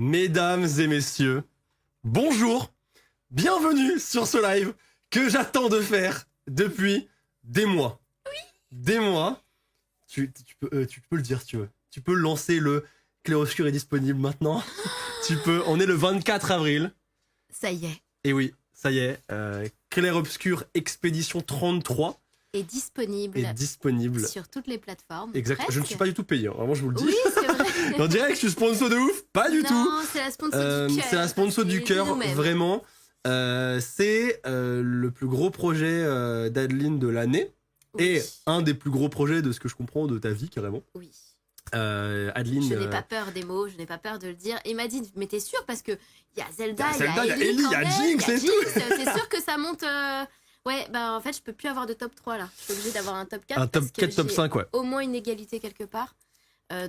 Mesdames et messieurs, bonjour, bienvenue sur ce live que j'attends de faire depuis des mois. Oui. Des mois. Tu peux le dire si tu veux. Tu peux lancer le Clair-Obscur est disponible maintenant. On est le 24 avril. Ça y est. Et oui, ça y est. Clair-Obscur Expédition 33 est disponible sur toutes les plateformes. Exact. Presque. Je ne suis pas du tout payé, hein. Vraiment je vous le dis. Oui, c'est vrai. On dirait que je suis sponsor de ouf. Pas du tout. Non, c'est la sponsor du cœur. C'est la sponsor du cœur, vraiment. C'est le plus gros projet d'Adeline de l'année. Oui. Et un des plus gros projets de ce que je comprends de ta vie, carrément. Oui. Adeline. Je n'ai pas peur des mots, je n'ai pas peur de le dire. Et il m'a dit, mais t'es sûr parce que il y a Zelda, il y a Ellie, il y a Jinx et tout. C'est sûr que ça monte. Ouais, bah en fait, je peux plus avoir de top 3 là. Je suis obligée d'avoir un top 4. Un top 4, top 5, ouais. Au moins une égalité quelque part.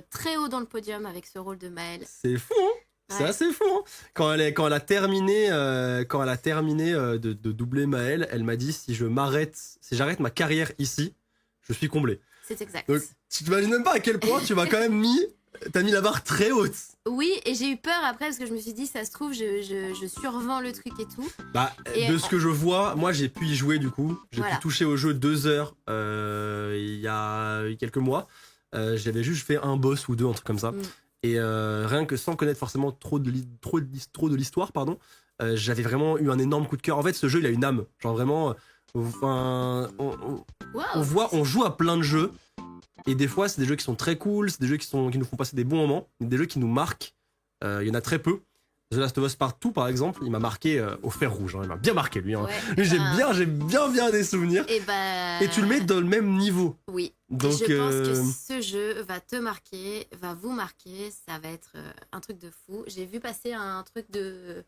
Très haut dans le podium avec ce rôle de Maëlle. C'est fou, hein. Ouais. C'est assez fou, hein. Quand elle a terminé de doubler Maëlle, elle m'a dit si j'arrête ma carrière ici, je suis comblé. C'est exact. Donc, tu t'imagines même pas à quel point tu m'as quand même t'as mis la barre très haute. Oui, et j'ai eu peur après parce que je me suis dit, ça se trouve, je survends le truc et tout. Bah, de ce que je vois, moi j'ai pu y jouer du coup. J'ai pu toucher au jeu 2 heures il y a quelques mois. J'avais juste fait un boss ou deux, un truc comme ça. Et rien que sans connaître forcément trop de l'histoire, pardon, j'avais vraiment eu un énorme coup de cœur. En fait, ce jeu, il a une âme. Genre vraiment, on joue à plein de jeux. Et des fois, c'est des jeux qui sont très cool, c'est des jeux qui nous font passer des bons moments, des jeux qui nous marquent. Il y en a très peu. The Last of Us Part 2, par exemple, il m'a marqué au fer rouge. Hein. Il m'a bien marqué, lui. Hein. Ouais, lui, j'ai bien des souvenirs. Et tu le mets dans le même niveau. Oui. Donc, je pense que ce jeu va te marquer, va vous marquer. Ça va être un truc de fou. J'ai vu passer un truc de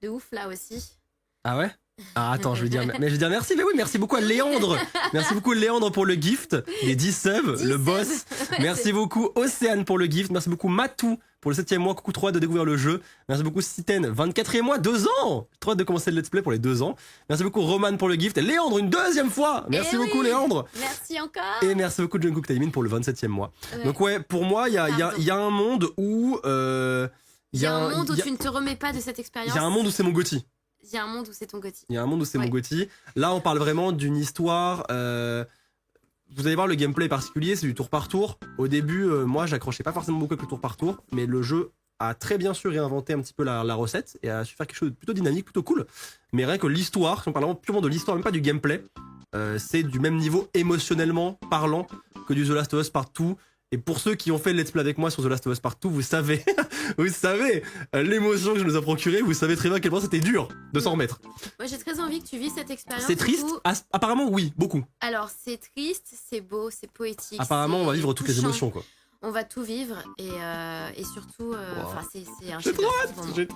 ouf là aussi. Ah ouais? Ah attends, je vais dire merci. Mais oui, merci beaucoup à Léandre. Merci beaucoup Léandre pour le gift, les 10 subs, le boss. Merci beaucoup Océane pour le gift. Merci beaucoup Matou pour le 7e mois. Coucou, trop hâte de découvrir le jeu. Merci beaucoup Citen, 24e mois, 2 ans. Trop hâte de commencer le let's play pour les 2 ans. Merci beaucoup Roman pour le gift. Et Léandre une 2e fois. Merci beaucoup Léandre. Merci encore. Et merci beaucoup Jungkook Taemin pour le 27e mois. Ouais. Donc ouais, pour moi, il y a un monde où il y a un monde où tu ne te remets pas de cette expérience. Il y a un monde où c'est mon Gotti. Il y a un monde où c'est ton Gotti. Il y a un monde où c'est mon Gotti. Là, on parle vraiment d'une histoire. Vous allez voir, le gameplay particulier, c'est du tour par tour. Au début, moi, j'accrochais pas forcément beaucoup avec le tour par tour, mais le jeu a très bien su réinventer un petit peu la recette et a su faire quelque chose de plutôt dynamique, plutôt cool. Mais rien que l'histoire, si on parle vraiment purement de l'histoire, même pas du gameplay, c'est du même niveau émotionnellement parlant que du The Last of Us Part 2. Et pour ceux qui ont fait le let's play avec moi sur The Last of Us Part 2, vous savez l'émotion que je nous a procurée, vous savez très bien à quel point c'était dur de s'en remettre. Moi j'ai très envie que tu vis cette expérience. C'est triste? Apparemment oui, beaucoup. Alors c'est triste, c'est beau, c'est poétique. Apparemment on va vivre toutes les émotions quoi. On va tout vivre et surtout, c'est un chef-d'œuvre. J'ai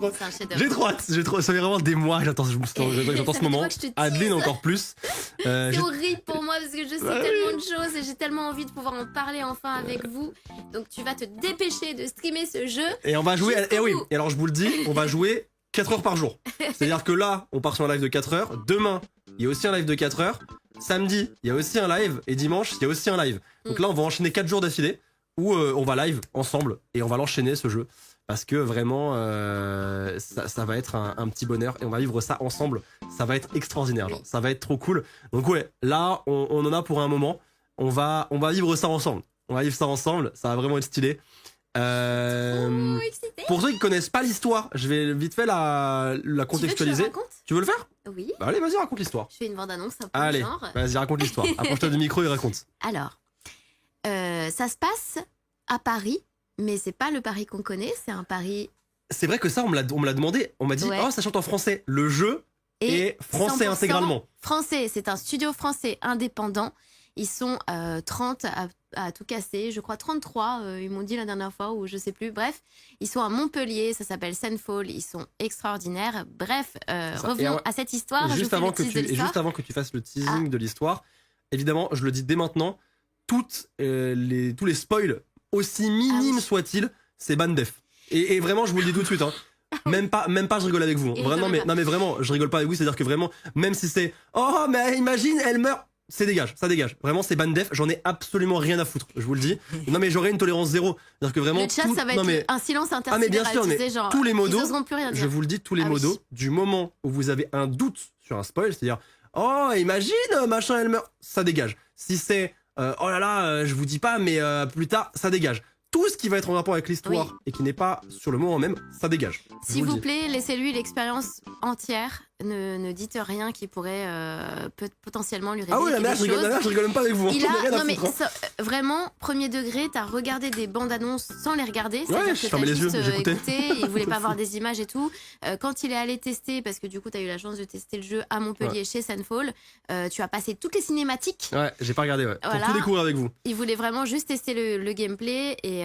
trop hâte. Ça fait vraiment des mois que j'attends ce moment. Adeline encore plus. C'est horrible pour moi parce que je sais tellement de choses et j'ai tellement envie de pouvoir en parler enfin avec vous. Donc tu vas te dépêcher de streamer ce jeu. Et on va jouer. Et oui. Et alors je vous le dis, on va jouer 4 heures par jour. C'est-à-dire que là, on part sur un live de 4 heures. Demain, il y a aussi un live de 4 heures. Samedi, il y a aussi un live. Et dimanche, il y a aussi un live. Donc là, on va enchaîner 4 jours d'affilée. Où on va live ensemble et on va l'enchaîner ce jeu parce que vraiment ça va être un petit bonheur et on va vivre ça ensemble. Ça va être extraordinaire, genre. Ça va être trop cool. Donc ouais, là on en a pour un moment. On va vivre ça ensemble. On va vivre ça ensemble. Ça va vraiment être stylé. Pour ceux qui connaissent pas l'histoire, je vais vite fait la contextualiser. Tu veux le faire? Oui. Bah allez, vas-y, raconte l'histoire. Je fais une bande-annonce un peu allez, genre. Vas-y, raconte l'histoire. Approche-toi du micro et raconte. Alors. Ça se passe à Paris, mais c'est pas le Paris qu'on connaît, c'est un Paris. C'est vrai que ça, on me l'a demandé. On m'a dit, oh, ça chante en français. Le jeu est français intégralement. Français, c'est un studio français indépendant. Ils sont 30 à tout casser, je crois 33, ils m'ont dit la dernière fois, ou je sais plus. Bref, ils sont à Montpellier, ça s'appelle Sandfall, ils sont extraordinaires. Bref, revenons à cette histoire. Juste avant que tu fasses le teasing de l'histoire, évidemment, je le dis dès maintenant. Tous les spoils, aussi minimes soient-ils, c'est ban def. Et vraiment, je vous le dis tout de suite, hein. Même pas, je rigole avec vous. Hein. Vraiment, mais vraiment, je rigole pas avec vous. C'est-à-dire que vraiment, même si c'est, oh, mais imagine, elle meurt. c'est dégage, ça dégage. Vraiment, c'est ban def, j'en ai absolument rien à foutre, je vous le dis. Non, mais j'aurai une tolérance zéro. C'est-à-dire que vraiment. Le chat, ça va être un silence intersidéral. Ah, mais bien sûr, mais genre, tous les modos, ils oseront plus rien dire. je vous le dis, tous les modos, oui. du moment où vous avez un doute sur un spoil, c'est-à-dire, oh, imagine, machin, elle meurt, ça dégage. Si c'est, oh là là, je vous dis pas, mais plus tard, ça dégage. Tout ce qui va être en rapport avec l'histoire et qui n'est pas sur le moment même, ça dégage. S'il vous plaît, laissez-lui l'expérience entière. Ne dites rien qui pourrait potentiellement lui révéler quelque chose. Ah oui, je rigole même pas avec vous. Vraiment, premier degré, t'as regardé des bandes annonces sans les regarder. Ouais, je fermais les yeux, j'écoutais. Il voulait pas voir des images et tout. Quand il est allé tester, parce que du coup, t'as eu la chance de tester le jeu à Montpellier chez Sunfall, tu as passé toutes les cinématiques. Ouais, j'ai pas regardé, voilà. Pour tout découvrir avec vous. Il voulait vraiment juste tester le gameplay et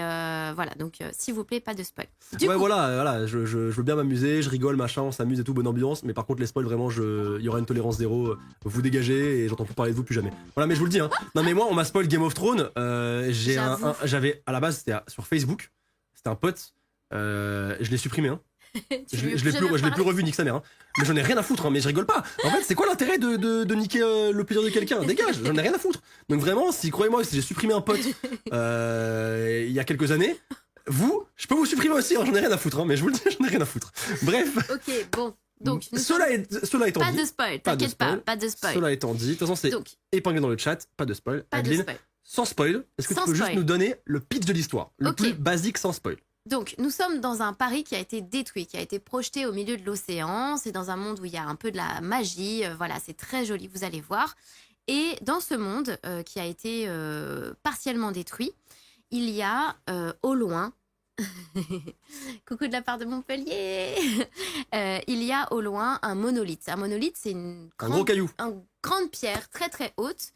voilà. Donc, s'il vous plaît, pas de spoil. Voilà, je veux bien m'amuser, je rigole, machin, on s'amuse et tout, bonne ambiance, mais par contre les spoils vraiment, il y aura une tolérance zéro, vous dégagez et j'entends plus parler de vous plus jamais. Voilà, mais je vous le dis, hein. Non mais moi on m'a spoil Game of Thrones, j'avais à la base c'était sur Facebook, c'était un pote, je l'ai supprimé, hein. Je l'ai plus revu, nique sa mère, hein. Mais j'en ai rien à foutre, hein, mais je rigole pas. En fait, c'est quoi l'intérêt de niquer le plaisir de quelqu'un? Dégage, j'en ai rien à foutre. Donc vraiment, croyez-moi, si j'ai supprimé un pote il y a quelques années, je peux vous supprimer aussi, hein, j'en ai rien à foutre, hein, mais je vous le dis, j'en ai rien à foutre. Bref. Ok, bon. Donc, cela étant pas dit. De spoil, t'inquiète pas de spoil. Cela étant dit, de toute façon, c'est épinglé dans le chat, pas de spoil. Adeline, sans spoil, est-ce que tu peux juste nous donner le pitch de l'histoire? Le plus basique sans spoil. Donc, nous sommes dans un Paris qui a été détruit, qui a été projeté au milieu de l'océan. C'est dans un monde où il y a un peu de la magie. Voilà, c'est très joli, vous allez voir. Et dans ce monde qui a été partiellement détruit, il y a au loin, coucou de la part de Montpellier, il y a au loin un monolithe. Un monolithe, c'est un gros caillou. Une grande pierre très très haute.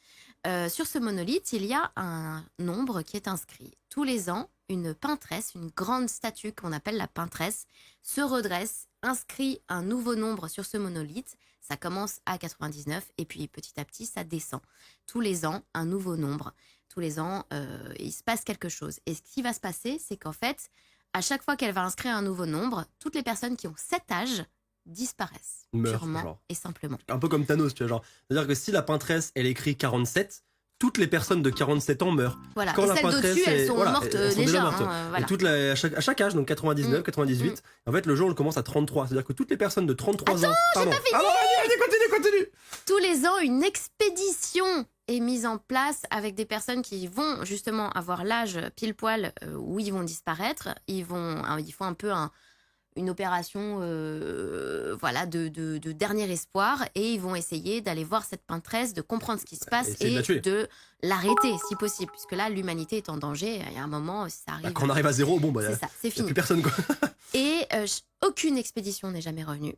Sur ce monolithe, il y a un nombre qui est inscrit. Tous les ans, une peintresse, une grande statue qu'on appelle la peintresse, se redresse, inscrit un nouveau nombre sur ce monolithe. Ça commence à 99 et puis petit à petit, ça descend. Tous les ans, un nouveau nombre. Tous les ans, il se passe quelque chose. Et ce qui va se passer, c'est qu'en fait, à chaque fois qu'elle va inscrire un nouveau nombre, toutes les personnes qui ont cet âge disparaissent. Purement et simplement. Un peu comme Thanos, tu vois, genre. C'est-à-dire que si la peintresse, elle écrit 47, toutes les personnes de 47 ans meurent. Voilà. Quand et celles d'au-dessus, elles sont mortes déjà. Mortes. Voilà. À chaque âge, donc 99, 98, en fait, le jeu, on le commence à 33. C'est-à-dire que toutes les personnes de 33 ans... Attends, j'ai pas fini. Continue. Tous les ans, une expédition est mise en place avec des personnes qui vont justement avoir l'âge pile poil où ils vont disparaître. Ils font un peu une opération de dernier espoir et ils vont essayer d'aller voir cette peintresse, de comprendre ce qui se passe et de l'arrêter si possible, puisque là l'humanité est en danger. Il y a un moment, si ça arrive, quand on arrive à zéro, c'est fini. Plus personne, quoi. Et aucune expédition n'est jamais revenue.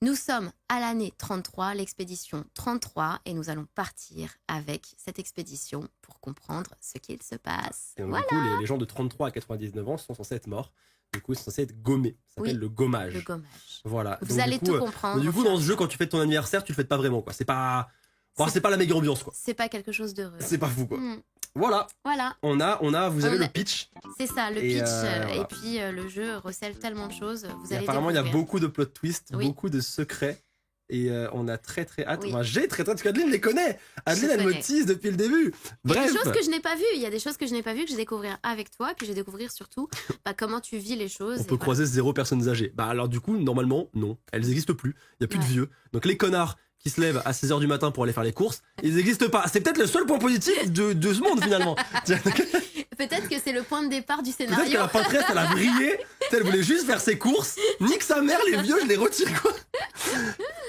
Nous sommes à l'année 33, l'expédition 33, et nous allons partir avec cette expédition pour comprendre ce qu'il se passe. Et donc, du coup, les gens de 33 à 99 ans sont censés être morts. Du coup, c'est censé être gommé. Ça s'appelle le gommage. Le gommage. Voilà. Vous allez tout comprendre. Du coup, dans ce jeu, quand tu fêtes ton anniversaire, tu le fêtes pas vraiment, quoi. C'est pas la méga ambiance, quoi. C'est pas quelque chose d'heureux. C'est pas fou, quoi. Voilà. Vous avez le pitch. C'est ça, le pitch. Et puis, le jeu recèle tellement de choses. Apparemment, il y a beaucoup de plot twists, beaucoup de secrets. Et on a très très hâte. Enfin, j'ai très hâte parce qu'Adeline les connaît. Adeline, elle me tease depuis le début. Bref. Il y a des choses que je n'ai pas vues. Il y a des choses que je n'ai pas vues que je vais découvrir avec toi. Puis je vais découvrir surtout comment tu vis les choses. On peut croiser 0 personnes âgées. Alors du coup, normalement, non. Elles n'existent plus. Il n'y a plus de vieux. Donc les connards qui se lèvent à 6h du matin pour aller faire les courses, ils n'existent pas. C'est peut-être le seul point positif de ce monde finalement. Peut-être que c'est le point de départ du scénario. Peut-être que la peintresse, elle a brillé. Elle voulait juste faire ses courses. Nique sa mère, les vieux, je les retire, quoi.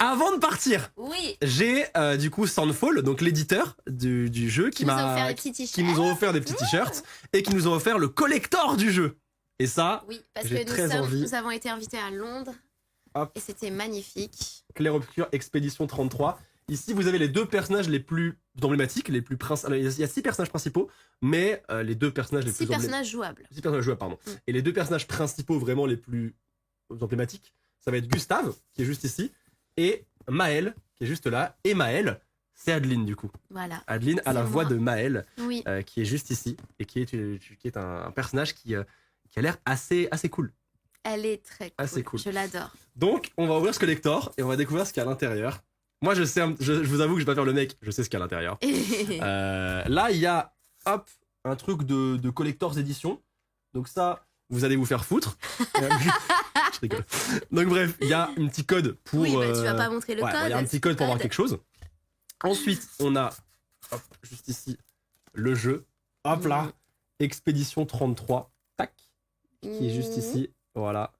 Avant de partir, j'ai du coup Soundfall, donc l'éditeur du jeu, qui nous ont offert des petits t-shirts et qui nous ont offert le collector du jeu. Et ça, parce j'ai très envie. Nous avons été invités à Londres. Et c'était magnifique. Clair Obscur Expédition 33. Ici, vous avez les 2 personnages les plus emblématiques, les plus principaux. Il y a 6 personnages principaux, mais les 2 personnages les plus personnages jouables. 6 personnages jouables, pardon. Et les 2 personnages principaux vraiment les plus emblématiques, ça va être Gustave, qui est juste ici, et Maël, qui est juste là. Et Maël, c'est Adeline, du coup. Voilà. Adeline a la voix de Maël, oui. Qui est juste ici, et qui est un personnage qui a l'air assez cool. Elle est très cool. Assez cool. Je l'adore. Donc, on va ouvrir ce collector et on va découvrir ce qu'il y a à l'intérieur. Moi, je vous avoue que je vais pas faire le mec, je sais ce qu'il y a à l'intérieur. Là, il y a, hop, un truc de Collector's Edition. Donc ça, vous allez vous faire foutre. Je rigole. Donc bref, il y a un petit code pour... Oui, bah, tu vas pas montrer le ouais, code. il y a un petit code pour avoir quelque chose. Ensuite, on a, hop, juste ici, le jeu. Hop là, Expédition 33, tac, qui est juste ici, voilà.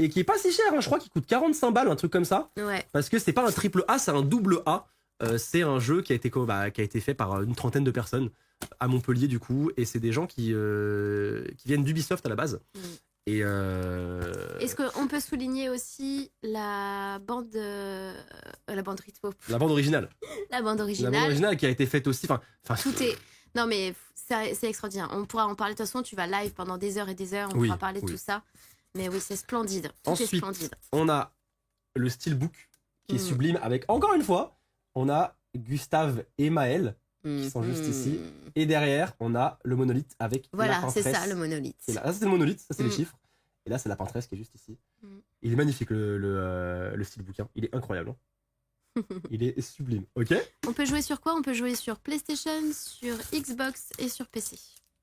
Et qui est pas si cher, hein, je crois qu'il coûte 45 balles, un truc comme ça. Ouais. Parce que c'est pas un triple A, c'est un double A. C'est un jeu qui a été fait par une trentaine de personnes à Montpellier du coup, et c'est des gens qui viennent d'Ubisoft à la base. Et est-ce qu'on peut souligner aussi la bande rythmo, la bande originale. la bande La originale. bande originale qui a été faite aussi. Enfin, Tout est. Non mais c'est extraordinaire. On pourra en parler. De toute façon, tu vas live pendant des heures et des heures. On Oui, pourra parler de oui. tout ça. Mais oui, c'est splendide. Tout est Ensuite, splendide. on a le steelbook qui est sublime avec, encore une fois, on a Gustave et Maël qui sont juste ici. Et derrière, on a le monolithe avec la Voilà, peintresse. c'est ça, le monolithe. Et là, ça, c'est le monolithe, ça, c'est les chiffres. Et là, c'est la peintresse qui est juste ici. Il est magnifique, le steelbook. Hein. Il est incroyable. Hein. Il est sublime. Ok. On peut jouer sur quoi? On peut jouer sur PlayStation, sur Xbox et sur PC.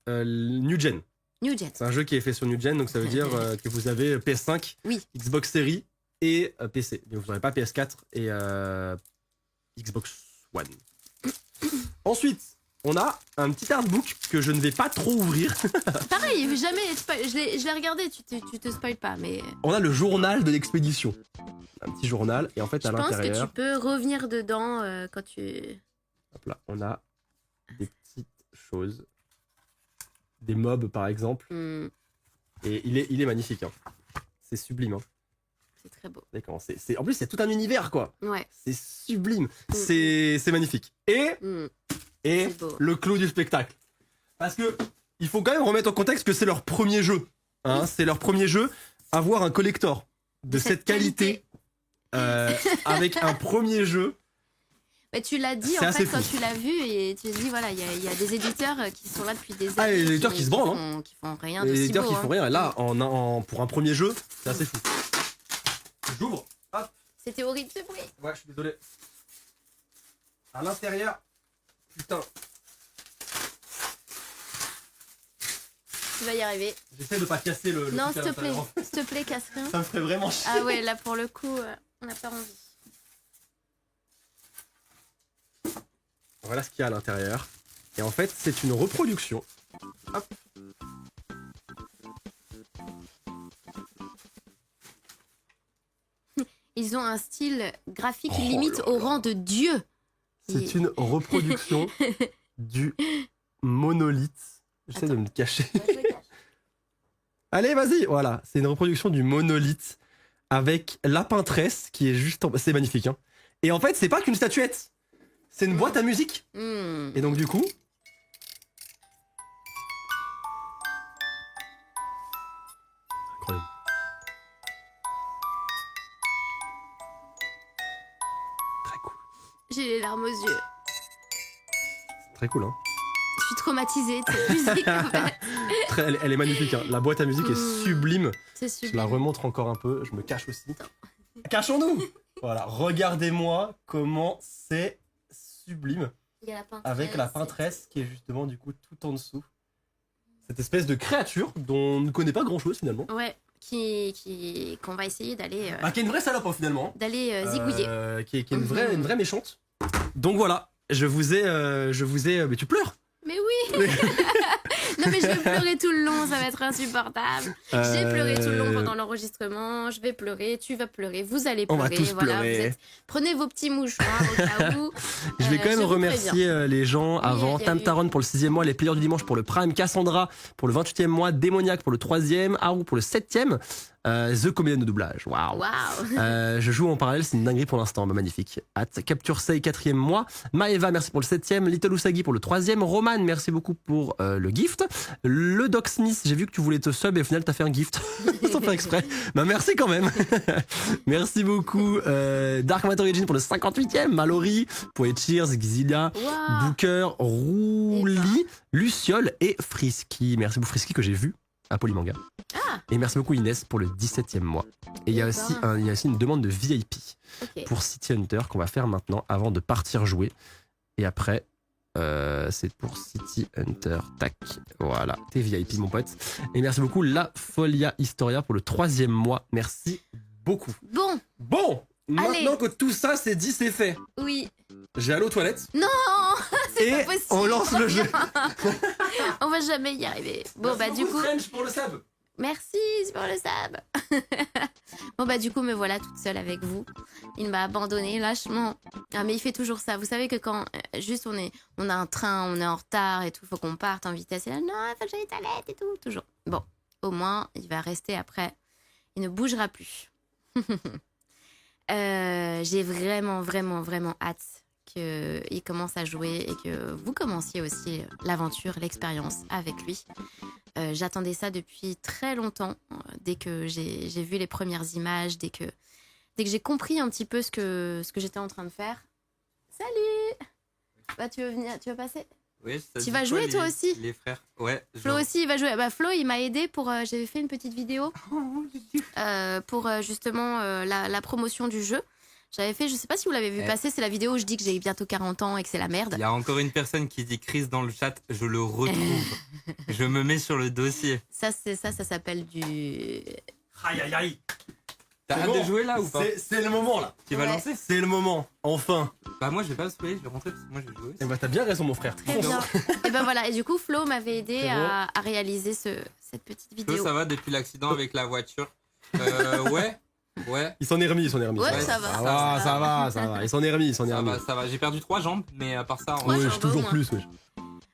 New Gen. New Gen. C'est un jeu qui est fait sur New Gen, donc ça veut dire que vous avez PS5, Oui. Xbox Series et PC. Donc vous n'aurez pas PS4 et Xbox One. Ensuite, on a un petit artbook que je ne vais pas trop ouvrir. Pareil, jamais. Je l'ai regardé. Tu te spoil pas, mais. On a le journal de l'expédition. Un petit journal, et en fait, Je à pense que l'intérieur. tu peux revenir dedans quand tu. Hop là, on a des petites choses. Des mobs, par exemple. Et il est magnifique. Hein. C'est sublime. Hein. C'est très beau. D'accord. En plus, c'est tout un univers, quoi. Ouais. C'est sublime. C'est magnifique. Et C'est beau. le clou du spectacle. Parce que il faut quand même remettre en contexte que c'est leur premier jeu. Hein, c'est leur premier jeu. Avoir un collector de cette qualité avec un premier jeu. Mais tu l'as dit C'est en fait assez quand fou. tu l'as vu et tu dis voilà, il y a des éditeurs qui sont là depuis des années. Ah, et les éditeurs qui se branlent. Hein. Qui font rien Les de si éditeurs beau. qui font rien. Et là, pour un premier jeu, c'est assez fou. J'ouvre. Hop. C'était horrible ce bruit. Ouais, je suis désolé. À l'intérieur, putain, Tu vas y arriver. j'essaie de pas casser le Non, truc à s'il te plaît, l'intérieur. s'il te plaît, casse rien. Ça me ferait vraiment chier. Ah ouais, là pour le coup, on n'a pas envie. Voilà ce qu'il y a à l'intérieur. Et en fait, c'est une reproduction. Hop. Ils ont un style graphique limite au rang de Dieu. C'est une reproduction du monolithe. J'essaie de me le cacher. Allez, vas-y. Voilà, c'est une reproduction du monolithe avec la peintresse qui est juste en... C'est magnifique. Hein. Et en fait, c'est pas qu'une statuette. C'est une boîte à musique. Et donc du coup... Incroyable. Très cool. J'ai les larmes aux yeux. C'est très cool, hein. Je suis traumatisée de cette musique en fait. Elle est magnifique, hein. La boîte à musique est sublime. C'est Je la super. remontre encore un peu, je me cache aussi. Cachons-nous. Voilà, regardez-moi comment c'est sublime. Il y a la peintresse. Avec la peintresse qui est justement du coup tout en dessous. Cette espèce de créature dont on ne connaît pas grand-chose finalement. Ouais, qu'on va essayer d'aller Ah, qui est une vraie salope hein, finalement. zigouiller. Qui est une vraie méchante. Donc voilà, je vous ai... Mais tu pleures. Mais oui. Non mais je vais pleurer tout le long, ça va être insupportable. J'ai pleuré tout le long pendant l'enregistrement, je vais pleurer, tu vas pleurer, vous allez On pleurer. va tous pleurer. Prenez vos petits mouchoirs au cas où. Je vais quand même vous remercier les gens avant. il y a Tam eu- Taron pour le 6e mois, les players du dimanche pour le Prime, Cassandra pour le 28e mois, Démoniaque pour le 3e, Haru pour le 7e, The Comédienne de doublage. Waouh. Waouh. Je joue en parallèle, c'est une dinguerie pour l'instant, bah, magnifique. At Capture Say 4e mois, Maeva merci pour le 7e, Little Usagi pour le 3e, Roman merci beaucoup pour le gift, le Doc Smith, j'ai vu que tu voulais te sub et au final t'as fait un gift sans faire exprès. Bah merci quand même. Merci beaucoup Dark Matter Origin pour le 58e, Mallory pour les Cheers, Xilia, Waouh. Booker, Rouli, Luciole et Frisky. Merci beaucoup Frisky que j'ai vu à Polymanga. Ah. Et merci beaucoup Inès pour le 17e mois. Et il y a aussi une demande de VIP Ok. pour City Hunter qu'on va faire maintenant avant de partir jouer. Et après, c'est pour City Hunter. Tac, voilà, t'es VIP mon pote. Et merci beaucoup La Folia Historia pour le 3e mois. Merci beaucoup. Bon, Maintenant Allez. que tout ça c'est dit, c'est fait. oui. J'ai allé aux toilettes Non, c'est et pas possible. on lance le jeu. On va jamais y arriver. Bon, bah, du coup, French pour le sub. merci pour le sab. Bon, bah, du coup, me voilà toute seule avec vous. Il m'a abandonné lâchement. Ah, mais il fait toujours ça. Vous savez que quand juste on a un train, on est en retard et tout, faut qu'on parte en vitesse. Et là, non, il faut que j'aille aux toilettes et tout, toujours. Bon, au moins, il va rester après. Il ne bougera plus. J'ai vraiment, vraiment, vraiment hâte qu'il commence à jouer et que vous commenciez aussi l'aventure, l'expérience avec lui. J'attendais ça depuis très longtemps, dès que j'ai vu les premières images, dès que j'ai compris un petit peu ce que j'étais en train de faire. Salut! Bah, tu veux venir, tu veux passer? Oui, ça Tu dit vas quoi, jouer, toi aussi? Les frères. Ouais. Flo aussi, il va jouer. Bah, Flo, il m'a aidé pour. J'avais fait une petite vidéo pour justement la promotion du jeu. J'avais fait, je sais pas si vous l'avez vu passer, c'est la vidéo où je dis que j'ai bientôt 40 ans et que c'est la merde. Il y a encore une personne qui dit Chris dans le chat, je le retrouve. Je me mets sur le dossier. Ça s'appelle du. Aïe aïe aïe. T'as C'est hâte bon. de jouer là ou pas? C'est le moment là. Tu vas Ouais. lancer? C'est le moment. Enfin. Bah moi je vais pas me spoiler, je vais rentrer parce que moi je vais jouer. Et bah t'as bien raison mon frère. Très bien. Et ben voilà. Et du coup, Flo m'avait aidé C'est bon. à réaliser cette petite Flo, vidéo. ça va depuis l'accident avec la voiture? Ouais. Ouais. Il s'en est remis. Ouais, ça va. Ça va. Il s'en est remis. Ça va. J'ai perdu 3 jambes, mais à part ça, Ouais, Oui, ça je va toujours au moins. plus. Oui.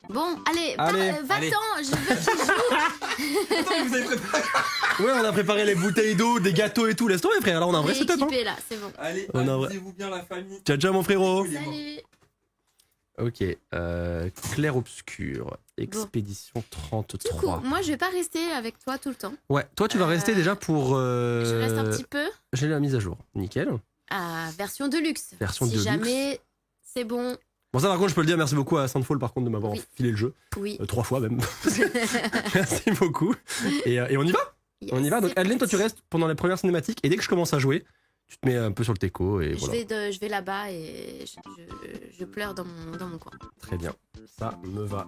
Bon, allez, Allez. va-t'en. Je veux qu'il joue. vous avez préparé. Ouais, on a préparé les bouteilles d'eau, des gâteaux et tout. Laisse tomber frère. Là, on a un vrai Il est setup. Hein. équipé là, c'est bon. Allez, On a- amusez-vous bien la famille. Ciao ciao mon frérot. Il est mort. Salut. Ok. Clair obscur. Expédition Du coup, 33. moi, je vais pas rester avec toi tout le temps. Ouais. Toi, tu vas rester déjà pour. Je reste un petit peu J'ai la mise à jour. Nickel. à version de luxe. Version si de luxe. jamais c'est bon, Bon ça par contre je peux le dire, merci beaucoup à Soundfall par contre de m'avoir Oui. filé le jeu, oui. 3 fois même. Merci beaucoup. Et on y va. On y va. Donc C'est Adeline, toi tu parti. restes pendant les premières cinématiques et dès que je commence à jouer, tu te mets un peu sur le teco et voilà. Je vais là-bas et je pleure dans mon coin. Très bien, ça me va.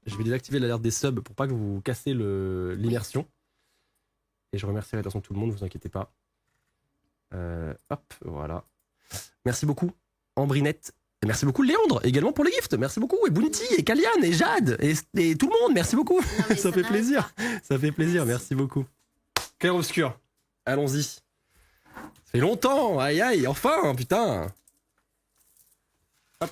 Je vais désactiver l'alerte des subs pour pas que vous cassez l'immersion. Et je remercierai de toute façon tout le monde, vous inquiétez pas. Hop, voilà. Merci beaucoup Ambrinette. Et merci beaucoup Léandre également pour le gift. Merci beaucoup. Et Bounty, et Kalian, et Jade, et tout le monde. Merci beaucoup. Non, mais Ça fait n'arrête plaisir. pas. Ça fait plaisir. Merci beaucoup. Clair obscur. Allons-y. Ça fait longtemps. Aïe aïe. Enfin, putain. Hop.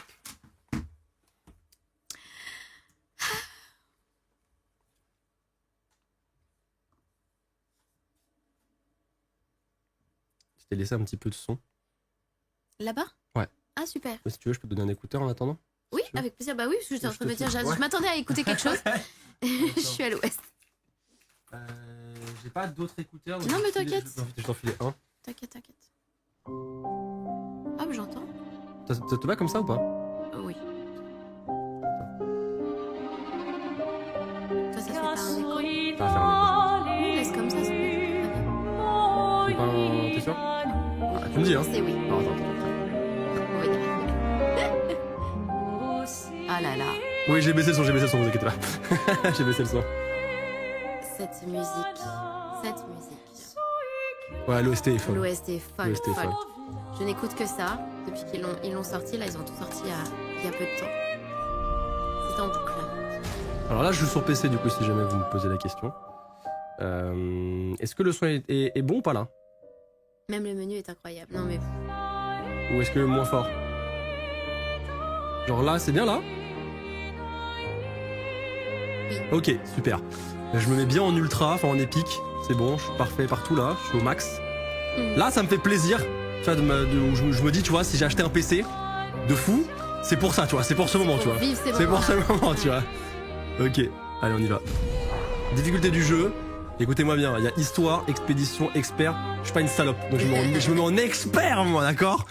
Je t'ai laissé un petit peu de son. Là-bas? Ouais. Ah, super. Si tu veux, je peux te donner un écouteur en attendant. Oui, Tu veux avec plaisir. Bah oui, parce que j'étais en Je train de te me dire, file. je Ouais. m'attendais à écouter quelque chose. Je suis à l'ouest. J'ai pas d'autres écouteurs. Non, mais t'inquiète. Je t'en filais un. T'inquiète, t'inquiète. Ah, mais j'entends. Ça te va comme ça ou pas? Oui. Toi, ça te fait pas un écho? Ça va faire un écho. Non, laisse comme ça, c'est bien. C'est pas un- T'es sûr? Ah, tu me dis hein. C'est oui. Non, attends. Oui. Ah là là. Oui, j'ai baissé le son, vous inquiétez pas. J'ai baissé le son. Cette musique. Ouais, l'OST est folle. L'OST est folle. L'OST est folle. folle. Je n'écoute que ça depuis qu'ils l'ont sorti. Là, ils ont tout sorti il y a peu de temps. C'est en boucle. Alors là, je joue sur PC du coup, si jamais vous me posez la question. Est-ce que le son est bon ou pas là? Même le menu est incroyable. Non, mais Ou est-ce que moins fort? Genre là, c'est bien là? Oui. Ok, super. Je me mets bien en ultra, enfin en épique. C'est bon, je suis parfait partout là, je suis au max. Là, ça me fait plaisir. Tu vois, je me dis, tu vois, si j'ai acheté un PC de fou, c'est pour ça, tu vois, c'est pour ce moment, tu vois. Vive ces C'est pour ce moments-là. moment, tu vois. Ok, allez, on y va. Difficulté du jeu. Écoutez-moi bien, il y a histoire, expédition, expert. Je suis pas une salope, donc je me mets en expert, moi, d'accord?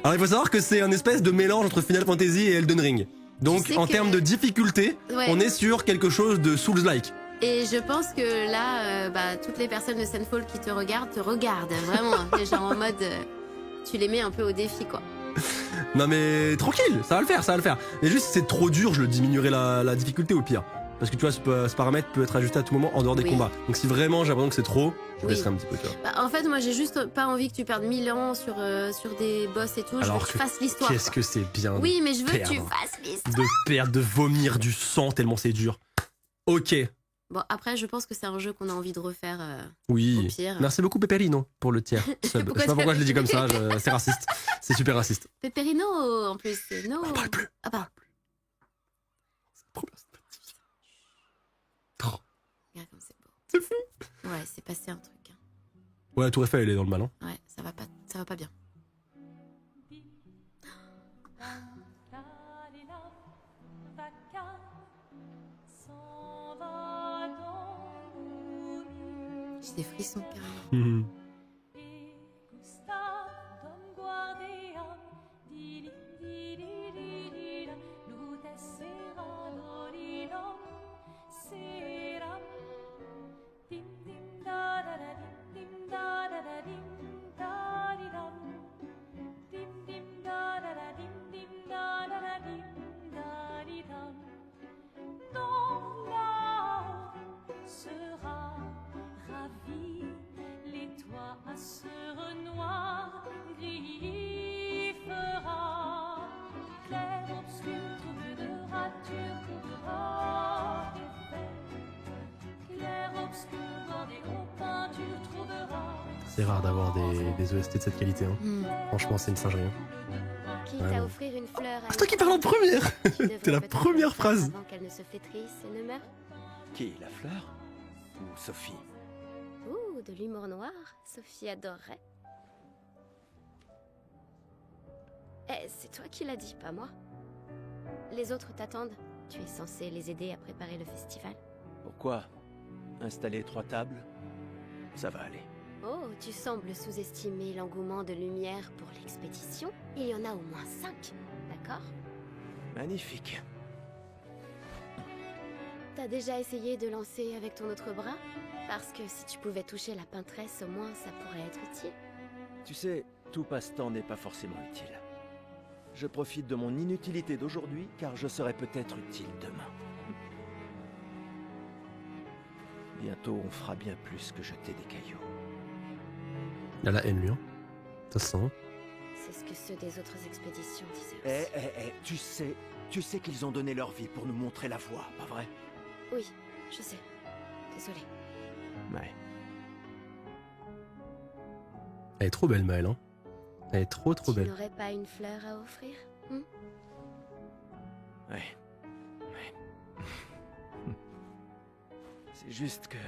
Alors il faut savoir que c'est un espèce de mélange entre Final Fantasy et Elden Ring. Donc Tu sais en que- termes de difficulté, Ouais. on est sur quelque chose de Souls-like. Et je pense que là, toutes les personnes de Sandfall qui te regardent, vraiment. Déjà en mode, tu les mets un peu au défi, quoi. Non mais tranquille, ça va le faire. Mais juste si c'est trop dur, je le diminuerai la difficulté au pire. Parce que tu vois, ce paramètre peut être ajusté à tout moment en dehors des combats. Donc si vraiment j'ai l'impression que c'est trop, je baisserai un petit peu, tu vois. En fait, moi j'ai juste pas envie que tu perdes 1000 ans sur des boss et tout. Je veux que tu fasses l'histoire. Qu'est-ce que c'est bien. Oui, mais je veux que tu fasses l'histoire. De perdre, de vomir du sang tellement c'est dur. Ok. Bon, après, je pense que c'est un jeu qu'on a envie de refaire oui. au pire. Merci beaucoup Pepperino pour le tiers sub. Je sais pas pourquoi je l'ai dit comme ça, c'est raciste. C'est super raciste. Pepperino en plus, no. On parle plus. Ah bah. Oh. Regarde comme c'est beau. C'est fou. Ouais, c'est passé un truc. Hein. Ouais, la Tour Eiffel elle est dans le mal. Hein. Ouais, ça va pas bien. J'ai des frissons carrément. C'est rare d'avoir des OST de cette qualité. Hein. Franchement, c'est une singerie. Hein. Quitte à offrir une fleur à c'est toi qui parles en première. T'es la première phrase. Avant qu'elle ne se flétrisse et ne meure. Qui, la fleur ou Sophie? Ouh, de l'humour noir, Sophie adorerait. Eh, c'est toi qui l'as dit, pas moi. Les autres t'attendent. Tu es censé les aider à préparer le festival. Pourquoi installer 3 tables? Ça va aller. Oh, tu sembles sous-estimer l'engouement de lumière pour l'expédition. Il y en a au moins 5, d'accord? Magnifique. T'as déjà essayé de lancer avec ton autre bras? Parce que si tu pouvais toucher la peintresse, au moins ça pourrait être utile. Tu sais, tout passe-temps n'est pas forcément utile. Je profite de mon inutilité d'aujourd'hui, car je serai peut-être utile demain. Bientôt, on fera bien plus que jeter des cailloux. Il a la haine, lui. Hein. Ça se sent. C'est ce que ceux des autres expéditions disaient aussi. Tu sais qu'ils ont donné leur vie pour nous montrer la voie, pas vrai? Oui, je sais. Désolée. Ouais. Elle est trop belle, Maëlle. Hein. Elle est trop Tu belle. n'aurais pas une fleur à offrir? Ouais. C'est juste que...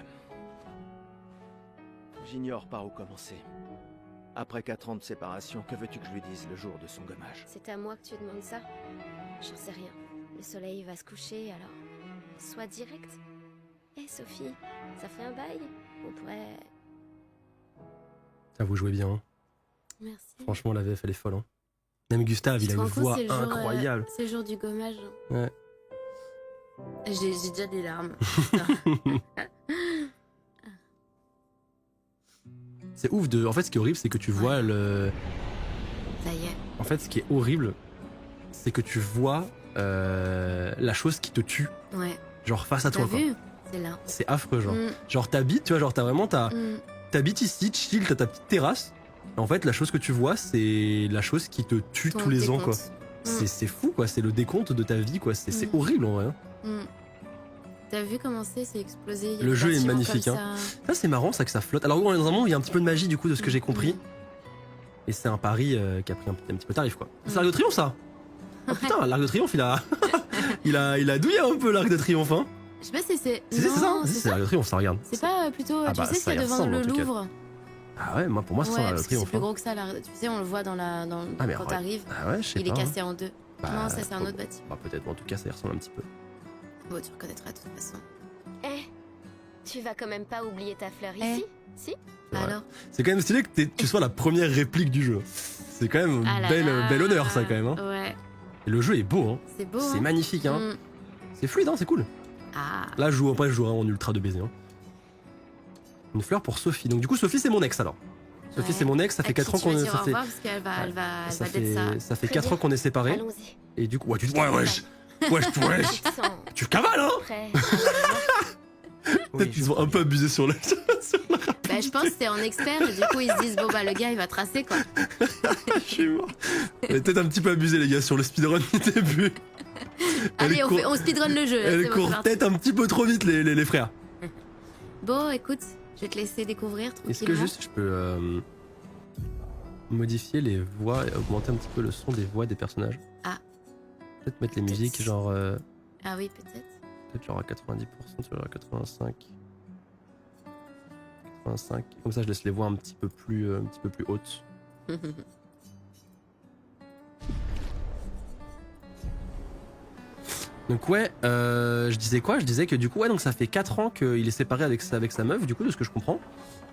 J'ignore par où commencer. Après 4 ans de séparation, que veux-tu que je lui dise le jour de son gommage? C'est à moi que tu demandes ça? J'en sais rien. Le soleil va se coucher, alors... Sois direct. Eh Sophie, ça fait un bail? On pourrait... Ça vous jouez bien. Hein. Merci. Franchement, la VF, elle est folle. Hein. Même Gustave, il a une voix incroyable. C'est le jour du gommage. Ouais. J'ai déjà des larmes. C'est ouf de. En fait, ce qui est horrible, c'est que tu vois le. Ça y est. En fait, ce qui est horrible, c'est que tu vois la chose qui te tue. Ouais. Genre face à toi. T'as vu? C'est là. C'est affreux, genre. Genre, t'habites, tu vois, genre, t'as vraiment. T'habites ici, chill, t'as ta petite terrasse. En fait, la chose que tu vois, c'est la chose qui te tue tous les ans, quoi. C'est fou, quoi. C'est le décompte de ta vie, quoi. C'est horrible, en vrai. T'as vu comment c'est explosé? Le jeu est magnifique, hein. Ça, c'est marrant, ça, que ça flotte. Alors, on est dans un monde où il y a un petit peu de magie, du coup, de ce que j'ai compris. Et c'est un pari qui a pris un petit peu tarif, quoi. C'est l'Arc de Triomphe, ça. Oh putain, l'Arc de Triomphe, il a... il a douillé un peu, l'Arc de Triomphe, hein. Je sais pas si c'est... C'est ça. C'est l'Arc de Triomphe, ça, regarde. C'est pas plutôt... Ah tu bah, sais, ça y c'est devant ressemble, le en tout cas. Louvre. Ah ouais, moi, pour moi, c'est l'Arc de C'est Triomphe. plus gros que ça, tu sais, on le voit quand t'arrives. Ah ouais, je sais pas. Il est cassé en deux. Bah, non, ça, c'est un autre bâtiment. Bah, peut-être, en tout cas, ça y ressemble un petit peu. Bon, tu reconnaîtras de toute façon. Eh, tu vas quand même pas oublier ta fleur ici? Si? Ouais. Alors? C'est quand même stylé que tu sois la première réplique du jeu. C'est quand même bel honneur, ça, quand même. Hein. Ouais. Et le jeu est beau, hein. C'est beau. C'est magnifique, hein. C'est fluide, hein, c'est cool. Ah. Là, je joue en ultra de baiser. Hein. Une fleur pour Sophie. Donc, du coup, Sophie, c'est mon ex alors. Sophie, Ouais. c'est mon ex. Ça fait 4 ans qu'on est. Ça fait... parce qu'elle va, elle va Ça d'être ça. fait Très 4 ans bien. qu'on est séparés. Allons-y. Et du coup, ouais, wesh. Je te sens Tu cavales, hein. prêt. Peut-être qu'ils ont un peu abusé sur le. Bah, je pense que c'est en expert et du coup ils se disent bon bah le gars il va tracer quoi. Je suis mort. On a peut-être un petit peu abusé, les gars, sur le speedrun du début. Allez court- on speedrun le jeu. Elle c'est bon, court c'est parti. peut-être un petit peu trop vite, les frères. Bon écoute, je vais te laisser découvrir Est-ce que tranquillement. juste je peux modifier les voix et augmenter un petit peu le son des voix des personnages? Ah. Peut-être mettre les Peut-être. musiques genre Ah oui peut-être. peut-être genre à 90%, tu vois, à 85. 85. Comme ça je laisse les voix un petit peu plus hautes. Donc ouais, je disais quoi? Je disais que du coup ouais, donc ça fait 4 ans qu'il est séparé avec sa meuf, du coup, de ce que je comprends.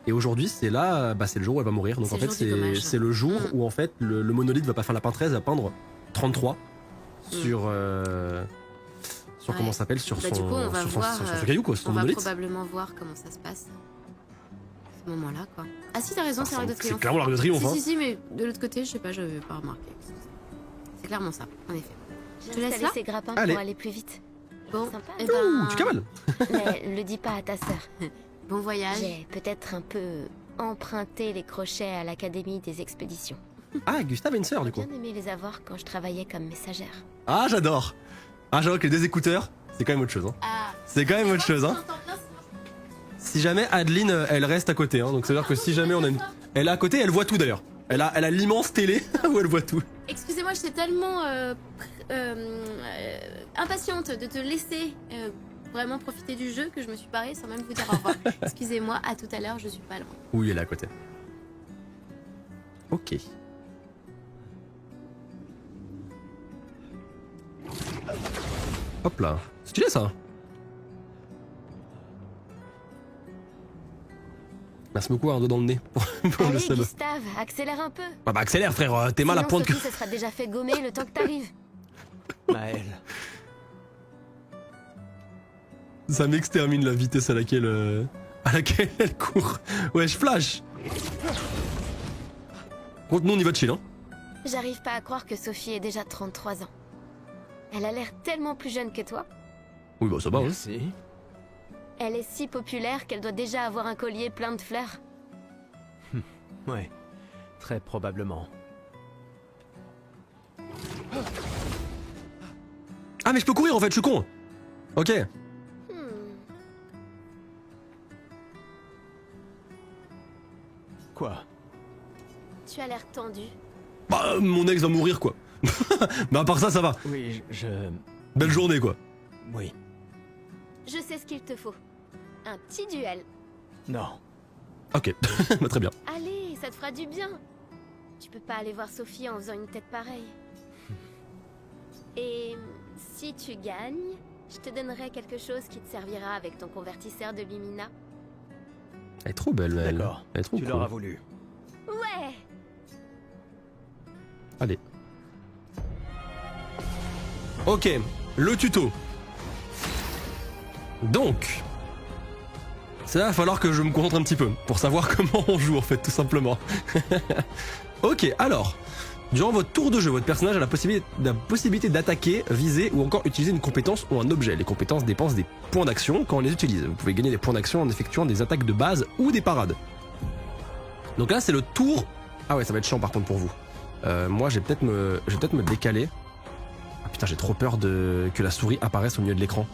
Et aujourd'hui c'est là, bah, c'est le jour où elle va mourir. Donc C'est en le fait jour du dommage. c'est le jour Mm. où en fait le monolithe va pas faire la peintresse, va peindre 33 sur Ouais. comment ça s'appelle, sur Bah, son du coup, on va sur son- voir, sur son caillou quoi, sur On son va monolithe. probablement voir comment ça se passe. À ce moment-là quoi. Ah si t'as raison, c'est l'Arc de C'est Triomphe. clairement l'Arc de Triomphe. Si, Hein. si, mais de l'autre côté, je sais pas, j'avais pas remarqué. C'est clairement ça, en effet. J'ai te laisse installé là ces grappins Allez. pour aller plus vite. Bon, Sympa. eh Ouh, ben, tu cavales. Mais le dis pas à ta sœur. bon voyage. J'ai peut-être un peu emprunté les crochets à l'Académie des expéditions. Ah, Gustave a une sœur du coup. J'ai bien aimé les avoir quand je travaillais comme messagère. Ah, j'adore. Ah, j'avoue que les deux écouteurs, c'est quand même autre chose. Hein. Ah. C'est quand même autre chose. Hein. Si jamais Adeline, elle reste à côté. Hein. Donc c'est à dire que si jamais on a une, elle est à côté, elle voit tout d'ailleurs. Elle a l'immense télé où elle voit tout. Excusez-moi, j'étais tellement impatiente de te laisser vraiment profiter du jeu que je me suis barrée sans même vous dire au revoir. Excusez-moi, à tout à l'heure, je suis pas loin. Oui, elle est à côté. Ok. Hop là. C'est stylé ça. Merci beaucoup, un dos dans le nez pour le Allez, sub. Gustave, accélère un peu. Ah bah accélère frère, t'es mal à Sinon, pointe que... Sophie se sera déjà fait gommer le temps que t'arrives. Maël, Ça m'extermine la vitesse à laquelle elle court. Ouais, je flash. Contre nous on y va de chill hein. J'arrive pas à croire que Sophie ait déjà 33 ans. Elle a l'air tellement plus jeune que toi. Oui bah ça va ouais. merci. Elle est si populaire qu'elle doit déjà avoir un collier plein de fleurs. Ouais, très probablement. Ah mais je peux courir en fait, je suis con. Ok. Quoi? Tu as l'air tendu. Bah mon ex va mourir quoi. Mais à part ça, ça va. Oui, je... Belle journée quoi. Oui. Je sais ce qu'il te faut. Un petit duel. Non. Ok, bah, très bien. Allez, ça te fera du bien. Tu peux pas aller voir Sophie en faisant une tête pareille. Et si tu gagnes, je te donnerai quelque chose qui te servira avec ton convertisseur de Lumina. Elle est trop belle, elle. D'accord. Elle est trop Tu cool. l'auras voulu. Ouais. Allez. Ok, le tuto. Donc, ça va falloir que je me concentre un petit peu pour savoir comment on joue en fait, tout simplement. Ok, alors, durant votre tour de jeu, votre personnage a la possibilité d'attaquer, viser ou encore utiliser une compétence ou un objet. Les compétences dépensent des points d'action quand on les utilise. Vous pouvez gagner des points d'action en effectuant des attaques de base ou des parades. Donc là, c'est le tour. Ah ouais, ça va être chiant par contre pour vous. Moi, je vais peut-être me décaler. Ah putain, j'ai trop peur que la souris apparaisse au milieu de l'écran.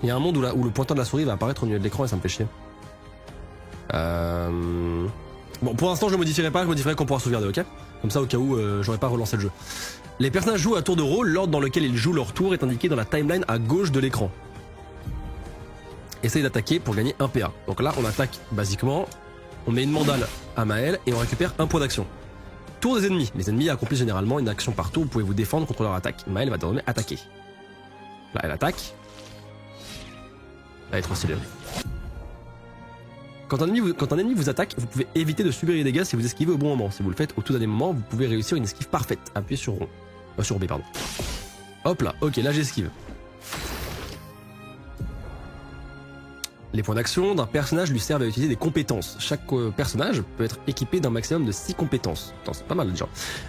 Il y a un monde où le pointeur de la souris va apparaître au milieu de l'écran et ça me fait chier. Bon, pour l'instant, je le modifierai pas, je modifierai qu'on pourra sauvegarder, ok? Comme ça, au cas où j'aurais pas relancé le jeu. Les personnages jouent à tour de rôle, l'ordre dans lequel ils jouent leur tour est indiqué dans la timeline à gauche de l'écran. Essayez d'attaquer pour gagner un PA. Donc là, on attaque basiquement, on met une mandale à Maël et on récupère un point d'action. Tour des ennemis. Les ennemis accomplissent généralement une action par tour, vous pouvez vous défendre contre leur attaque. Maël va désormais attaquer. Là, elle attaque. Elle est trop stylée. Quand un ennemi vous attaque, vous pouvez éviter de subir les dégâts si vous esquivez au bon moment. Si vous le faites au tout dernier moment, vous pouvez réussir une esquive parfaite. Appuyez sur rond. Sur B, pardon. Hop là, ok, là j'esquive. Les points d'action d'un personnage lui servent à utiliser des compétences. Chaque personnage peut être équipé d'un maximum de 6 compétences. Attends, c'est pas mal déjà.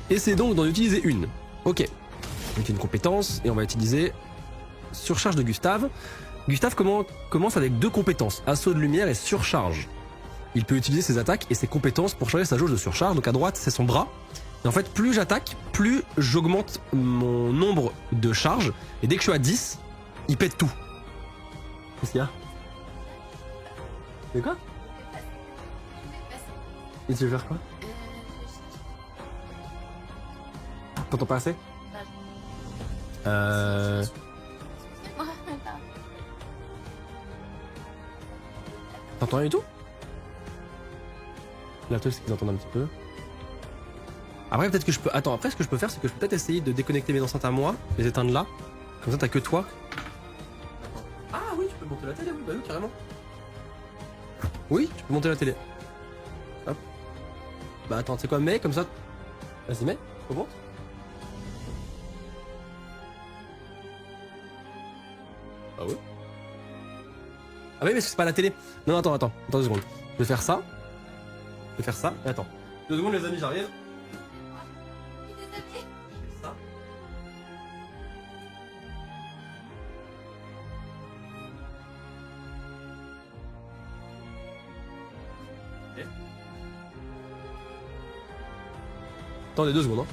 Et c'est donc d'en utiliser une. Ok. Donc une compétence, et on va utiliser surcharge de Gustave. Gustave commence avec 2 compétences, assaut de lumière et surcharge. Il peut utiliser ses attaques et ses compétences pour changer sa jauge de surcharge. Donc à droite, c'est son bras. Et en fait, plus j'attaque, plus j'augmente mon nombre de charges. Et dès que je suis à 10, il pète tout. Qu'est-ce qu'il y a? C'est quoi? Et tu veux faire quoi? T'entends pas assez? T'entends rien du tout? La truc, c'est qu'ils entendent un petit peu. Après, peut-être que je peux. Attends, après, ce que je peux faire, c'est que je peux peut-être essayer de déconnecter mes enceintes à moi, les éteindre là. Comme ça, t'as que toi. Ah oui, tu peux monter la télé, oui, bah oui, carrément. Oui, tu peux monter la télé. Hop. Bah attends, tu sais quoi, mets comme ça. Vas-y, mets, au bon. Ah oui. Ah oui, mais c'est pas la télé. Non, attends 2 secondes. Je vais faire ça. Je vais faire ça. Et attends. 2 secondes, les amis, j'arrive. Je fais ça. Ok. Attendez 2 secondes. Hein.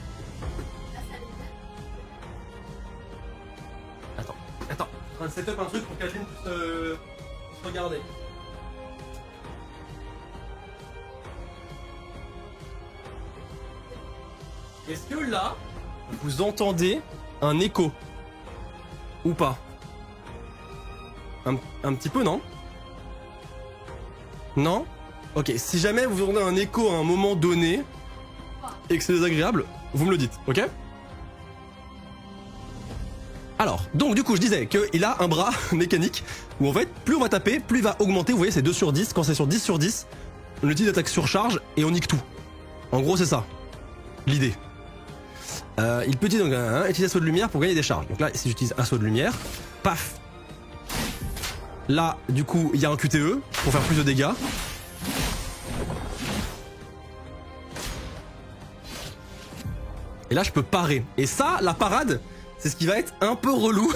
Attends. Je suis en train de setup un truc pour qu'Adeline puisse regarder. Est-ce que là, vous entendez un écho? Ou pas? Un petit peu, non? Non? Ok, si jamais vous entendez un écho à un moment donné, et que c'est désagréable, vous me le dites, ok? Alors, donc du coup je disais qu'il a un bras mécanique, où en fait, plus on va taper, plus il va augmenter, vous voyez c'est 2 sur 10, quand c'est sur 10 sur 10, on utilise l'attaque surcharge et on nique tout. En gros c'est ça, l'idée. Il peut utiliser, donc, utiliser assaut de lumière pour gagner des charges. Donc là, si j'utilise assaut de lumière, paf. Là, du coup, il y a un QTE pour faire plus de dégâts. Et là, je peux parer. Et ça, la parade, c'est ce qui va être un peu relou.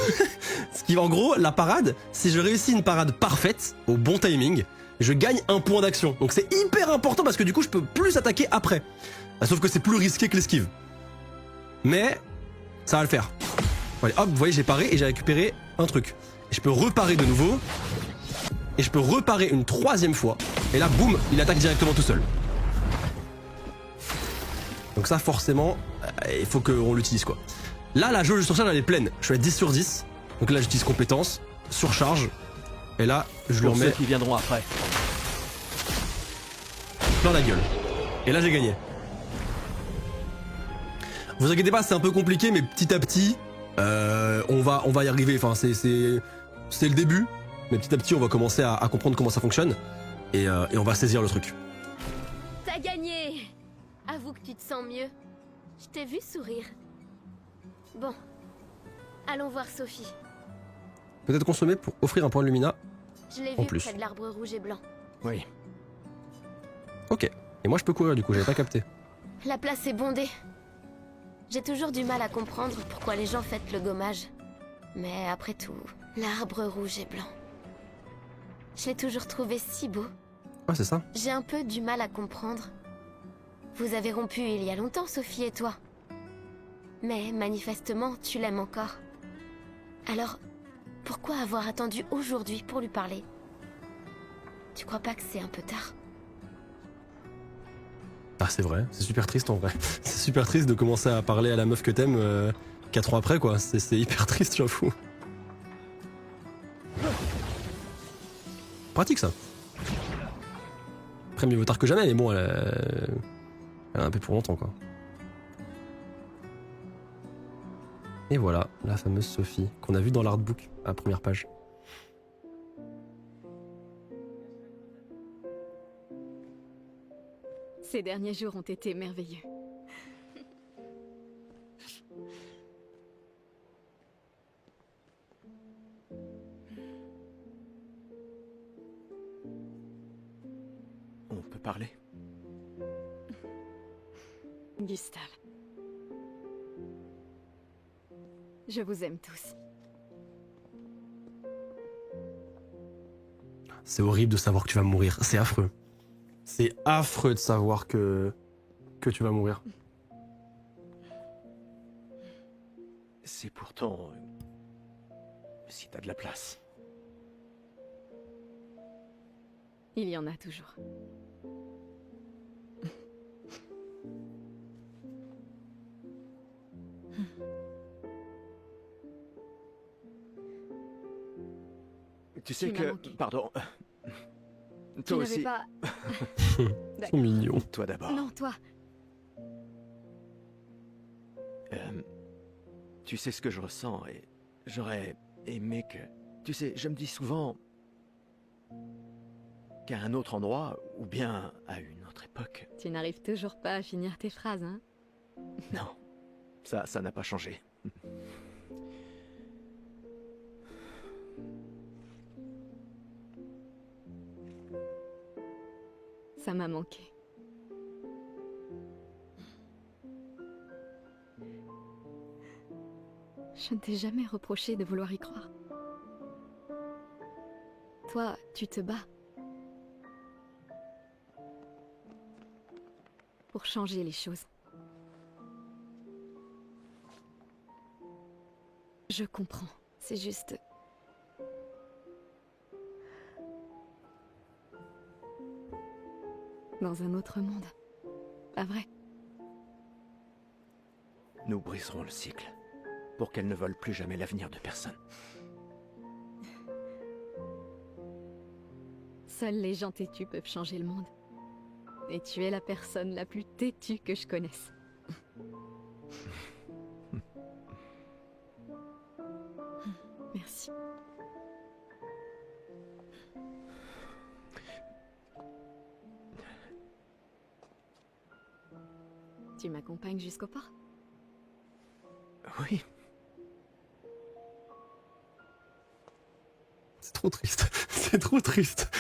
Ce qui va, en gros, la parade, si je réussis une parade parfaite, au bon timing, je gagne un point d'action. Donc c'est hyper important parce que du coup, je peux plus attaquer après. Sauf que c'est plus risqué que l'esquive. Mais ça va le faire. Allez, hop, vous voyez, j'ai paré et j'ai récupéré un truc. Et je peux reparer de nouveau. Et je peux reparer une 3e fois. Et là, boum, il attaque directement tout seul. Donc ça, forcément, il faut qu'on l'utilise, quoi. Là, la jauge de surcharge, elle est pleine. Je suis à 10 sur 10. Donc là, j'utilise compétence, surcharge. Et là, je lui Pour remets ceux qui viendront après. plein la gueule. Et là, j'ai gagné. Vous inquiétez pas, c'est un peu compliqué, mais petit à petit, on va y arriver. Enfin, c'est le début, mais petit à petit, on va commencer à comprendre comment ça fonctionne, et on va saisir le truc. T'as gagné! Avoue que tu te sens mieux. Je t'ai vu sourire. Bon. Allons voir Sophie. Peut-être consommer pour offrir un point de lumina. Je l'ai En vue plus. près de l'arbre rouge et blanc. Oui. Ok. Et moi, je peux courir du coup, j'avais pas capté. La place est bondée. J'ai toujours du mal à comprendre pourquoi les gens fêtent le gommage. Mais après tout, l'arbre rouge et blanc. Je l'ai toujours trouvé si beau. Ouais, c'est ça. J'ai un peu du mal à comprendre. Vous avez rompu il y a longtemps, Sophie et toi. Mais manifestement, tu l'aimes encore. Alors, pourquoi avoir attendu aujourd'hui pour lui parler? Tu crois pas que c'est un peu tard? Ah, c'est vrai, c'est super triste en vrai. C'est super triste de commencer à parler à la meuf que t'aimes 4 ans après, quoi. C'est hyper triste, j'avoue. Pratique ça. Après, mieux vaut tard que jamais, mais bon, elle a un peu pour longtemps, quoi. Et voilà, la fameuse Sophie, qu'on a vue dans l'artbook, à la première page. Ces derniers jours ont été merveilleux. parler. Gustave. Je vous aime tous. C'est horrible de savoir que tu vas mourir. C'est affreux. C'est affreux de savoir que tu vas mourir. C'est pourtant... si t'as de la place. Il y en a toujours. Tu sais m'as que... manqué. Pardon. Tu Toi n'avais aussi. pas... Ils sont mignons. Toi d'abord. Non, toi. Tu sais ce que je ressens et j'aurais aimé que... Tu sais, je me dis souvent qu'à un autre endroit, ou bien à une autre époque... Tu n'arrives toujours pas à finir tes phrases, hein? Non, ça n'a pas changé. Ça m'a manqué. Je ne t'ai jamais reproché de vouloir y croire. Toi, tu te bats. Pour changer les choses. Je comprends. C'est juste... Dans un autre monde. Pas vrai? Nous briserons le cycle, pour qu'elle ne vole plus jamais l'avenir de personne. Seuls les gens têtus peuvent changer le monde. Et tu es la personne la plus têtue que je connaisse. Merci. Tu m'accompagnes jusqu'au port? Oui, C'est trop triste. C'est trop triste.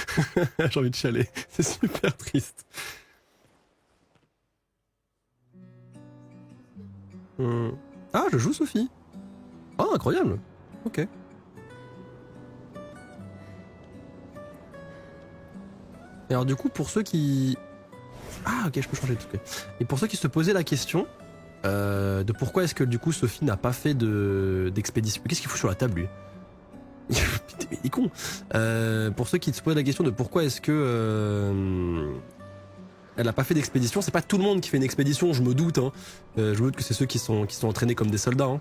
J'ai envie de chialer. C'est super triste. Ah, je joue Sophie. Ah, incroyable. Ok. Et alors du coup, pour ceux qui... Ah, ok, je peux changer de truc. Et pour ceux qui se posaient la question de pourquoi est-ce que du coup Sophie n'a pas fait d'expédition... Qu'est-ce qu'il fout sur la table, lui? Putain, mais il est con. Pour ceux qui se posent la question de pourquoi est-ce que elle n'a pas fait d'expédition, c'est pas tout le monde qui fait une expédition, je me doute. Hein. Je me doute que c'est ceux qui sont entraînés comme des soldats. Hein.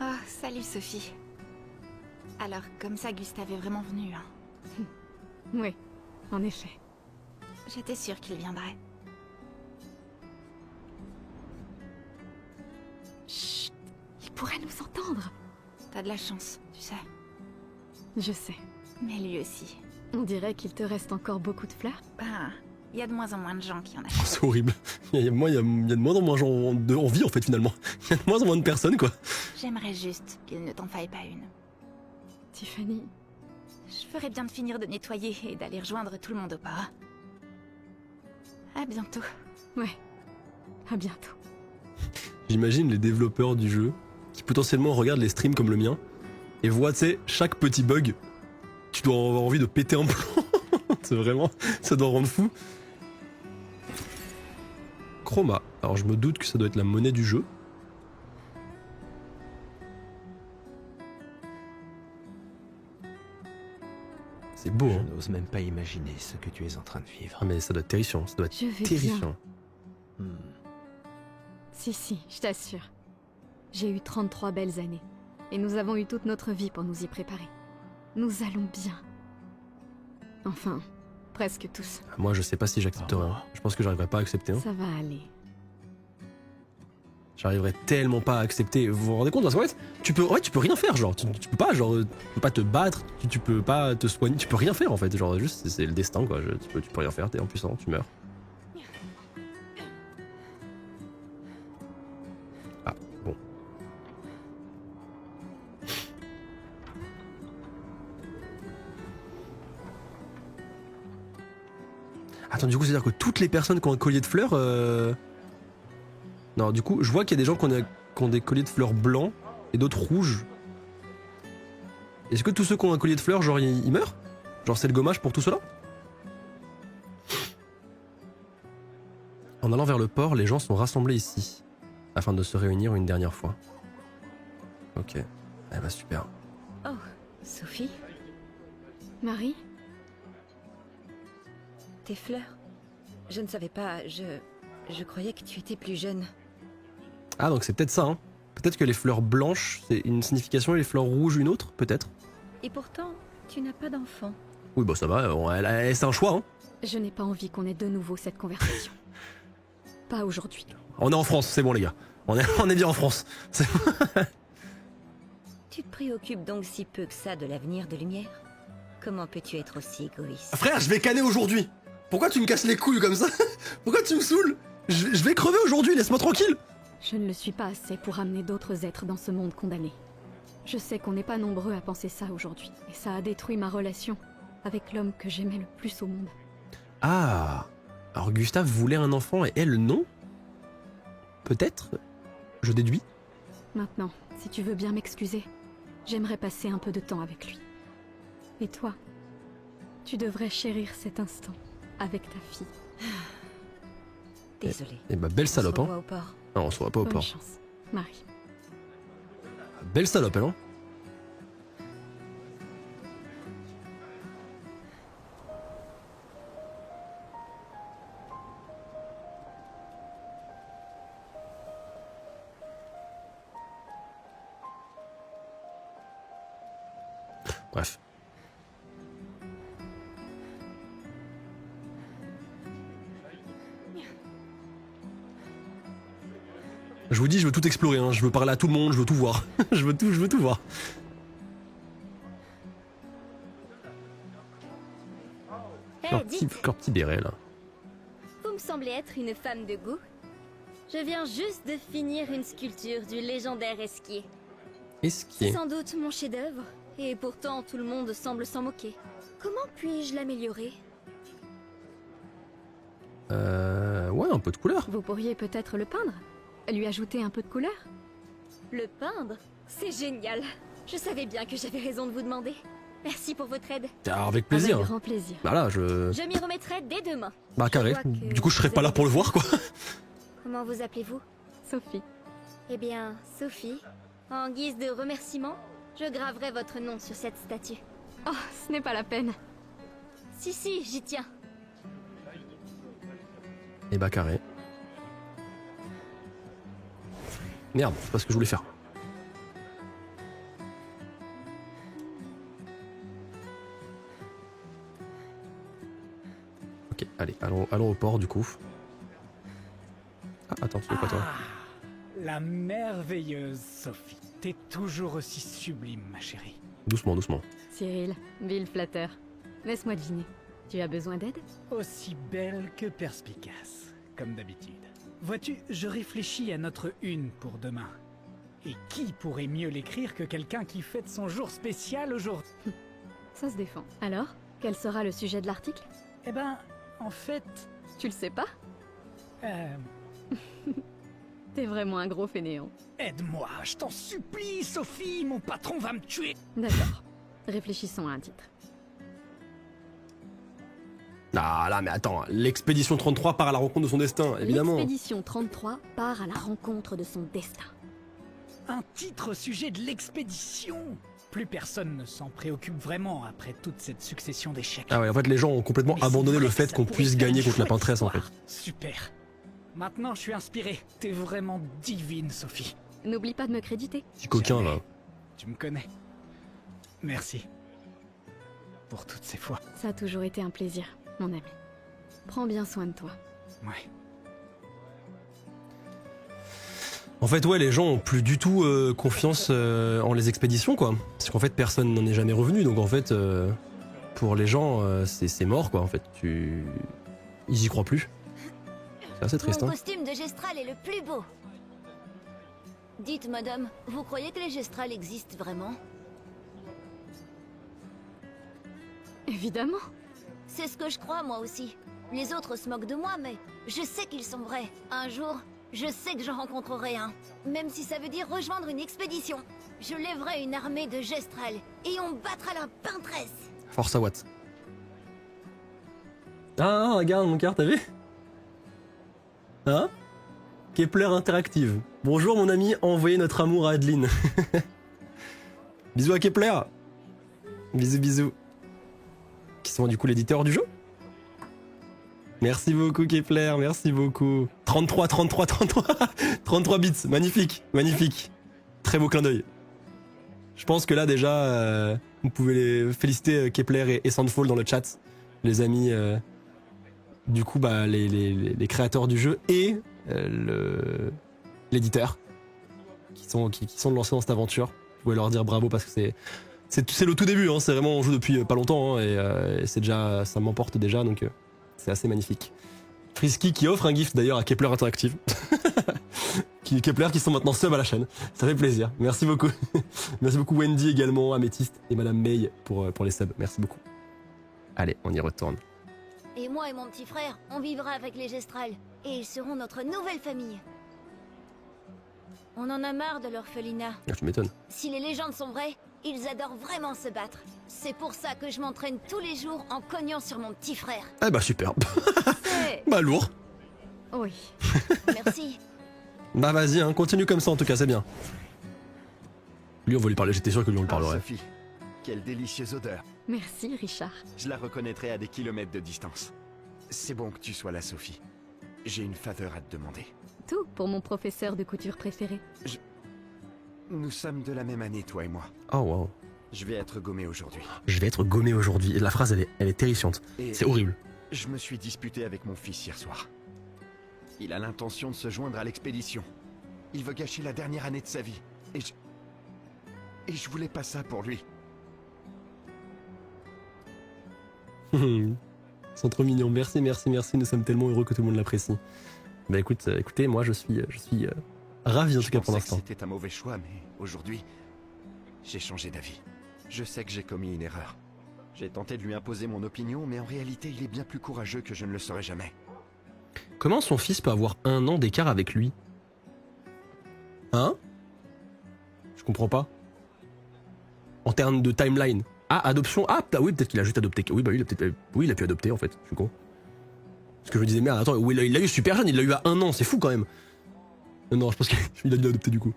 Oh, salut Sophie. Alors, comme ça, Gustave est vraiment venu, hein. Oui, en effet. J'étais sûre qu'il viendrait. Chut, il pourrait nous entendre. T'as de la chance, tu sais. Je sais. Mais lui aussi. On dirait qu'il te reste encore beaucoup de fleurs. Ben, il y a de moins en moins de gens qui en Oh, achètent. c'est horrible. Il y a de moins en moins de gens en vie en fait finalement. Il y a de moins en moins de personnes quoi. J'aimerais juste qu'il ne t'en faille pas une. Tiffany, Je ferais bien de finir de nettoyer et d'aller rejoindre tout le monde au pas. À bientôt. ouais. À bientôt. J'imagine les développeurs du jeu qui potentiellement regardent les streams comme le mien et voient, tu sais, chaque petit bug. Tu dois avoir envie de péter un plomb. C'est vraiment... Ça doit rendre fou. Chroma. Alors je me doute que ça doit être la monnaie du jeu. C'est beau, je hein. n'ose même pas imaginer ce que tu es en train de vivre. Ah mais ça doit être terrifiant. Ça doit être Je vais bien. terrifiant. Hmm. Si, je t'assure. J'ai eu 33 belles années. Et nous avons eu toute notre vie pour nous y préparer. Nous allons bien. Enfin, presque tous. Moi je sais pas si j'accepterai. Oh. Hein. Je pense que j'arriverai pas à accepter. Hein. Ça va aller. J'arriverais tellement pas à accepter. Vous vous rendez compte? Parce qu'en fait, tu peux rien faire, genre. Tu peux pas, genre, tu peux pas te battre, tu peux pas te soigner, tu peux rien faire en fait. Genre, juste, c'est le destin quoi. Tu peux rien faire, t'es impuissant, tu meurs. Ah, bon. Attends, du coup, c'est-à-dire que toutes les personnes qui ont un collier de fleurs. Non, du coup, je vois qu'il y a des gens qui ont des colliers de fleurs blancs et d'autres rouges. Est-ce que tous ceux qui ont un collier de fleurs, genre, ils meurent? Genre, c'est le gommage pour tout cela? En allant vers le port, les gens sont rassemblés ici, afin de se réunir une dernière fois. Ok. Eh bah, super. Oh, Sophie, Marie? Tes fleurs? Je ne savais pas, je croyais que tu étais plus jeune. Ah, donc c'est peut-être ça, hein. Peut-être que les fleurs blanches, c'est une signification et les fleurs rouges une autre, peut-être. Et pourtant, tu n'as pas d'enfant. Oui, bah ça va, c'est un choix, hein. Je n'ai pas envie qu'on ait de nouveau cette conversation. Pas aujourd'hui. On est en France, c'est bon les gars. On est bien en France. Tu te préoccupes donc si peu que ça de l'avenir de Lumière? Comment peux-tu être aussi égoïste? Frère, je vais canner aujourd'hui. Pourquoi tu me casses les couilles comme ça? Pourquoi tu me saoules? Je vais crever aujourd'hui, laisse-moi tranquille. Je ne le suis pas assez pour amener d'autres êtres dans ce monde condamné. Je sais qu'on n'est pas nombreux à penser ça aujourd'hui, et ça a détruit ma relation avec l'homme que j'aimais le plus au monde. Ah, alors Gustave voulait un enfant et elle non? Peut-être? Je déduis. Maintenant, si tu veux bien m'excuser, j'aimerais passer un peu de temps avec lui. Et toi, tu devrais chérir cet instant avec ta fille. Désolée. Eh bah belle salope, On hein. se revoit au port. Non, on se voit pas au Bonne port. chance, Marie. Belle salope, elle, hein. Bref. Je vous dis, je veux tout explorer, hein. Je veux parler à tout le monde, je veux tout voir. je veux tout voir. Leur petit béret, là. Vous me semblez être une femme de goût. Je viens juste de finir une sculpture du légendaire Esquier. Esquier. Sans doute mon chef-d'œuvre, et pourtant tout le monde semble s'en moquer. Comment puis-je l'améliorer? Ouais, un peu de couleur. Vous pourriez peut-être le peindre? Lui ajouter un peu de couleur? Le peindre? C'est génial. Je savais bien que j'avais raison de vous demander. Merci pour votre aide. Alors, avec plaisir. Avec grand plaisir. Bah là, je... Je m'y remettrai dès demain. Bah carré. vois que Du coup, je serai vous pas là avez pour le des voir, quoi. Comment vous appelez-vous? Sophie. Eh bien, Sophie, en guise de remerciement, je graverai votre nom sur cette statue. Oh, ce n'est pas la peine. Si, j'y tiens. Et bah carré. Merde, c'est pas ce que je voulais faire. Ok, allez, allons au port du coup. Ah, attends, c'est quoi toi? La merveilleuse Sophie. T'es toujours aussi sublime, ma chérie. Doucement, doucement. Cyril, vil flatteur. Laisse-moi deviner. Tu as besoin d'aide? Aussi belle que perspicace, comme d'habitude. Vois-tu, je réfléchis à notre une pour demain. Et qui pourrait mieux l'écrire que quelqu'un qui fête son jour spécial aujourd'hui? Ça se défend. Alors, quel sera le sujet de l'article? Eh ben, en fait... Tu le sais pas? Euh... T'es vraiment un gros fainéant. Aide-moi, je t'en supplie, Sophie, mon patron va me tuer. D'accord. Réfléchissons à un titre. Ah là, mais attends, l'expédition 33 part à la rencontre de son destin, évidemment. L'expédition 33 part à la rencontre de son destin. Un titre au sujet de l'expédition. Plus personne ne s'en préoccupe vraiment après toute cette succession d'échecs. Ah ouais, en fait, les gens ont complètement Mais abandonné c'est le vrai fait que ça qu'on pourrait puisse faire gagner une contre la chouette peintresse, en fait. histoire. Super. Maintenant, je suis inspiré. T'es vraiment divine, Sophie. N'oublie pas de me créditer. Petit coquin, Jamais. là. Tu me connais. Merci. Pour toutes ces fois. Ça a toujours été un plaisir, mon ami. Prends bien soin de toi. Ouais. En fait, ouais, les gens ont plus du tout confiance en les expéditions, quoi. Parce qu'en fait, personne n'en est jamais revenu. Donc en fait, pour les gens, c'est mort, quoi. En fait, ils y croient plus. C'est assez triste, Mon hein. costume de Gestral est le plus beau. Dites, madame, vous croyez que les Gestral existent vraiment? Évidemment. C'est ce que je crois, moi aussi. Les autres se moquent de moi, mais je sais qu'ils sont vrais. Un jour, je sais que j'en rencontrerai un. Même si ça veut dire rejoindre une expédition. Je lèverai une armée de Gestral et on battra la peintresse. Force à Watt. Ah, regarde mon cœur, t'as vu? Hein? Kepler Interactive. Bonjour mon ami, envoyez notre amour à Adeline. Bisous à Kepler. Bisous, bisous. Qui sont du coup l'éditeur du jeu. Merci beaucoup Kepler, merci beaucoup. 33, 33, 33. 33 bits, magnifique, magnifique. Très beau clin d'œil. Je pense que là déjà, vous pouvez les féliciter Kepler et Sandfall dans le chat. Les amis, du coup, bah, les créateurs du jeu et l'éditeur qui sont lancés dans cette aventure. Vous pouvez leur dire bravo parce que c'est le tout début, hein, c'est vraiment on joue depuis pas longtemps, hein, et c'est déjà, ça m'emporte déjà, donc c'est assez magnifique. Frisky qui offre un gift d'ailleurs à Kepler Interactive. Kepler qui sont maintenant sub à la chaîne, ça fait plaisir, merci beaucoup. Merci beaucoup Wendy également, Améthyste et Madame May pour les subs, merci beaucoup. Allez, on y retourne. Et moi et mon petit frère, on vivra avec les Gestral. Et ils seront notre nouvelle famille. On en a marre de l'orphelinat. Ah, tu m'étonnes. Si les légendes sont vraies, ils adorent vraiment se battre. C'est pour ça que je m'entraîne tous les jours en cognant sur mon petit frère. Ah bah super. C'est... Bah lourd. Oui. Merci. Bah vas-y, hein, continue comme ça en tout cas, c'est bien. Lui on va lui parler, j'étais sûr que lui on le parlerait. Sophie, quelle délicieuse odeur. Merci, Richard. Je la reconnaîtrai à des kilomètres de distance. C'est bon que tu sois là, Sophie. J'ai une faveur à te demander. Tout pour mon professeur de couture préféré. Nous sommes de la même année, toi et moi. Oh wow. Je vais être gommé aujourd'hui. Je vais être gommé aujourd'hui. Et la phrase elle est terrifiante. Et C'est horrible. je me suis disputé avec mon fils hier soir. Il a l'intention de se joindre à l'expédition. Il veut gâcher la dernière année de sa vie. Et je voulais pas ça pour lui. Ils sont trop mignons. Merci, merci, merci. Nous sommes tellement heureux que tout le monde l'apprécie. Bah écoutez, moi je suis ravi en tout cas pour Je pensais l'instant. que c'était un mauvais choix, mais aujourd'hui, j'ai changé d'avis. Je sais que j'ai commis une erreur. J'ai tenté de lui imposer mon opinion, mais en réalité, il est bien plus courageux que je ne le serai jamais. Comment son fils peut avoir 1 an d'écart avec lui? Hein? Je comprends pas. En termes de timeline. Ah, adoption. Ah, oui, peut-être qu'il a juste adopté. Oui, bah oui, il a pu adopter en fait. Je suis con. Parce que je me disais, merde, attends, oui, il l'a eu super jeune, il l'a eu à 1 an, c'est fou quand même. Non, je pense qu'il a dû adopter du coup.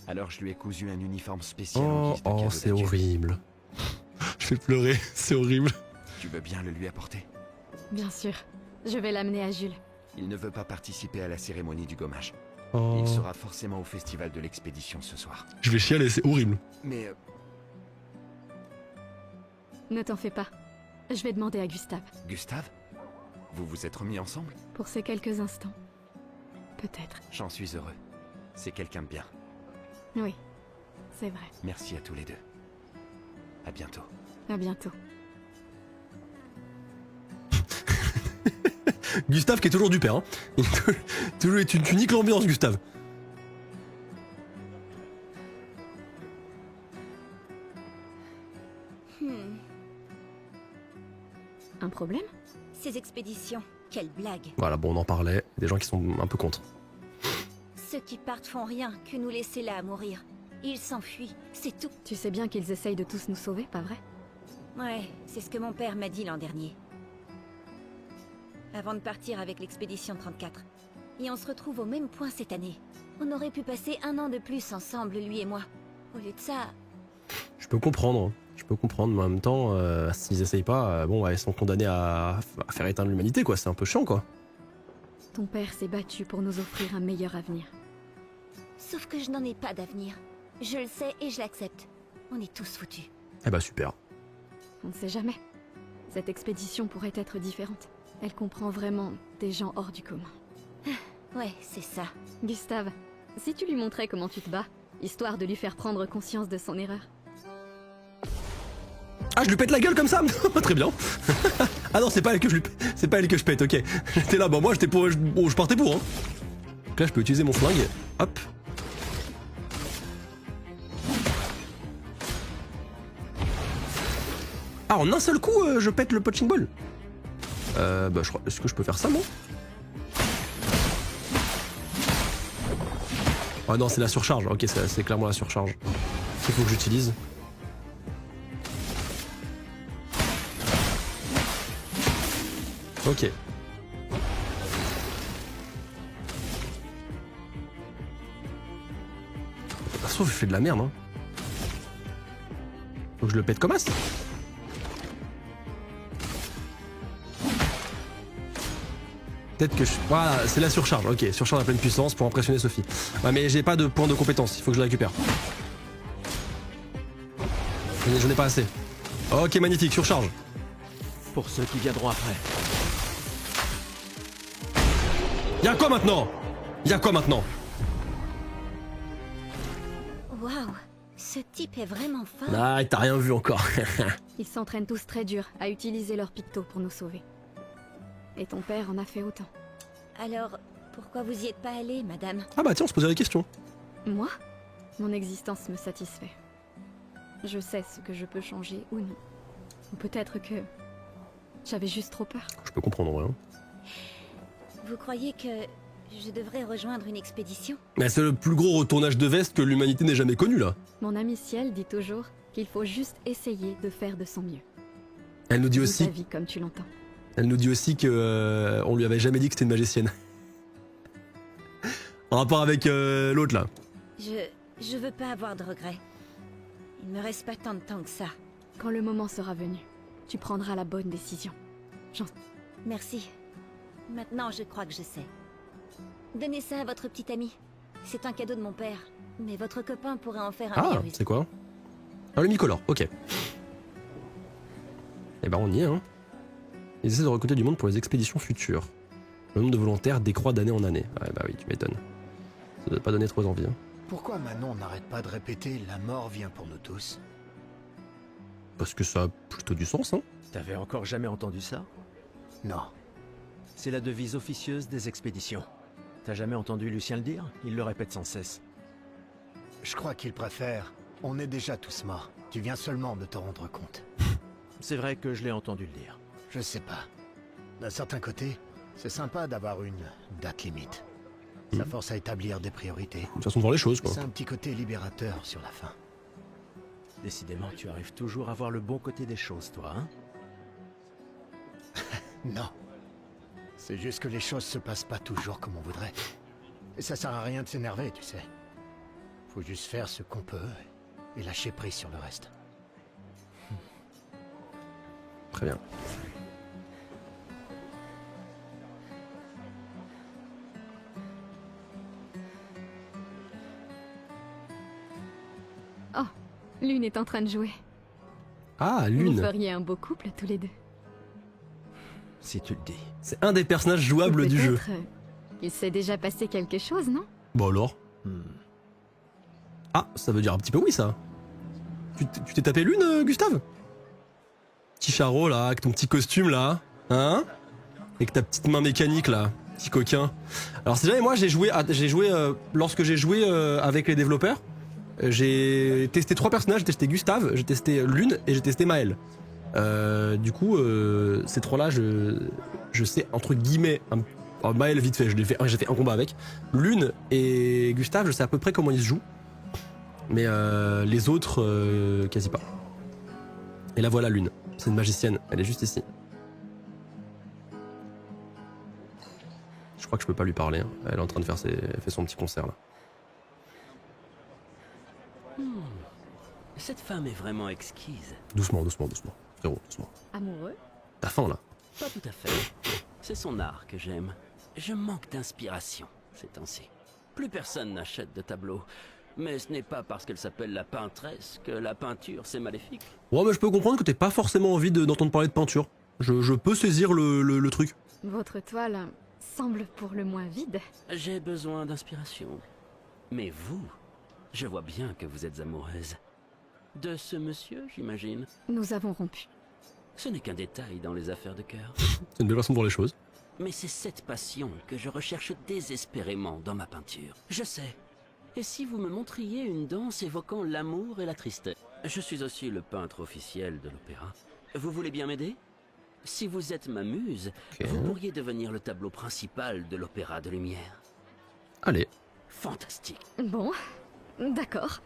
Alors je lui ai cousu un uniforme spécial en guise de cadeau C'est d'adieu. horrible. Je vais pleurer, c'est horrible. Tu veux bien le lui apporter? Bien sûr. Je vais l'amener à Jules. Il ne veut pas participer à la cérémonie du gommage. Oh. Il sera forcément au festival de l'expédition ce soir. Je vais chialer, c'est horrible. Mais Ne t'en fais pas. Je vais demander à Gustave. Gustave? Vous vous êtes remis ensemble? Pour ces quelques instants. Peut-être. J'en suis heureux. C'est quelqu'un de bien. Oui. C'est vrai. Merci à tous les deux. À bientôt. À bientôt. Gustave qui est toujours du père. Hein. Toujours, tu niques l'ambiance, Gustave. Un problème? Ces expéditions, quelle blague. Voilà, bon, on en parlait. Des gens qui sont un peu contre. Ceux qui partent font rien que nous laisser là à mourir. Ils s'enfuient, c'est tout. Tu sais bien qu'ils essayent de tous nous sauver, pas vrai? Ouais, c'est ce que mon père m'a dit l'an dernier. Avant de partir avec l'expédition 34. Et on se retrouve au même point cette année. On aurait pu passer 1 an de plus ensemble, lui et moi. Au lieu de ça, Je peux comprendre. Je peux comprendre, mais en même temps, s'ils essayent pas, bon, ils sont condamnés à faire éteindre l'humanité, quoi. C'est un peu chiant, quoi. Ton père s'est battu pour nous offrir un meilleur avenir. sauf que je n'en ai pas d'avenir. Je le sais et je l'accepte. On est tous foutus. Eh bah super. On ne sait jamais. Cette expédition pourrait être différente. Elle comprend vraiment des gens hors du commun. Ouais, c'est ça. Gustave, si tu lui montrais comment tu te bats, histoire de lui faire prendre conscience de son erreur. Ah, je lui pète la gueule comme ça. Très bien. Ah non, c'est pas elle que c'est pas elle que je pète, ok. J'étais là, bon moi j'étais pour... Bon, je partais pour, hein. Donc là, je peux utiliser mon flingue. Hop. Ah, en un seul coup, je pète le punching ball. Bah, je crois... Est-ce que je peux faire ça, moi? Oh non, c'est la surcharge. Ok, c'est clairement la surcharge. Il faut que j'utilise. Ok. Sauf que je fais de la merde, hein. Faut que je le pète comme as. Peut-être que je... Voilà, c'est la surcharge. Ok, surcharge à pleine puissance pour impressionner Sophie. Ouais, mais j'ai pas de point de compétence. Il faut que je le récupère. J'en ai pas assez. Ok, magnifique, surcharge. Pour ceux qui viendront après. Y'a quoi maintenant? Y'a quoi maintenant? Waouh, ce type est vraiment fort. Ah, t'as rien vu encore. Ils s'entraînent tous très dur à utiliser leur picto pour nous sauver. Et ton père en a fait autant. Alors, pourquoi vous y êtes pas allé, madame? Ah bah tiens, on se posait la question. Moi, mon existence me satisfait. Je sais ce que je peux changer ou non. Ou peut-être que j'avais juste trop peur. Je peux comprendre, ouais. Vous croyez que je devrais rejoindre une expédition? Mais c'est le plus gros retournage de veste que l'humanité n'ait jamais connu, là. Mon ami Ciel dit toujours qu'il faut juste essayer de faire de son mieux. Elle nous dit Vis aussi... ta vie comme tu l'entends. Elle nous dit aussi que on lui avait jamais dit que c'était une magicienne. En rapport avec l'autre là. Je veux pas avoir de regrets. Il me reste pas tant de temps que ça. Quand le moment sera venu, tu prendras la bonne décision. Merci. Maintenant, je crois que je sais. Donnez ça à votre petit ami. C'est un cadeau de mon père. Mais votre copain pourrait en faire un Ah, meilleur c'est quoi? Ah, le mi-colore, ok. Eh ben on y est, hein. Ils essaient de recruter du monde pour les expéditions futures. Le nombre de volontaires décroît d'année en année. Ouais, bah oui, tu m'étonnes. Ça doit pas donner trop envie, hein. Pourquoi Manon n'arrête pas de répéter « la mort vient pour nous tous » Parce que ça a plutôt du sens, hein. T'avais encore jamais entendu ça? Non. C'est la devise officieuse des expéditions. T'as jamais entendu Lucien le dire? Il le répète sans cesse. Je crois qu'il préfère « on est déjà tous morts, tu viens seulement de te rendre compte ». C'est vrai que je l'ai entendu le dire. Je sais pas. D'un certain côté, c'est sympa d'avoir une date limite. Ça force à établir des priorités. De toute façon, voir les choses, quoi. C'est un petit côté libérateur sur la fin. Décidément, tu arrives toujours à voir le bon côté des choses, toi, hein? Non. C'est juste que les choses se passent pas toujours comme on voudrait. Et ça sert à rien de s'énerver, tu sais. Faut juste faire ce qu'on peut et lâcher prise sur le reste. Très bien. Oh, Lune est en train de jouer. Ah, Vous Lune. feriez un beau couple tous les deux. Si tu le dis. C'est un des personnages jouables du jeu. Peut-être, il s'est déjà passé quelque chose, non? Bon alors. Ah, ça veut dire un petit peu oui, ça. Tu t'es tapé Lune, Gustave? Petit charreau, là, avec ton petit costume, là. Hein? Avec ta petite main mécanique, là. Petit coquin. Alors, c'est jamais moi, lorsque j'ai joué avec les développeurs, j'ai testé 3 personnages. J'ai testé Gustave, j'ai testé Lune et j'ai testé Maël. Du coup, ces 3-là, je sais, entre guillemets, Maël vite fait, j'ai fait un combat avec. Lune et Gustave, je sais à peu près comment ils se jouent. Mais les autres, quasi pas. Et là voilà Lune, c'est une magicienne, elle est juste ici. Je crois que je peux pas lui parler, hein. Elle est en train de faire elle fait son petit concert là. Cette femme est vraiment exquise. Doucement, frérot, doucement. Amoureux? T'as faim là? Pas tout à fait. C'est son art que j'aime. Je manque d'inspiration ces temps-ci. Plus personne n'achète de tableaux. Mais ce n'est pas parce qu'elle s'appelle la peintresse que la peinture c'est maléfique. Ouais, mais je peux comprendre que t'aies pas forcément envie d'entendre parler de peinture. Je peux saisir le truc. Votre toile semble pour le moins vide. J'ai besoin d'inspiration. Mais vous, je vois bien que vous êtes amoureuse. De ce monsieur, j'imagine. Nous avons rompu. Ce n'est qu'un détail dans les affaires de cœur. C'est une belle façon de voir les choses. Mais c'est cette passion que je recherche désespérément dans ma peinture. Je sais. Et si vous me montriez une danse évoquant l'amour et la tristesse? Je suis aussi le peintre officiel de l'opéra. Vous voulez bien m'aider? Si vous êtes ma muse, vous pourriez devenir le tableau principal de l'opéra de lumière. Allez. Fantastique. Bon, d'accord.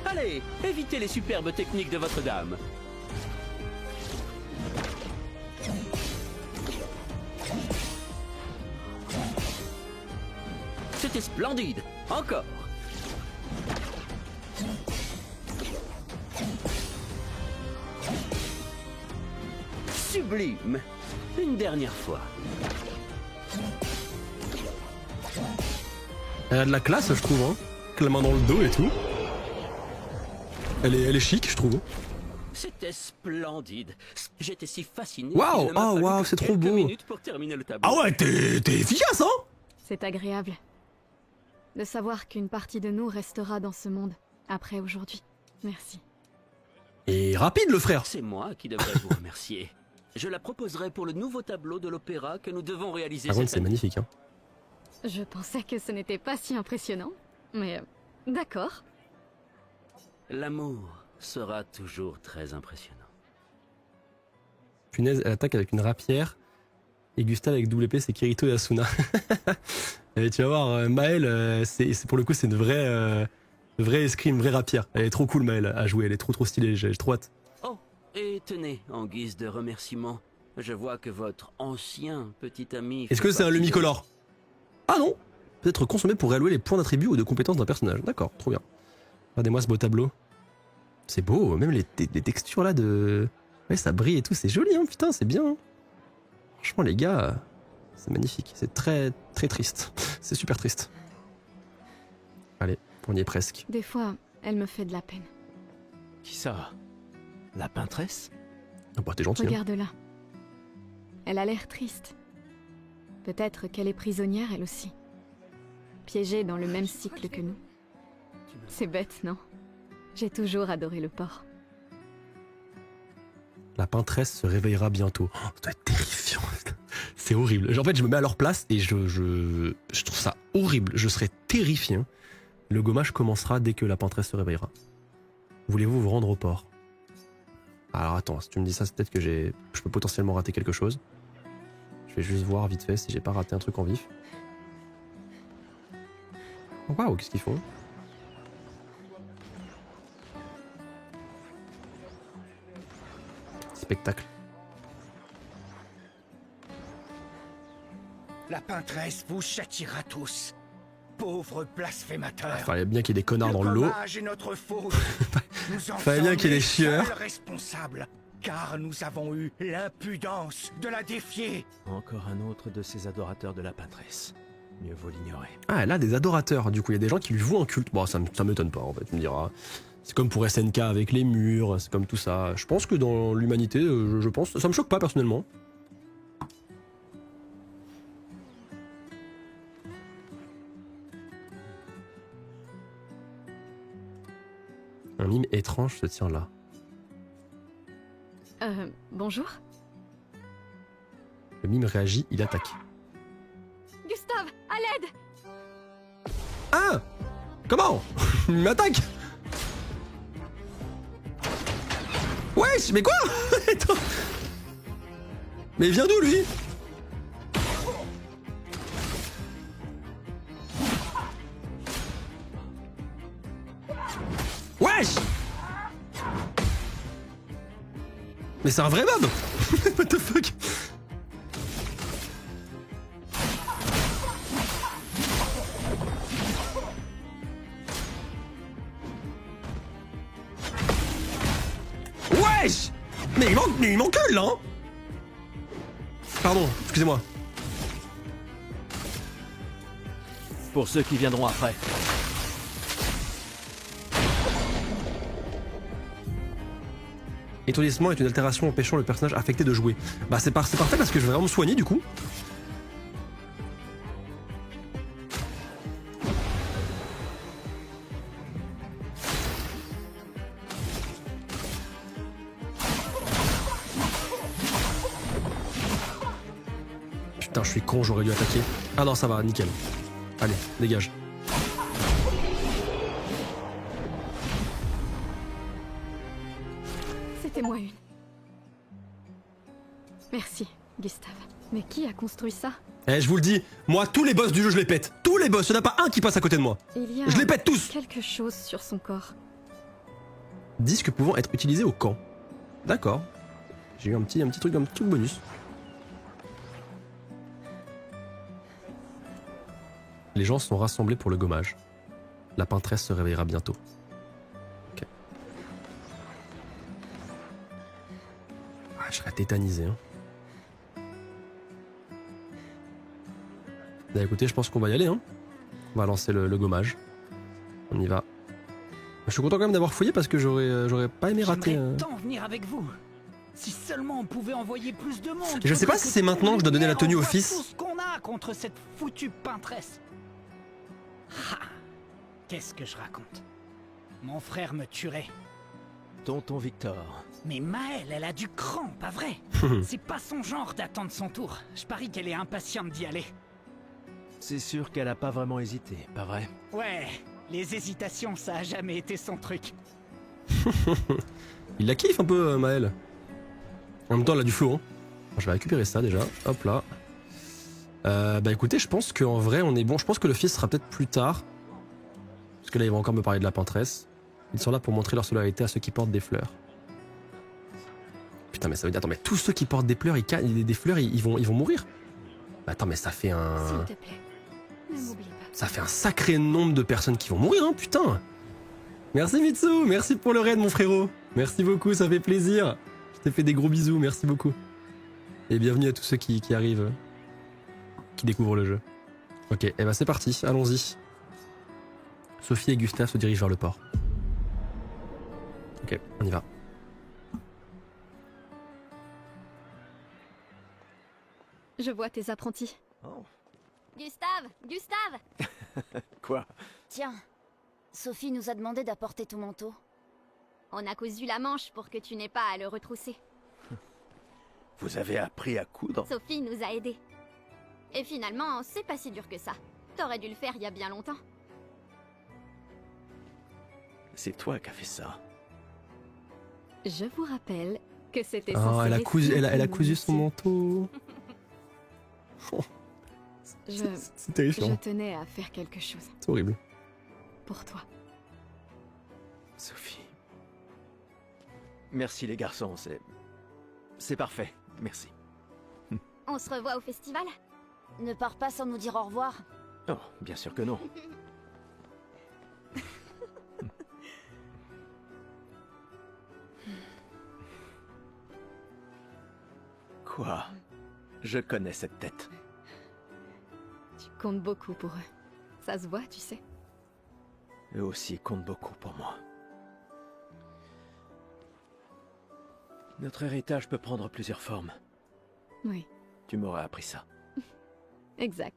Allez, évitez les superbes techniques de votre dame. C'était splendide. Encore. Sublime. Une dernière fois. Elle a de la classe, je trouve, hein. Avec la main dans le dos et tout. Elle est chic, je trouve. C'était splendide. J'étais si fasciné. Waouh, qu'il ne m'a oh fallu waouh, que c'est trop quelques beau. minutes pour terminer le tableau. Ah ouais, t'es efficace, hein. C'est agréable. De savoir qu'une partie de nous restera dans ce monde après aujourd'hui. Merci. Et rapide, le frère. C'est moi qui devrais vous remercier. Je la proposerai pour le nouveau tableau de l'opéra que nous devons réaliser Par contre, cette c'est année. magnifique, hein. Je pensais que ce n'était pas si impressionnant, mais d'accord. L'amour sera toujours très impressionnant. Punaise, elle attaque avec une rapière. Et Gustave avec double épée, c'est Kirito et Asuna. Et tu vas voir, Maëlle, c'est pour le coup, c'est une vraie escrime, une vraie rapière. Elle est trop cool, Maëlle, à jouer. Elle est trop stylée, j'ai trop hâte. Oh, et tenez, en guise de remerciement, je vois que votre ancien petit ami... Est-ce que c'est un Lumicolor? Ah non. Peut-être consommé pour réallouer les points d'attribut ou de compétences d'un personnage. D'accord, trop bien. Regardez-moi ce beau tableau. C'est beau, même les textures là de... Ouais, ça brille et tout, c'est joli, hein, putain, c'est bien. Hein. Franchement, les gars, c'est magnifique. C'est très triste. C'est super triste. Allez, on y est presque. Des fois, elle me fait de la peine. Qui ça? La peintresse? Ah bah, t'es gentil. Hein. Regarde-la. Elle a l'air triste. Peut-être qu'elle est prisonnière, elle aussi. Piégée dans le même cycle que nous. C'est bête, non? J'ai toujours adoré le porc. La peintresse se réveillera bientôt. Oh, ça doit être terrifiant. C'est horrible. En fait, je me mets à leur place et je trouve ça horrible. Je serais terrifié. Hein. Le gommage commencera dès que la peintresse se réveillera. Voulez-vous vous rendre au port? Alors attends, si tu me dis ça, c'est peut-être que je peux potentiellement rater quelque chose. Je vais juste voir vite fait si j'ai pas raté un truc en vif. Waouh, qu'est-ce qu'ils font? Spectacle. La peintresse vous châtiera tous. Pauvres blasphémateurs. Il fallait bien qu'il y ait des connards dans le lot. Est notre faute. Nous en Fallait bien qu'il y ait des sommes les chieurs. seuls responsables, car nous avons eu l'impudence de la défier. Encore un autre de ces adorateurs de la peintresse. Mieux vaut l'ignorer. Ah, elle a des adorateurs. Du coup, il y a des gens qui lui vouent un culte. Bon, ça m'étonne pas, en fait, tu me diras. C'est comme pour SNK avec les murs, c'est comme tout ça. Je pense que dans l'humanité, je pense... Ça me choque pas, personnellement. Un mime étrange se tient là. Bonjour. Le mime réagit, il attaque. Gustave, à l'aide! Ah! Comment? Il m'attaque! Wesh, mais quoi? Attends. Mais il vient d'où, lui? Wesh! Mais c'est un vrai mob! What the fuck? Wesh! Mais il m'encule là, hein. Pardon, excusez-moi. Pour ceux qui viendront après. Étourdissement est une altération empêchant le personnage affecté de jouer. Bah c'est parfait parce que je vais vraiment me soigner du coup. Putain, je suis con, j'aurais dû attaquer. Ah non, ça va, nickel. Allez, dégage. C'était moi une. Merci, Gustave. Mais qui a construit ça? Eh, je vous le dis, moi, tous les boss du jeu, je les pète. Tous les boss, il n'y en a pas un qui passe à côté de moi. Il y a Je les pète tous. quelque chose sur son corps. Disque pouvant être utilisé au camp. D'accord. J'ai eu un petit truc bonus. Les gens sont rassemblés pour le gommage. La peintresse se réveillera bientôt. Ok. Ah, je serais tétanisé. Hein. Bah, écoutez, je pense qu'on va y aller. Hein. On va lancer le gommage. On y va. Je suis content quand même d'avoir fouillé parce que j'aurais pas aimé rater. J'aimerais tant venir avec vous. Si seulement on pouvait envoyer plus de monde. Je sais pas si c'est maintenant que je dois donner la tenue au fils. Tout ce qu'on a contre cette foutue peintresse. Ah, qu'est-ce que je raconte? Mon frère me tuerait. Tonton Victor. Mais Maëlle, elle a du cran, pas vrai? C'est pas son genre d'attendre son tour. Je parie qu'elle est impatiente d'y aller. C'est sûr qu'elle a pas vraiment hésité, pas vrai? Ouais, les hésitations, ça a jamais été son truc. Il la kiffe un peu, Maëlle. En même temps, elle a du flow. Hein. Je vais récupérer ça déjà. Hop là. Bah écoutez, je pense qu'en vrai, on est bon. Je pense que le fils sera peut-être plus tard. Parce que là, ils vont encore me parler de la peintresse. Ils sont là pour montrer leur solidarité à ceux qui portent des fleurs. Putain, mais ça veut dire... Attends, mais tous ceux qui portent des fleurs, des fleurs, ils vont mourir. Attends, mais ça fait un... S'il te plaît, ne m'oublie pas. Ça fait un sacré nombre de personnes qui vont mourir, hein, putain. Merci Mitsu, merci pour le raid, mon frérot. Merci beaucoup, ça fait plaisir. Je t'ai fait des gros bisous, merci beaucoup. Et bienvenue à tous ceux qui arrivent, qui découvrent le jeu. Ok, et bah c'est parti, allons-y. Sophie et Gustave se dirigent vers le port. Ok, on y va. Je vois tes apprentis. Oh. Gustave! Quoi? Tiens, Sophie nous a demandé d'apporter ton manteau. On a cousu la manche pour que tu n'aies pas à le retrousser. Vous avez appris à coudre? Sophie nous a aidés. Et finalement, c'est pas si dur que ça. T'aurais dû le faire il y a bien longtemps. C'est toi qui as fait ça. Je vous rappelle que c'était Oh, censé elle a rester cousu, elle a une cousu son mission. manteau. Oh, c'est terrifiant. Je tenais à faire quelque chose. C'est horrible. Pour toi. Sophie. Merci les garçons, c'est parfait, merci. On se revoit au festival? Ne pars pas sans nous dire au revoir. Oh, bien sûr que non. Quoi? Je connais cette tête. Tu comptes beaucoup pour eux. Ça se voit, tu sais. Eux aussi comptent beaucoup pour moi. Notre héritage peut prendre plusieurs formes. Oui, Tu m'aurais appris ça. exact.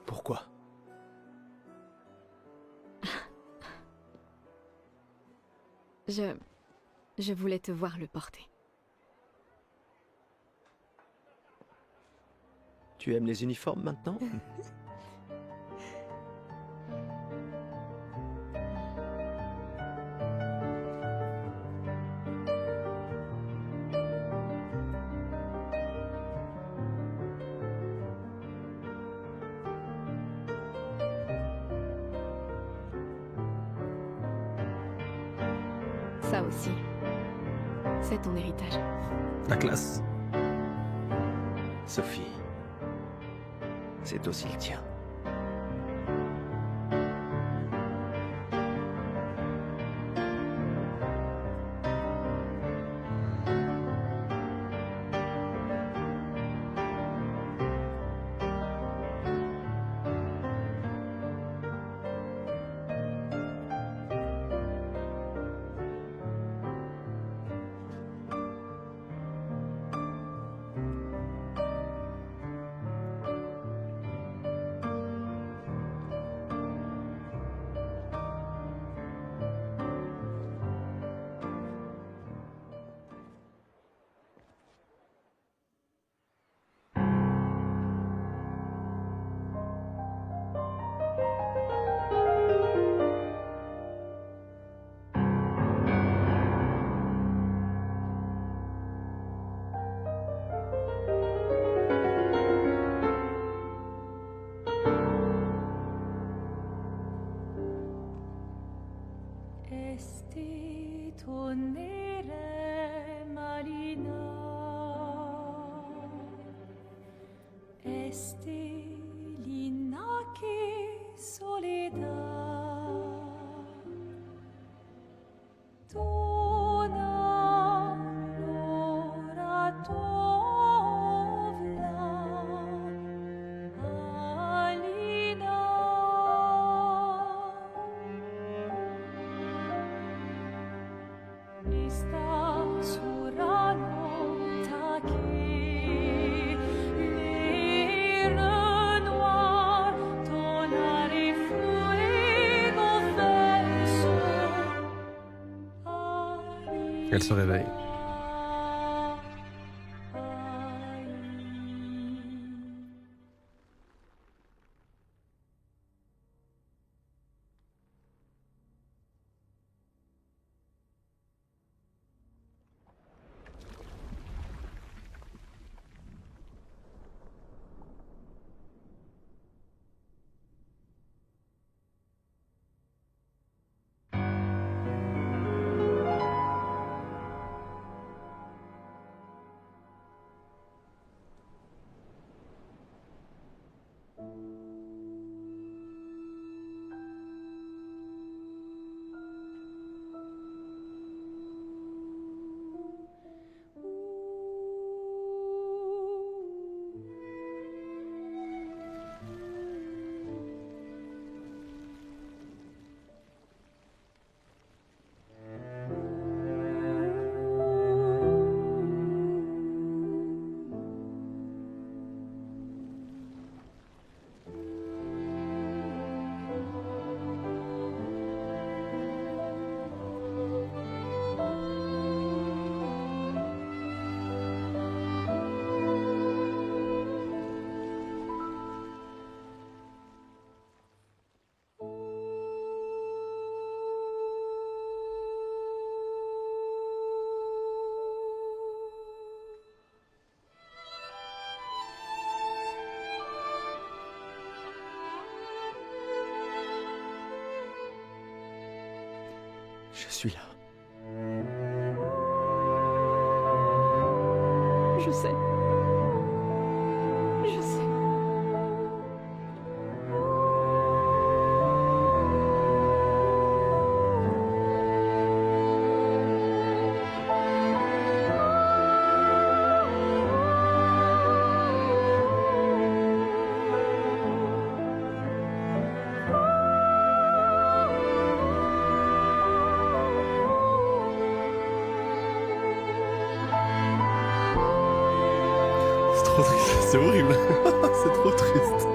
Pourquoi? Je voulais te voir le porter. Tu aimes les uniformes maintenant? Ça aussi. C'est ton héritage. La classe. Sophie. C'est aussi le tien. Esti tonere marina, esti linaki soledad, tona lora tovla, alina. Sta surano taki, le noir, tonare fuego verso. Elle se réveille. Je suis là. Je sais. Je sais. Trop triste, c'est horrible. C'est trop triste.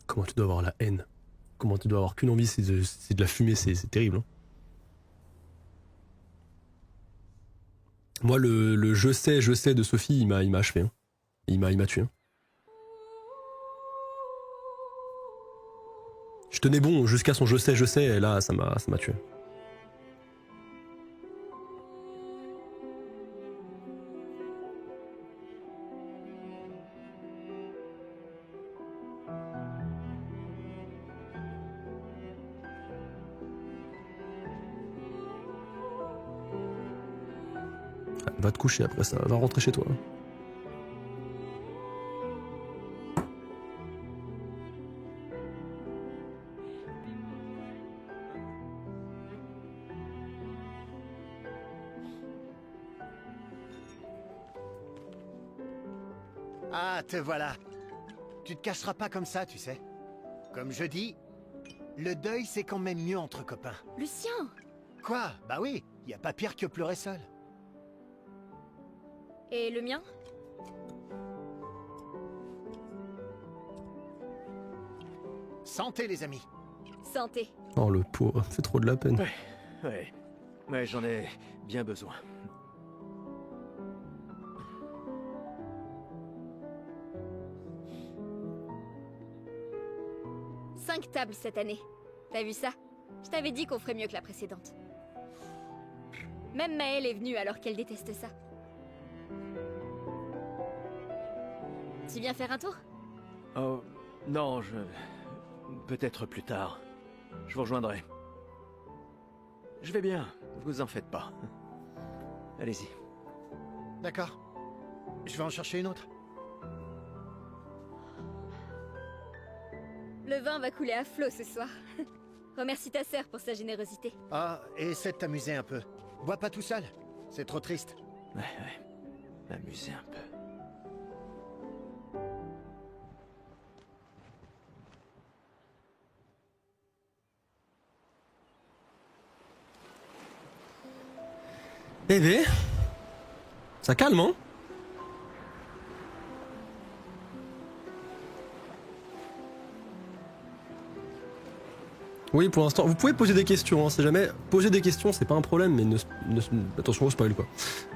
Comment tu dois avoir la haine? Comment tu dois avoir qu'une envie, c'est de la fumée, c'est terrible. Hein. Moi, le je sais de Sophie, il m'a achevé. Hein. Il m'a tué. Hein. Je tenais bon jusqu'à son je sais, et là, ça m'a tué. Va te coucher après ça, va rentrer chez toi. Ah, te voilà. Tu te cacheras pas comme ça, tu sais. Comme je dis, Le deuil, c'est quand même mieux entre copains. Lucien! Quoi? Bah oui, y a pas pire que pleurer seul. Et le mien? Santé, les amis. Santé. Oh le pauvre, fait trop de la peine. Ouais, j'en ai bien besoin. Cinq tables cette année. T'as vu ça? Je t'avais dit qu'on ferait mieux que la précédente. Même Maëlle est venue alors qu'elle déteste ça. Tu viens faire un tour? Oh, non, peut-être plus tard. Je vous rejoindrai. Je vais bien, vous en faites pas. Allez-y. D'accord. Je vais en chercher une autre. Le vin va couler à flot ce soir. Remercie ta sœur pour sa générosité. Ah, et essaie de t'amuser un peu. Bois pas tout seul. C'est trop triste. Ouais. Amuser un peu. Eh ben, ça calme, hein? Oui, pour l'instant, vous pouvez poser des questions, hein, c'est jamais... Poser des questions, c'est pas un problème, mais attention au spoil, quoi.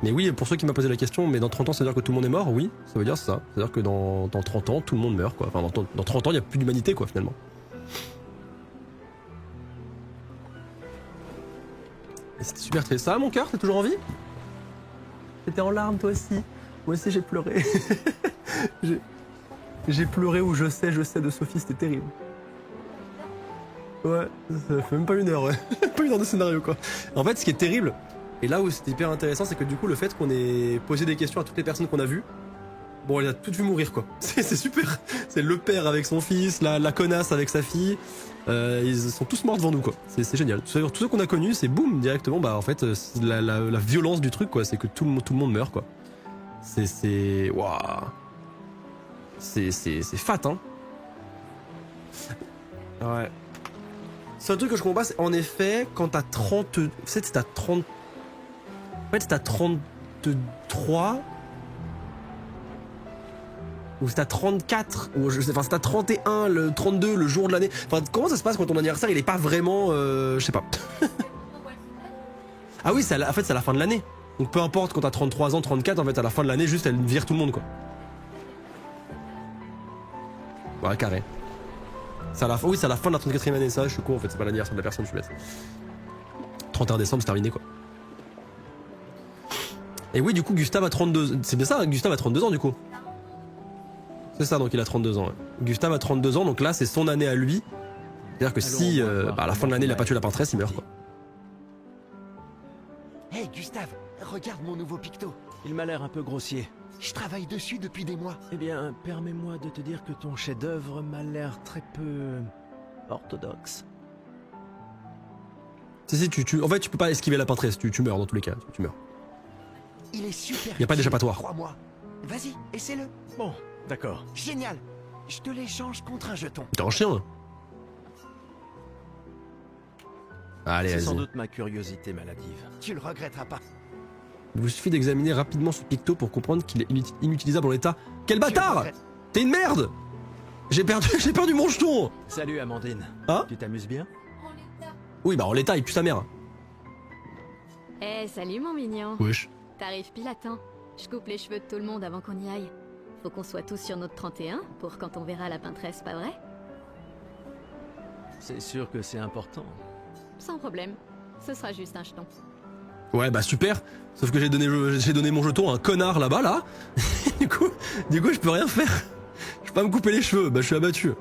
Mais oui, pour ceux qui m'ont posé la question, mais dans 30 ans, ça veut dire que tout le monde est mort? Oui, ça veut dire ça. C'est-à-dire que dans 30 ans, tout le monde meurt, quoi. Enfin, dans 30 ans, il n'y a plus d'humanité, quoi, finalement. Et c'était super triste. Ça va, mon cœur? T'es toujours en vie? T'étais en larmes, toi aussi? Moi aussi, j'ai pleuré. J'ai pleuré où je sais de Sophie, c'était terrible. Ouais, ça fait même pas une heure, ouais. Pas une heure de scénario, quoi. En fait, ce qui est terrible, et là où c'était hyper intéressant, c'est que du coup, le fait qu'on ait posé des questions à toutes les personnes qu'on a vues, bon, on les a toutes vues mourir, quoi. C'est super. C'est le père avec son fils, la connasse avec sa fille. Ils sont tous morts devant nous, quoi. C'est génial. Tous ceux qu'on a connus, c'est boum, directement, bah en fait, la violence du truc, quoi. C'est que tout le monde meurt, quoi. C'est. Waouh. C'est fat, hein. Ouais. Seul truc que je comprends pas, c'est en effet, quand t'as 30. Tu sais, t'as 30. En fait, t'as 33. Ou c'est à 34, ou je sais, enfin c'est à 31, le 32, le jour de l'année. Enfin, comment ça se passe quand ton anniversaire il est pas vraiment. Je sais pas. Ah oui, en fait c'est à la fin de l'année. Donc peu importe quand t'as 33 ans, 34, en fait à la fin de l'année, juste elle vire tout le monde, quoi. Ouais, carré. Oui, c'est à la fin de la 34e année, ça, je suis con en fait, c'est pas l'anniversaire de la personne, je suis bête. 31 décembre, c'est terminé, quoi. Et oui, du coup, Gustave a 32. C'est bien ça, Gustave a 32 ans, du coup. C'est ça, donc il a 32 ans. Ouais. Gustave a 32 ans, donc là, c'est son année à lui. C'est-à-dire que si, à la fin de l'année, il a pas tué la peintresse, il meurt, quoi. Hey, Gustave, regarde mon nouveau picto. Il m'a l'air un peu grossier. Je travaille dessus depuis des mois. Eh bien, permets-moi de te dire que ton chef-d'œuvre m'a l'air très peu orthodoxe. Si, en fait, tu peux pas esquiver la peintresse, tu meurs dans tous les cas, tu meurs. Il est super. Y a pas d'échappatoire. Crois-moi. Vas-y, essaie-le. Bon, d'accord. Génial. Je te l'échange contre un jeton. T'es un chien. Allez, C'est vas-y. sans doute ma curiosité maladive. Tu le regretteras pas. Il vous suffit d'examiner rapidement ce picto pour comprendre qu'il est inutilisable en l'état. Quel bâtard! T'es une merde! J'ai perdu mon jeton! Salut Amandine. Hein? Tu t'amuses bien? Oui, bah en l'état, il pue sa mère. Eh, salut mon mignon. Wesh. T'arrives pile à temps. Je coupe les cheveux de tout le monde avant qu'on y aille. Faut qu'on soit tous sur notre 31 pour quand on verra la peintresse, pas vrai? C'est sûr que c'est important. Sans problème. Ce sera juste un jeton. Ouais, bah super. Sauf que j'ai donné mon jeton à un connard là-bas, là. du coup, je peux rien faire. Je peux pas me couper les cheveux. Bah, je suis abattu.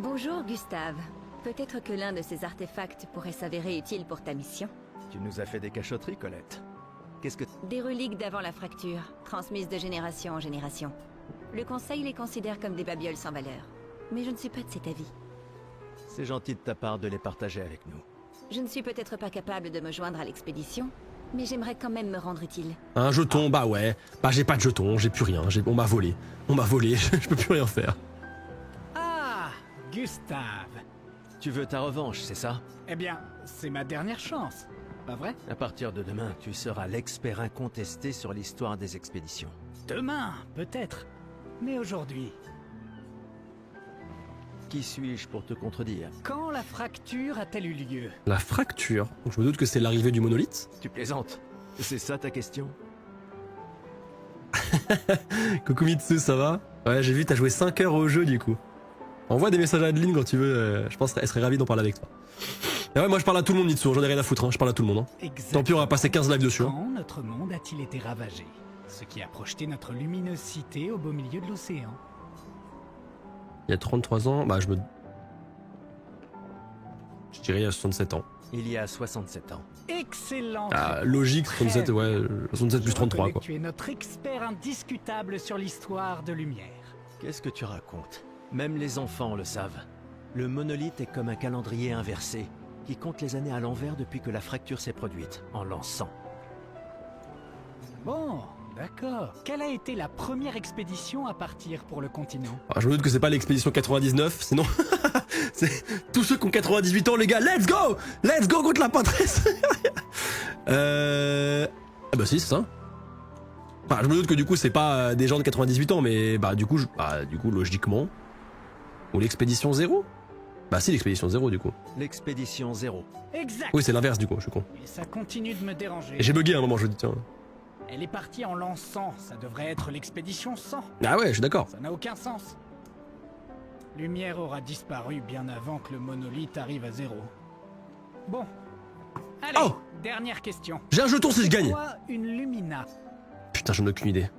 Bonjour, Gustave. Peut-être que l'un de ces artefacts pourrait s'avérer utile pour ta mission. Tu nous as fait des cachotteries, Colette. Qu'est-ce que... Des reliques d'avant la fracture, transmises de génération en génération. Le Conseil les considère comme des babioles sans valeur. Mais je ne suis pas de cet avis. C'est gentil de ta part de les partager avec nous. Je ne suis peut-être pas capable de me joindre à l'expédition, mais j'aimerais quand même me rendre utile. Un jeton, bah ouais. Bah j'ai pas de jeton, j'ai plus rien. On m'a volé. Je peux plus rien faire. Ah, Gustave. Tu veux ta revanche, c'est ça? Eh bien, c'est ma dernière chance, pas vrai? À partir de demain, tu seras l'expert incontesté sur l'histoire des expéditions. Demain, peut-être. Mais aujourd'hui, Qui suis-je pour te contredire? quand la fracture a-t-elle eu lieu? La fracture. Donc je me doute que c'est l'arrivée du monolithe. Tu plaisantes? C'est ça ta question? Coucou Mitsu, ça va? Ouais, j'ai vu, t'as joué 5 heures au jeu du coup. Envoie des messages à Adeline quand tu veux, je pense qu'elle serait ravie d'en parler avec toi. Et ouais, moi je parle à tout le monde Mitsu, j'en ai rien à foutre, hein. Je parle à tout le monde. Hein. Tant pis, on va passer 15 lives dessus. Hein. Quand notre monde a-t-il été ravagé? Ce qui a projeté notre luminosité au beau milieu de l'océan. Il y a 33 ans, bah je dirais il y a 67 ans. Il y a 67 ans. Excellent. Ah, logique, 67, ouais, 67 plus 33 quoi. Tu es notre expert indiscutable sur l'histoire de Lumière. Qu'est-ce que tu racontes? Même les enfants le savent. Le monolithe est comme un calendrier inversé, qui compte les années à l'envers depuis que la fracture s'est produite, en l'an 100. Bon, d'accord. Quelle a été la première expédition à partir pour le continent? Ah, je me doute que c'est pas l'expédition 99, sinon... c'est tous ceux qui ont 98 ans, les gars, let's go! Let's go contre la peintresse. Ah bah si, c'est ça. Enfin, je me doute que du coup, c'est pas des gens de 98 ans, mais bah du coup, logiquement... Ou l'expédition 0? Bah si, l'expédition 0 du coup. L'expédition 0. Exact. Oui, c'est l'inverse du coup, je suis con. Et ça continue de me déranger. Et j'ai bugué à un moment, je me dis tiens... Elle est partie en l'an 100, ça devrait être l'expédition 100. Ah ouais, je suis d'accord. Ça n'a aucun sens. Lumière aura disparu bien avant que le monolithe arrive à 0. Bon. Allez, Oh, dernière question. j'ai un jeton si je gagne. C'est quoi une lumina? Putain, j'en ai aucune idée.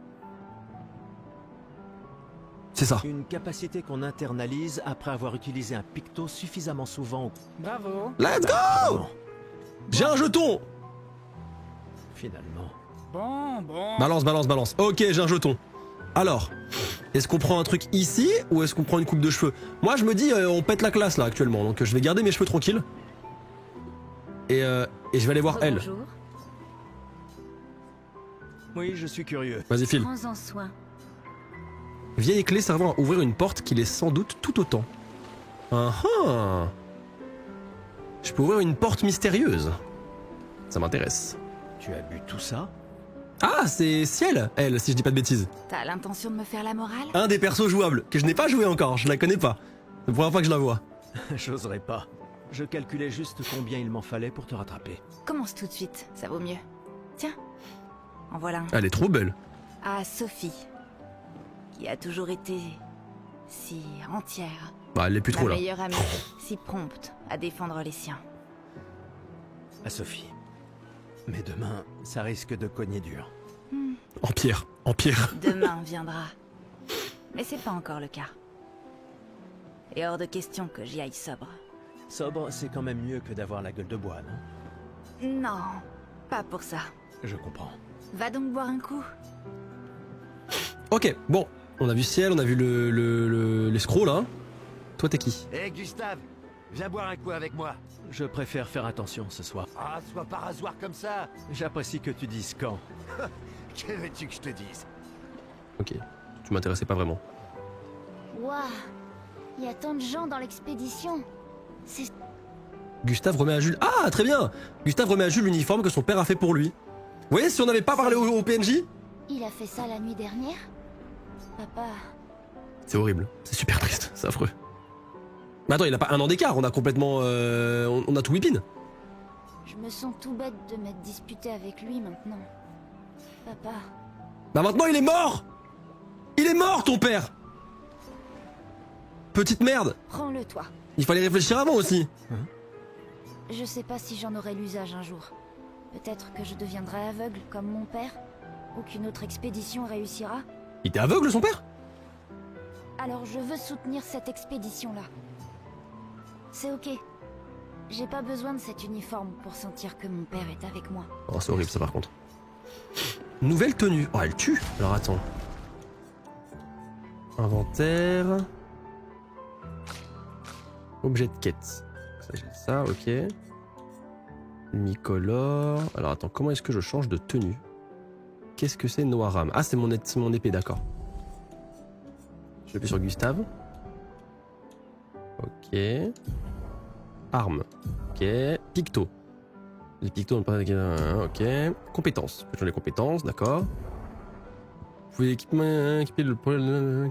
C'est ça. Une capacité qu'on internalise après avoir utilisé un picto suffisamment souvent. Bravo. Let's go! J'ai un jeton. Finalement. Bon. Balance. Ok, j'ai un jeton. Alors, est-ce qu'on prend un truc ici ou est-ce qu'on prend une coupe de cheveux? Moi, je me dis, on pète la classe là actuellement, donc je vais garder mes cheveux tranquilles. Et je vais aller voir elle. Bonjour. Oui, je suis curieux. Vas-y, file. Prends-en soin. Vieille clé servant à ouvrir une porte qui l'est sans doute tout autant. Ah. Je peux ouvrir une porte mystérieuse. Ça m'intéresse. Tu as bu tout ça? Ah, c'est Ciel, elle, si je dis pas de bêtises. T'as l'intention de me faire la morale? Un des persos jouables, que je n'ai pas joué encore, je la connais pas. C'est la première fois que je la vois. J'oserais pas. Je calculais juste combien il m'en fallait pour te rattraper. Commence tout de suite, ça vaut mieux. Tiens, en voilà un. Elle est trop belle. À Sophie, qui a toujours été si entière. Bah, elle l'est plus trop Ma là. meilleure amie, si prompte à défendre les siens. À Sophie. Mais demain, ça risque de cogner dur. En pierre. Demain viendra. Mais c'est pas encore le cas. Et hors de question que j'y aille sobre. Sobre, c'est quand même mieux que d'avoir la gueule de bois, non? Non, pas pour ça. Je comprends. Va donc boire un coup. Ok, bon. On a vu Ciel, on a vu l'escroc là. Toi, t'es qui? Hé Gustave, viens boire un coup avec moi. Je préfère faire attention ce soir. Ah, sois pas rasoir comme ça. J'apprécie que tu dises quand. Que veux-tu que je te dise? Ok, tu m'intéressais pas vraiment. Waouh, il y a tant de gens dans l'expédition. C'est... Gustave remet à Jules... Ah, très bien! Gustave remet à Jules l'uniforme que son père a fait pour lui. Vous voyez, si on n'avait pas parlé au PNJ? Il a fait ça la nuit dernière? Papa... C'est horrible, c'est super triste, c'est affreux. Mais attends, il a pas un an d'écart, on a complètement... on a tout whippin. Je me sens tout bête de m'être disputé avec lui maintenant. Papa... Bah maintenant il est mort! Il est mort ton père! Petite merde! Prends-le toi. Il fallait réfléchir avant aussi. Je sais pas si j'en aurai l'usage un jour. Peut-être que je deviendrai aveugle comme mon père, ou qu'une autre expédition réussira. Il était aveugle son père? Alors je veux soutenir cette expédition-là. C'est ok. J'ai pas besoin de cet uniforme pour sentir que mon père est avec moi. Oh c'est horrible ça par contre. Nouvelle tenue. Oh elle tue. Alors attends. Inventaire. Objet de quête. Ça j'ai ça, ok. Mi-color. Alors attends, comment est-ce que je change de tenue? Qu'est-ce que c'est Noiram? Ah c'est mon épée, d'accord. Je vais sur Gustave. Ok. Armes. Ok. Picto. Les pictos n'ont pas... Ok. Compétences. Les compétences, d'accord. Vous pouvez équiper le...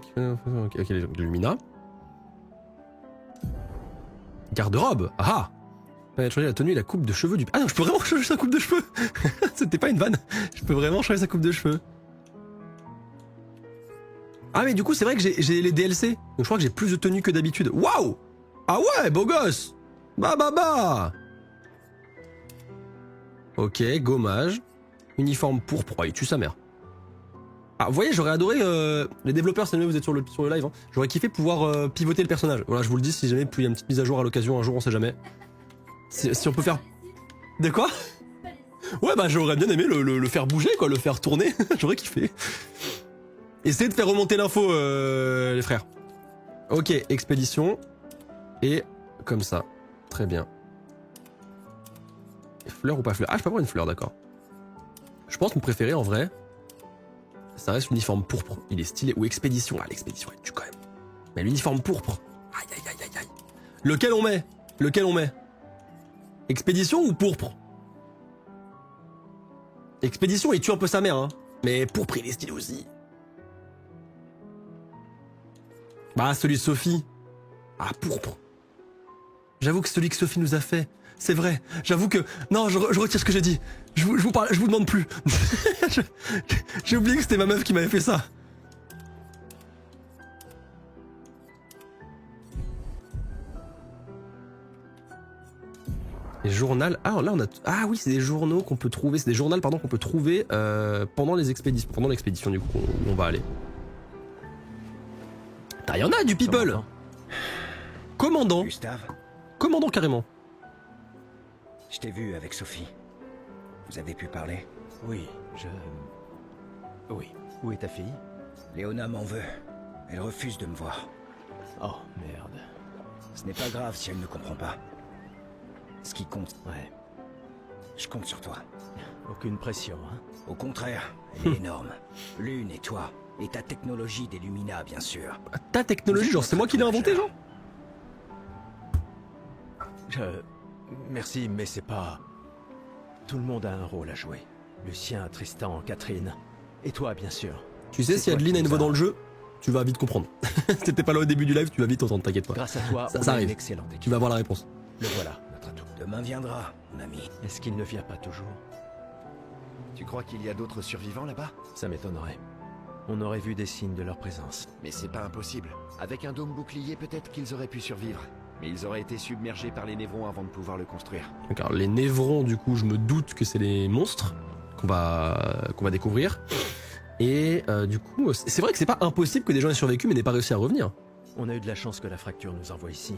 Ok, les Lumina. Garde-robe. Ah ah. Changer la tenue et la coupe de cheveux du... Ah non, je peux vraiment changer sa coupe de cheveux. C'était pas une vanne. Je peux vraiment changer sa coupe de cheveux. Ah mais du coup c'est vrai que j'ai les DLC. Donc je crois que j'ai plus de tenues que d'habitude. Waouh. Ah ouais, beau gosse. Bah. Ok, gommage. Uniforme pourpre. Oh, il tue sa mère. Ah, vous voyez, j'aurais adoré... les développeurs, si jamais vous êtes sur le live, hein, j'aurais kiffé pouvoir pivoter le personnage. Voilà, je vous le dis, si jamais il y a une petite mise à jour à l'occasion, un jour, on sait jamais. Si on peut faire... De quoi? Ouais, bah j'aurais bien aimé le faire bouger, quoi, le faire tourner. J'aurais kiffé. Essayez de faire remonter l'info, les frères. Ok, expédition. Et comme ça. Très bien. Fleur ou pas fleur? Ah, je peux avoir une fleur, d'accord. Je pense que mon préféré, en vrai, ça reste l'uniforme pourpre. Il est stylé. Ou expédition. Ah, l'expédition, elle tue quand même. Mais l'uniforme pourpre. Aïe, aïe, aïe, aïe, aïe. Lequel on met? Expédition ou pourpre? Expédition, il tue un peu sa mère, hein. Mais pourpre, il est stylé aussi. Bah, celui de Sophie. Ah, pourpre. J'avoue que celui que Sophie nous a fait, c'est vrai. J'avoue que... Non, je retire ce que j'ai dit. Je vous demande plus. J'ai oublié que c'était ma meuf qui m'avait fait ça. Les journaux... Ah, là, on a... Ah oui, c'est des journaux qu'on peut trouver. C'est des journaux, pardon, qu'on peut trouver pendant les expéditions. Pendant l'expédition, du coup, où on va aller. Ah, y en a du people. Commandant. Gustave, Commandant, carrément. je t'ai vu avec Sophie. Vous avez pu parler? Oui, Oui. Où est ta fille? Léona m'en veut. Elle refuse de me voir. Oh, merde. Ce n'est pas grave si elle ne comprend pas. Ce qui compte... Ouais. Je compte sur toi. Aucune pression, hein? Au contraire, elle est énorme. Lune et toi. Et ta technologie des Lumina, bien sûr. Ta technologie, genre c'est moi qui l'ai inventé, genre? Merci, mais c'est pas... Tout le monde a un rôle à jouer. Lucien, Tristan, Catherine. Et toi, bien sûr. Tu sais, si Adeline a une voix dans le jeu, tu vas vite comprendre. Si t'étais pas là au début du live, tu vas vite entendre, t'inquiète pas. Grâce à toi, ça on a arrive. une excellente équipe. Tu vas avoir la réponse. Le voilà, notre atout. Demain viendra, mon ami. Est-ce qu'il ne vient pas toujours? Tu crois qu'il y a d'autres survivants là-bas? Ça m'étonnerait. On aurait vu des signes de leur présence. Mais c'est pas impossible. Avec un dôme bouclier, peut-être qu'ils auraient pu survivre. Mais ils auraient été submergés par les névrons avant de pouvoir le construire. Donc, alors, les névrons, du coup, je me doute que c'est les monstres qu'on va découvrir. Et du coup, c'est vrai que c'est pas impossible que des gens aient survécu mais n'aient pas réussi à revenir. On a eu de la chance que la fracture nous envoie ici.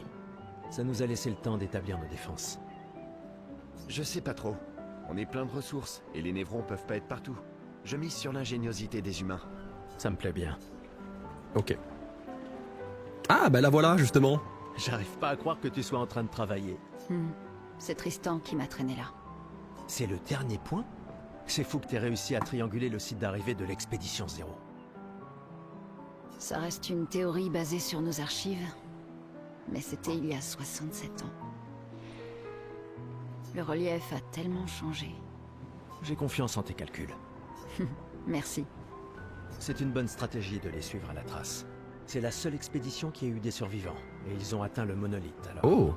Ça nous a laissé le temps d'établir nos défenses. Je sais pas trop. On est plein de ressources, et les névrons peuvent pas être partout. Je mise sur l'ingéniosité des humains. Ça me plaît bien. Ok. Ah, bah la voilà, justement. J'arrive pas à croire que tu sois en train de travailler. C'est Tristan qui m'a traîné là. C'est le dernier point? C'est fou que t'aies réussi à trianguler le site d'arrivée de l'expédition 0. Ça reste une théorie basée sur nos archives, mais c'était il y a 67 ans. Le relief a tellement changé. J'ai confiance en tes calculs. Merci. C'est une bonne stratégie de les suivre à la trace. C'est la seule expédition qui a eu des survivants, et ils ont atteint le monolithe alors. Oh!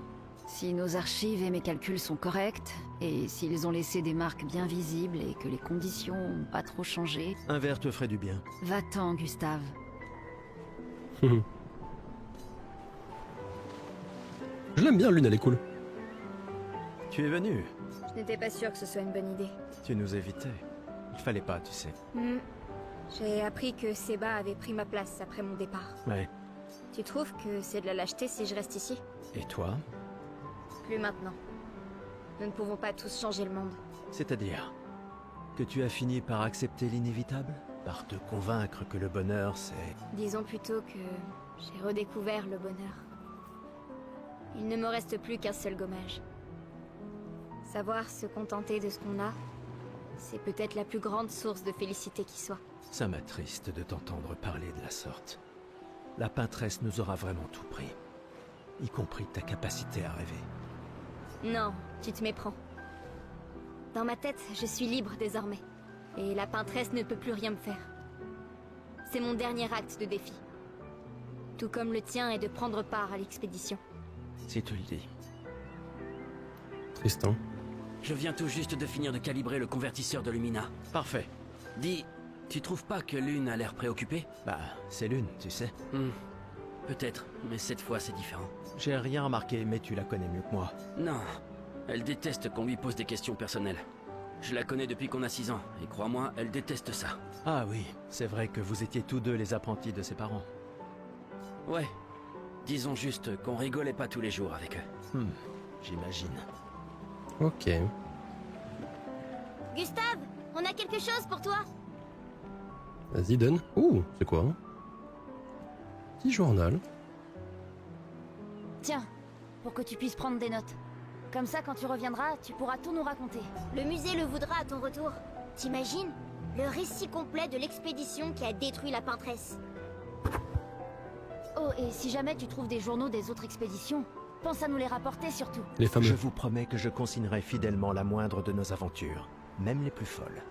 Si nos archives et mes calculs sont corrects, et s'ils ont laissé des marques bien visibles et que les conditions n'ont pas trop changé... Un verre te ferait du bien. Va-t'en, Gustave. Je l'aime bien, Lune, elle est cool. Tu es venu. Je n'étais pas sûre que ce soit une bonne idée. Tu nous évitais. Il fallait pas, tu sais. J'ai appris que Seba avait pris ma place après mon départ. Ouais. Tu trouves que c'est de la lâcheté si je reste ici? Et toi? Plus maintenant. Nous ne pouvons pas tous changer le monde. C'est-à-dire que tu as fini par accepter l'inévitable? Par te convaincre que le bonheur, c'est... Disons plutôt que j'ai redécouvert le bonheur. Il ne me reste plus qu'un seul gommage. Savoir se contenter de ce qu'on a, c'est peut-être la plus grande source de félicité qui soit. Ça m'attriste de t'entendre parler de la sorte. La peintresse nous aura vraiment tout pris. Y compris ta capacité à rêver. Non, tu te méprends. Dans ma tête, je suis libre désormais. Et la peintresse ne peut plus rien me faire. C'est mon dernier acte de défi. Tout comme le tien est de prendre part à l'expédition. Si tu le dis. Tristan. Je viens tout juste de finir de calibrer le convertisseur de Lumina. Parfait. Dis, tu trouves pas que Lune a l'air préoccupée? Bah, c'est Lune, tu sais. Peut-être, mais cette fois c'est différent. J'ai rien remarqué, mais tu la connais mieux que moi. Non, elle déteste qu'on lui pose des questions personnelles. Je la connais depuis qu'on a 6 ans, et crois-moi, elle déteste ça. Ah oui, c'est vrai que vous étiez tous deux les apprentis de ses parents. Ouais, disons juste qu'on rigolait pas tous les jours avec eux. J'imagine. Ok. Gustave, on a quelque chose pour toi. Vas-y, donne. Ouh, c'est quoi hein? Petit journal. Tiens, pour que tu puisses prendre des notes. Comme ça, quand tu reviendras, tu pourras tout nous raconter. Le musée le voudra à ton retour. T'imagines? Le récit complet de l'expédition qui a détruit la peintresse. Oh, et si jamais tu trouves des journaux des autres expéditions, pense à nous les rapporter surtout. Les fameux. Je vous promets que je consignerai fidèlement la moindre de nos aventures, même les plus folles.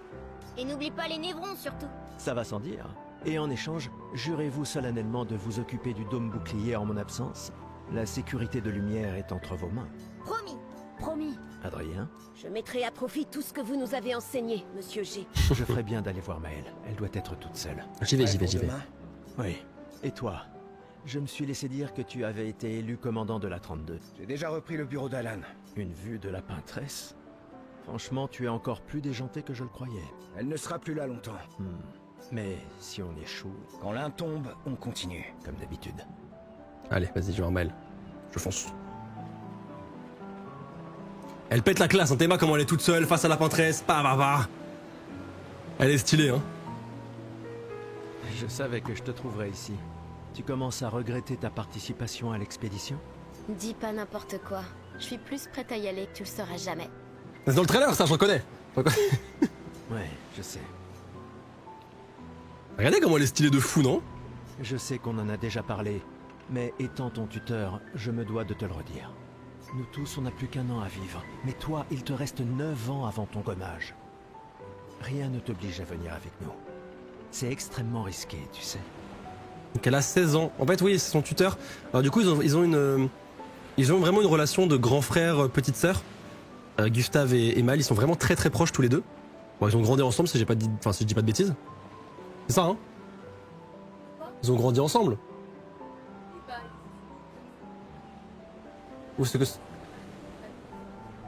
Et n'oublie pas les névrons surtout. Ça va sans dire. Et en échange, jurez-vous solennellement de vous occuper du dôme bouclier en mon absence? La sécurité de Lumière est entre vos mains. Promis. Promis. Adrien? Je mettrai à profit tout ce que vous nous avez enseigné, monsieur G. Je ferai bien d'aller voir Maëlle. Elle doit être toute seule. J'y vais. Oui. Et toi? Je me suis laissé dire que tu avais été élu commandant de la 32. J'ai déjà repris le bureau d'Alan. Une vue de la peintresse? Franchement, tu es encore plus déjanté que je le croyais. Elle ne sera plus là longtemps. Mais si on échoue... Quand l'un tombe, on continue. Comme d'habitude. Allez, vas-y, je vais en mail. Je fonce. Elle pète la classe, hein, Théma, comment elle est toute seule face à la peintresse. Elle est stylée, hein. Je savais que je te trouverais ici. Tu commences à regretter ta participation à l'expédition? Dis pas n'importe quoi. Je suis plus prête à y aller que tu le seras jamais. C'est dans le trailer, ça, je reconnais. Ouais, je sais. Regardez comment elle est stylée de fou, non? Je sais qu'on en a déjà parlé, mais étant ton tuteur, je me dois de te le redire. Nous tous, on n'a plus qu'1 an à vivre, mais toi, il te reste 9 ans avant ton gommage. Rien ne t'oblige à venir avec nous. C'est extrêmement risqué, tu sais. Donc elle a 16 ans. En fait, oui, c'est son tuteur. Alors du coup, ils ont vraiment une relation de grand frère, petite sœur. Gustave et Maëlle, ils sont vraiment très très proches tous les deux. Bon, ils ont grandi ensemble, si je dis pas de bêtises. C'est ça, hein? Ils ont grandi ensemble. Ou c'est que...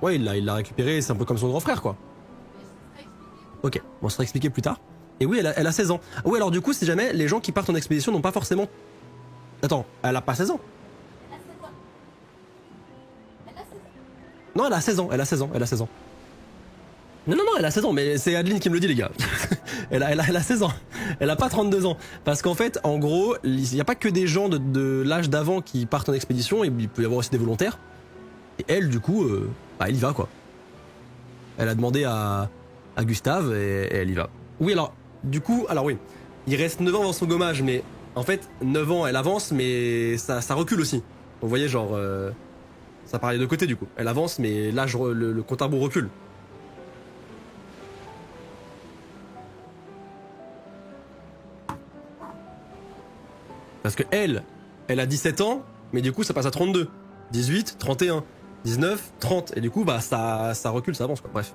Ouais, il l'a récupéré, c'est un peu comme son grand frère, quoi. Ok, on sera expliqué plus tard. Et oui, elle a 16 ans. Ah oui, alors du coup, si jamais les gens qui partent en expédition n'ont pas forcément... Attends, elle a pas 16 ans? Non, elle a 16 ans, elle a 16 ans. Non, elle a 16 ans, mais c'est Adeline qui me le dit, les gars. elle a 16 ans. Elle a pas 32 ans. Parce qu'en fait, en gros, il n'y a pas que des gens de l'âge d'avant qui partent en expédition, il peut y avoir aussi des volontaires. Et elle, du coup, elle y va, quoi. Elle a demandé à Gustave et elle y va. Oui, alors, du coup, oui. Il reste 9 ans avant son gommage, mais en fait, 9 ans, elle avance, mais ça recule aussi. Donc, vous voyez, genre, ça parlait de côté, du coup. Elle avance, mais l'âge, le compte à rebours recule. Parce que elle a 17 ans, mais du coup ça passe à 32, 18, 31, 19, 30, et du coup bah ça recule, ça avance quoi, bref.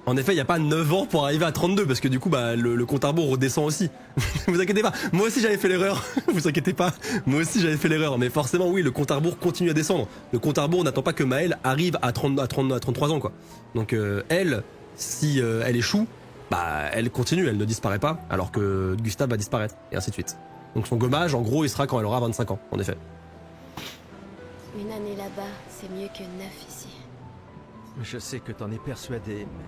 En effet, il n'y a pas 9 ans pour arriver à 32, parce que du coup bah le compte à rebours redescend aussi. Vous inquiétez pas, moi aussi j'avais fait l'erreur, vous inquiétez pas, moi aussi j'avais fait l'erreur, mais forcément oui, le compte à rebours continue à descendre. Le compte à rebours n'attend pas que Maëlle arrive à 33 ans quoi. Donc elle, si elle échoue, bah elle continue, elle ne disparaît pas, alors que Gustave va disparaître, et ainsi de suite. Donc son gommage, en gros, il sera quand elle aura 25 ans, en effet. Une année là-bas, c'est mieux que 9 ici. Je sais que t'en es persuadé, mais...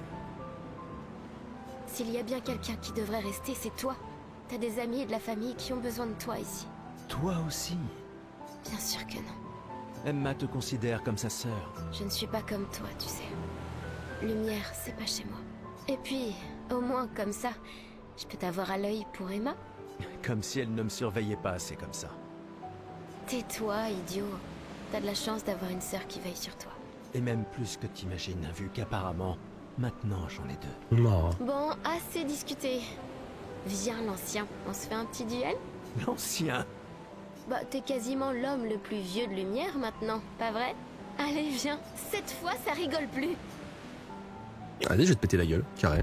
S'il y a bien quelqu'un qui devrait rester, c'est toi. T'as des amis et de la famille qui ont besoin de toi ici. Toi aussi? Bien sûr que non. Emma te considère comme sa sœur. Je ne suis pas comme toi, tu sais. Lumière, c'est pas chez moi. Et puis, au moins, comme ça, je peux t'avoir à l'œil pour Emma. Comme si elle ne me surveillait pas assez comme ça. Tais-toi, idiot. T'as de la chance d'avoir une sœur qui veille sur toi. Et même plus que t'imagines, vu qu'apparemment, maintenant j'en ai deux. Non. Bon, assez discuté. Viens, l'ancien, on se fait un petit duel? L'ancien? Bah, t'es quasiment l'homme le plus vieux de lumière maintenant, pas vrai? Allez, viens, cette fois ça rigole plus. Allez, je vais te péter la gueule, carré.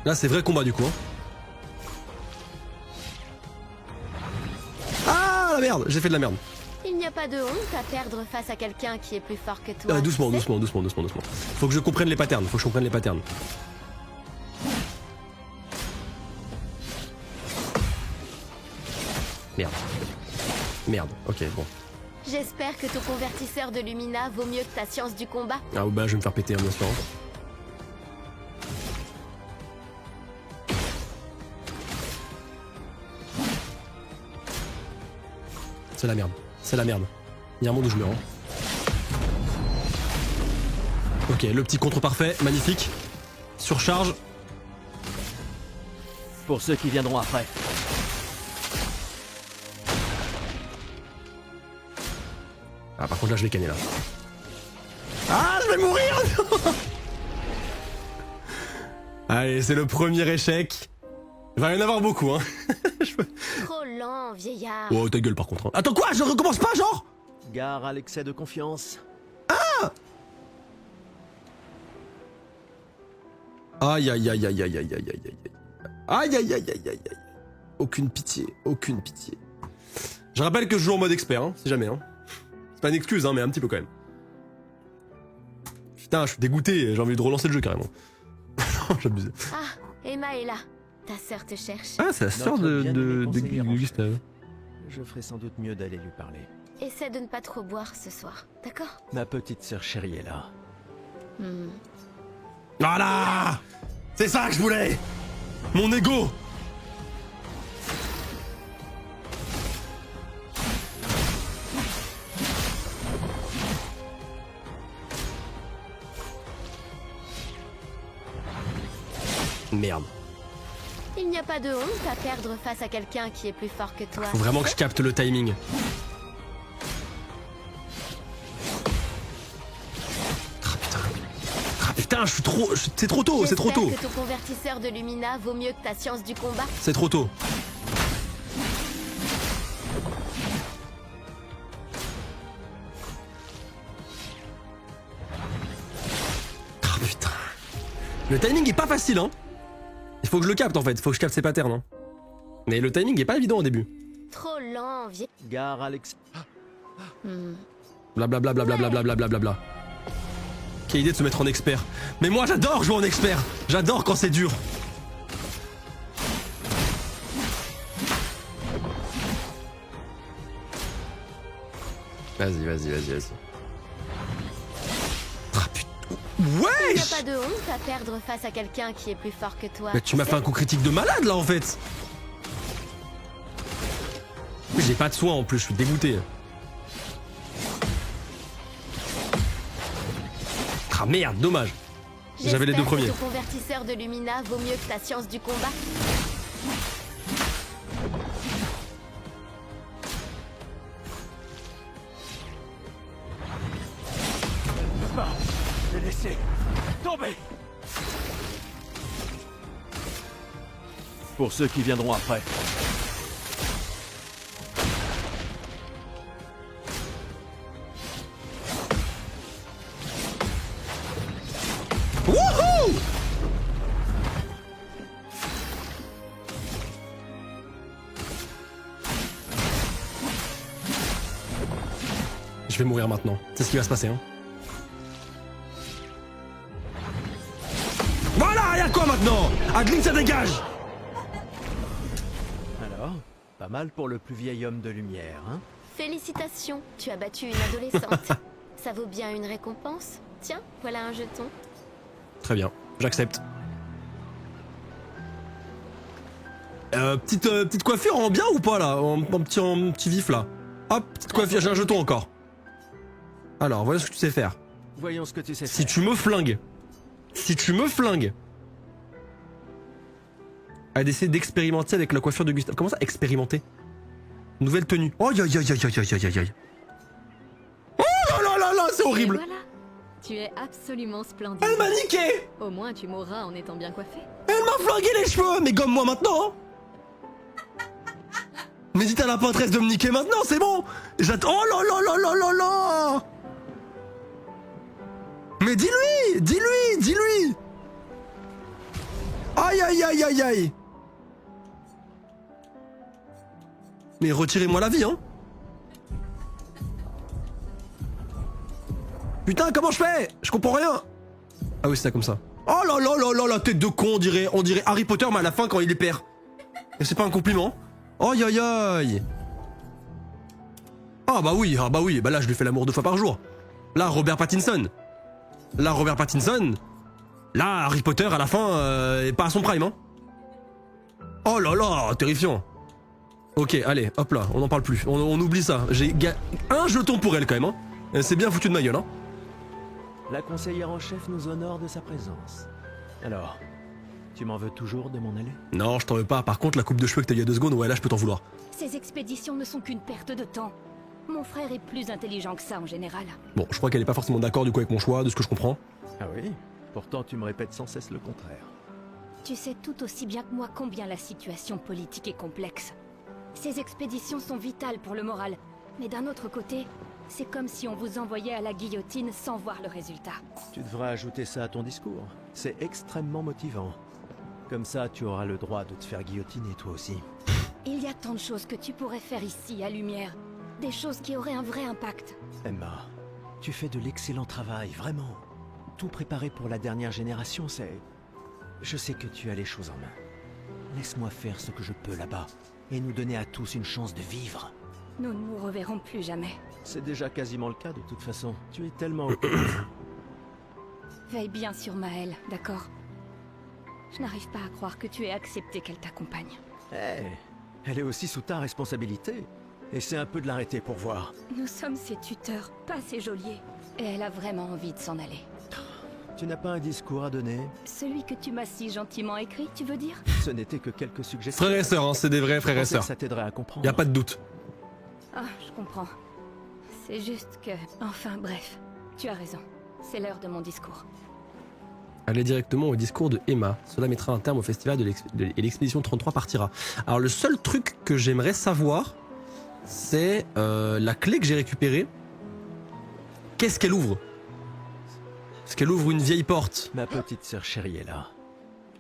Là, c'est vrai combat du coup. Hein. Ah la merde, j'ai fait de la merde. Il n'y a pas de honte à perdre face à quelqu'un qui est plus fort que toi. Doucement, tu sais. doucement. Faut que je comprenne les patterns, faut que je comprenne les patterns. Merde, ok, bon. J'espère que ton convertisseur de Lumina vaut mieux que ta science du combat. Ah bah je vais me faire péter, hein, bien sûr. C'est la merde. Il y a un monde où je meurs. Hein. Ok, le petit contre parfait, magnifique. Surcharge. Pour ceux qui viendront après. Ah par contre là je vais canner là. Ah je vais mourir. Allez, c'est le premier échec. Il va y en avoir beaucoup hein. Trop lent, vieillard. Oh ta gueule par contre. Hein. Attends quoi? Je recommence pas genre? Gare à l'excès de confiance. Ah! Aïe. Aucune pitié. Je rappelle que je joue en mode expert, hein, si jamais. Hein. C'est pas une excuse, hein, mais un petit peu quand même. Putain, je suis dégoûté, j'ai envie de relancer le jeu carrément. J'abuse. Ah, Emma est là. Ta sœur te cherche. Ah, c'est la sœur de Gustave. Je ferai sans doute mieux d'aller lui parler. Essaie de ne pas trop boire ce soir, d'accord? Ma petite sœur chérie est là. Voilà! C'est ça que je voulais! Mon ego! Merde. Il n'y a pas de honte à perdre face à quelqu'un qui est plus fort que toi. Faut vraiment que je capte le timing. Ah putain, je suis trop... C'est trop tôt, c'est trop tôt. J'espère que ton convertisseur de Lumina vaut mieux que ta science du combat. C'est trop tôt. Ah putain. Le timing est pas facile hein. Il faut que je le capte en fait, il faut que je capte ses patterns. Hein. Mais le timing est pas évident au début. Trop lent, vieux. Gare Alex. Blablabla. Quelle idée de se mettre en expert. Mais moi j'adore jouer en expert. J'adore quand c'est dur. Vas-y. Ah putain. Ouais. Il n'y a pas de honte à perdre face à quelqu'un qui est plus fort que toi. Mais tu m'as fait un coup critique de malade là en fait. J'ai pas de soin en plus, je suis dégoûté. Ah merde, dommage. J'avais les deux premiers. Ton convertisseur de Lumina vaut mieux que ta science du combat. Je l'ai laissé tomber. Pour ceux qui viendront après. Wouhou! Je vais mourir maintenant. C'est ce qui va se passer. Hein. Voilà, y'a quoi maintenant? Adeline, ça dégage! Alors, pas mal pour le plus vieil homme de lumière, hein? Félicitations, tu as battu une adolescente. Ça vaut bien une récompense? Tiens, voilà un jeton. Très bien, j'accepte. Petite coiffure en bien ou pas là, en petit vif là. Hop, petite coiffure, j'ai un jeton encore. Alors, voilà ce que tu sais faire. Voyons ce que tu sais Si faire. tu me flingues. Si tu me flingues. À d'essayer d'expérimenter avec la coiffure de Gustave. Comment ça, expérimenter? Nouvelle tenue. Oh aïe aïe aïe aïe aïe aïe aïe aïe. Oh là là là là, c'est horrible. Et voilà, tu es absolument splendide. Elle m'a niqué. Au moins, tu mourras en étant bien coiffé. Elle m'a flingué les cheveux. Mais gomme-moi maintenant. Mais dites à la peintresse de me niquer maintenant, c'est bon. J'attends. Oh là là là là là là. Mais dis-lui, dis-lui, dis-lui. Aïe aïe aïe aïe aïe. Mais retirez-moi la vie, hein. Putain, comment je fais? Je comprends rien. Ah oui, c'est ça comme ça. Oh là là là là, la tête de con, on dirait Harry Potter, mais à la fin quand il est père. Et c'est pas un compliment. Aïe aïe aïe. Ah bah oui, bah là je lui fais l'amour 2 fois par jour. Là, Robert Pattinson. Là, Harry Potter à la fin est pas à son prime, hein. Oh là là, terrifiant. Ok, allez, hop là, on n'en parle plus. On oublie ça. J'ai un jeton pour elle quand même, hein. C'est bien foutu de ma gueule, hein. La conseillère en chef nous honore de sa présence. Alors, tu m'en veux toujours de m'en aller? Non, je t'en veux pas. Par contre, la coupe de cheveux que t'as eu il y a 2 secondes, ouais, là je peux t'en vouloir. Ces expéditions ne sont qu'une perte de temps. Mon frère est plus intelligent que ça en général. Bon, je crois qu'elle est pas forcément d'accord du coup avec mon choix, de ce que je comprends. Ah oui? Pourtant, tu me répètes sans cesse le contraire. Tu sais tout aussi bien que moi combien la situation politique est complexe. Ces expéditions sont vitales pour le moral, mais d'un autre côté, c'est comme si on vous envoyait à la guillotine sans voir le résultat. Tu devrais ajouter ça à ton discours. C'est extrêmement motivant. Comme ça, tu auras le droit de te faire guillotiner toi aussi. Il y a tant de choses que tu pourrais faire ici, à Lumière. Des choses qui auraient un vrai impact. Emma, tu fais de l'excellent travail, vraiment. Tout préparé pour la dernière génération, c'est... Je sais que tu as les choses en main. Laisse-moi faire ce que je peux là-bas, et nous donner à tous une chance de vivre. Nous ne nous reverrons plus jamais. C'est déjà quasiment le cas de toute façon. Tu es tellement... Veille bien sur Maëlle, d'accord? Je n'arrive pas à croire que tu aies accepté qu'elle t'accompagne. Eh, elle est aussi sous ta responsabilité. Essaie un peu de l'arrêter pour voir. Nous sommes ses tuteurs, pas ses geôliers. Et elle a vraiment envie de s'en aller. Tu n'as pas un discours à donner? Celui que tu m'as si gentiment écrit, tu veux dire? Ce n'était que quelques suggestions. Frères et sœurs, hein, c'est des vrais frères et sœurs. Ça t'aiderait à comprendre. Y a pas de doute. Ah, je comprends. C'est juste que... Enfin, bref. Tu as raison. C'est l'heure de mon discours. Allez directement au discours de Emma. Cela mettra un terme au festival et l'expédition 33 partira. Alors le seul truc que j'aimerais savoir, c'est la clé que j'ai récupérée. Qu'est-ce qu'elle ouvre? Est-ce qu'elle ouvre une vieille porte? Ma petite sœur chérie est là.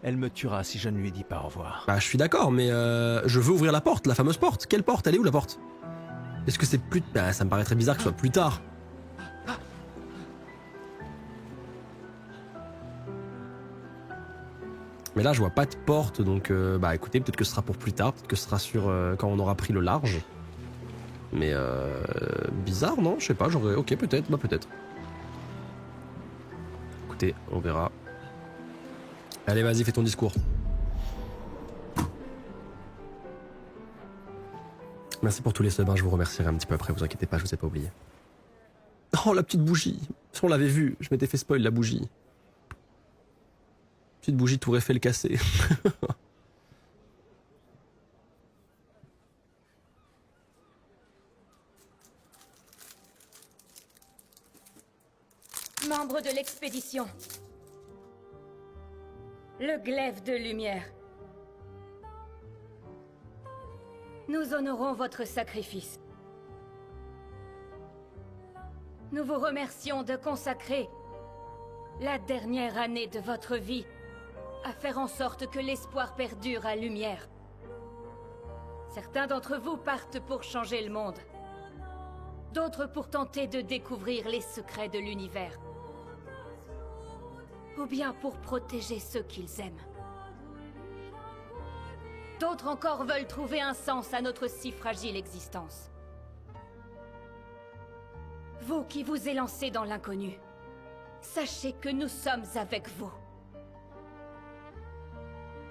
Elle me tuera si je ne lui dis pas au revoir. Bah je suis d'accord, mais je veux ouvrir la porte, la fameuse porte. Quelle porte? Elle est où la porte? Est-ce que c'est plus... Bah ça me paraît très bizarre que ce soit plus tard. Mais là je vois pas de porte, donc bah écoutez, peut-être que ce sera pour plus tard, peut-être que ce sera sur quand on aura pris le large. Mais bizarre, non? Je sais pas, j'aurais... Ok, peut-être, bah peut-être. Écoutez, on verra. Allez, vas-y, fais ton discours. Merci pour tous les subs, hein, je vous remercierai un petit peu après, vous inquiétez pas, je vous ai pas oublié. Oh, la petite bougie. Si on l'avait vu, je m'étais fait spoil la bougie. Petite bougie Tour Eiffel cassée. Membre de l'expédition. Le glaive de lumière. Nous honorons votre sacrifice. Nous vous remercions de consacrer la dernière année de votre vie à faire en sorte que l'espoir perdure à Lumière. Certains d'entre vous partent pour changer le monde. D'autres pour tenter de découvrir les secrets de l'univers. Ou bien pour protéger ceux qu'ils aiment. D'autres encore veulent trouver un sens à notre si fragile existence. Vous qui vous élancez dans l'inconnu, sachez que nous sommes avec vous.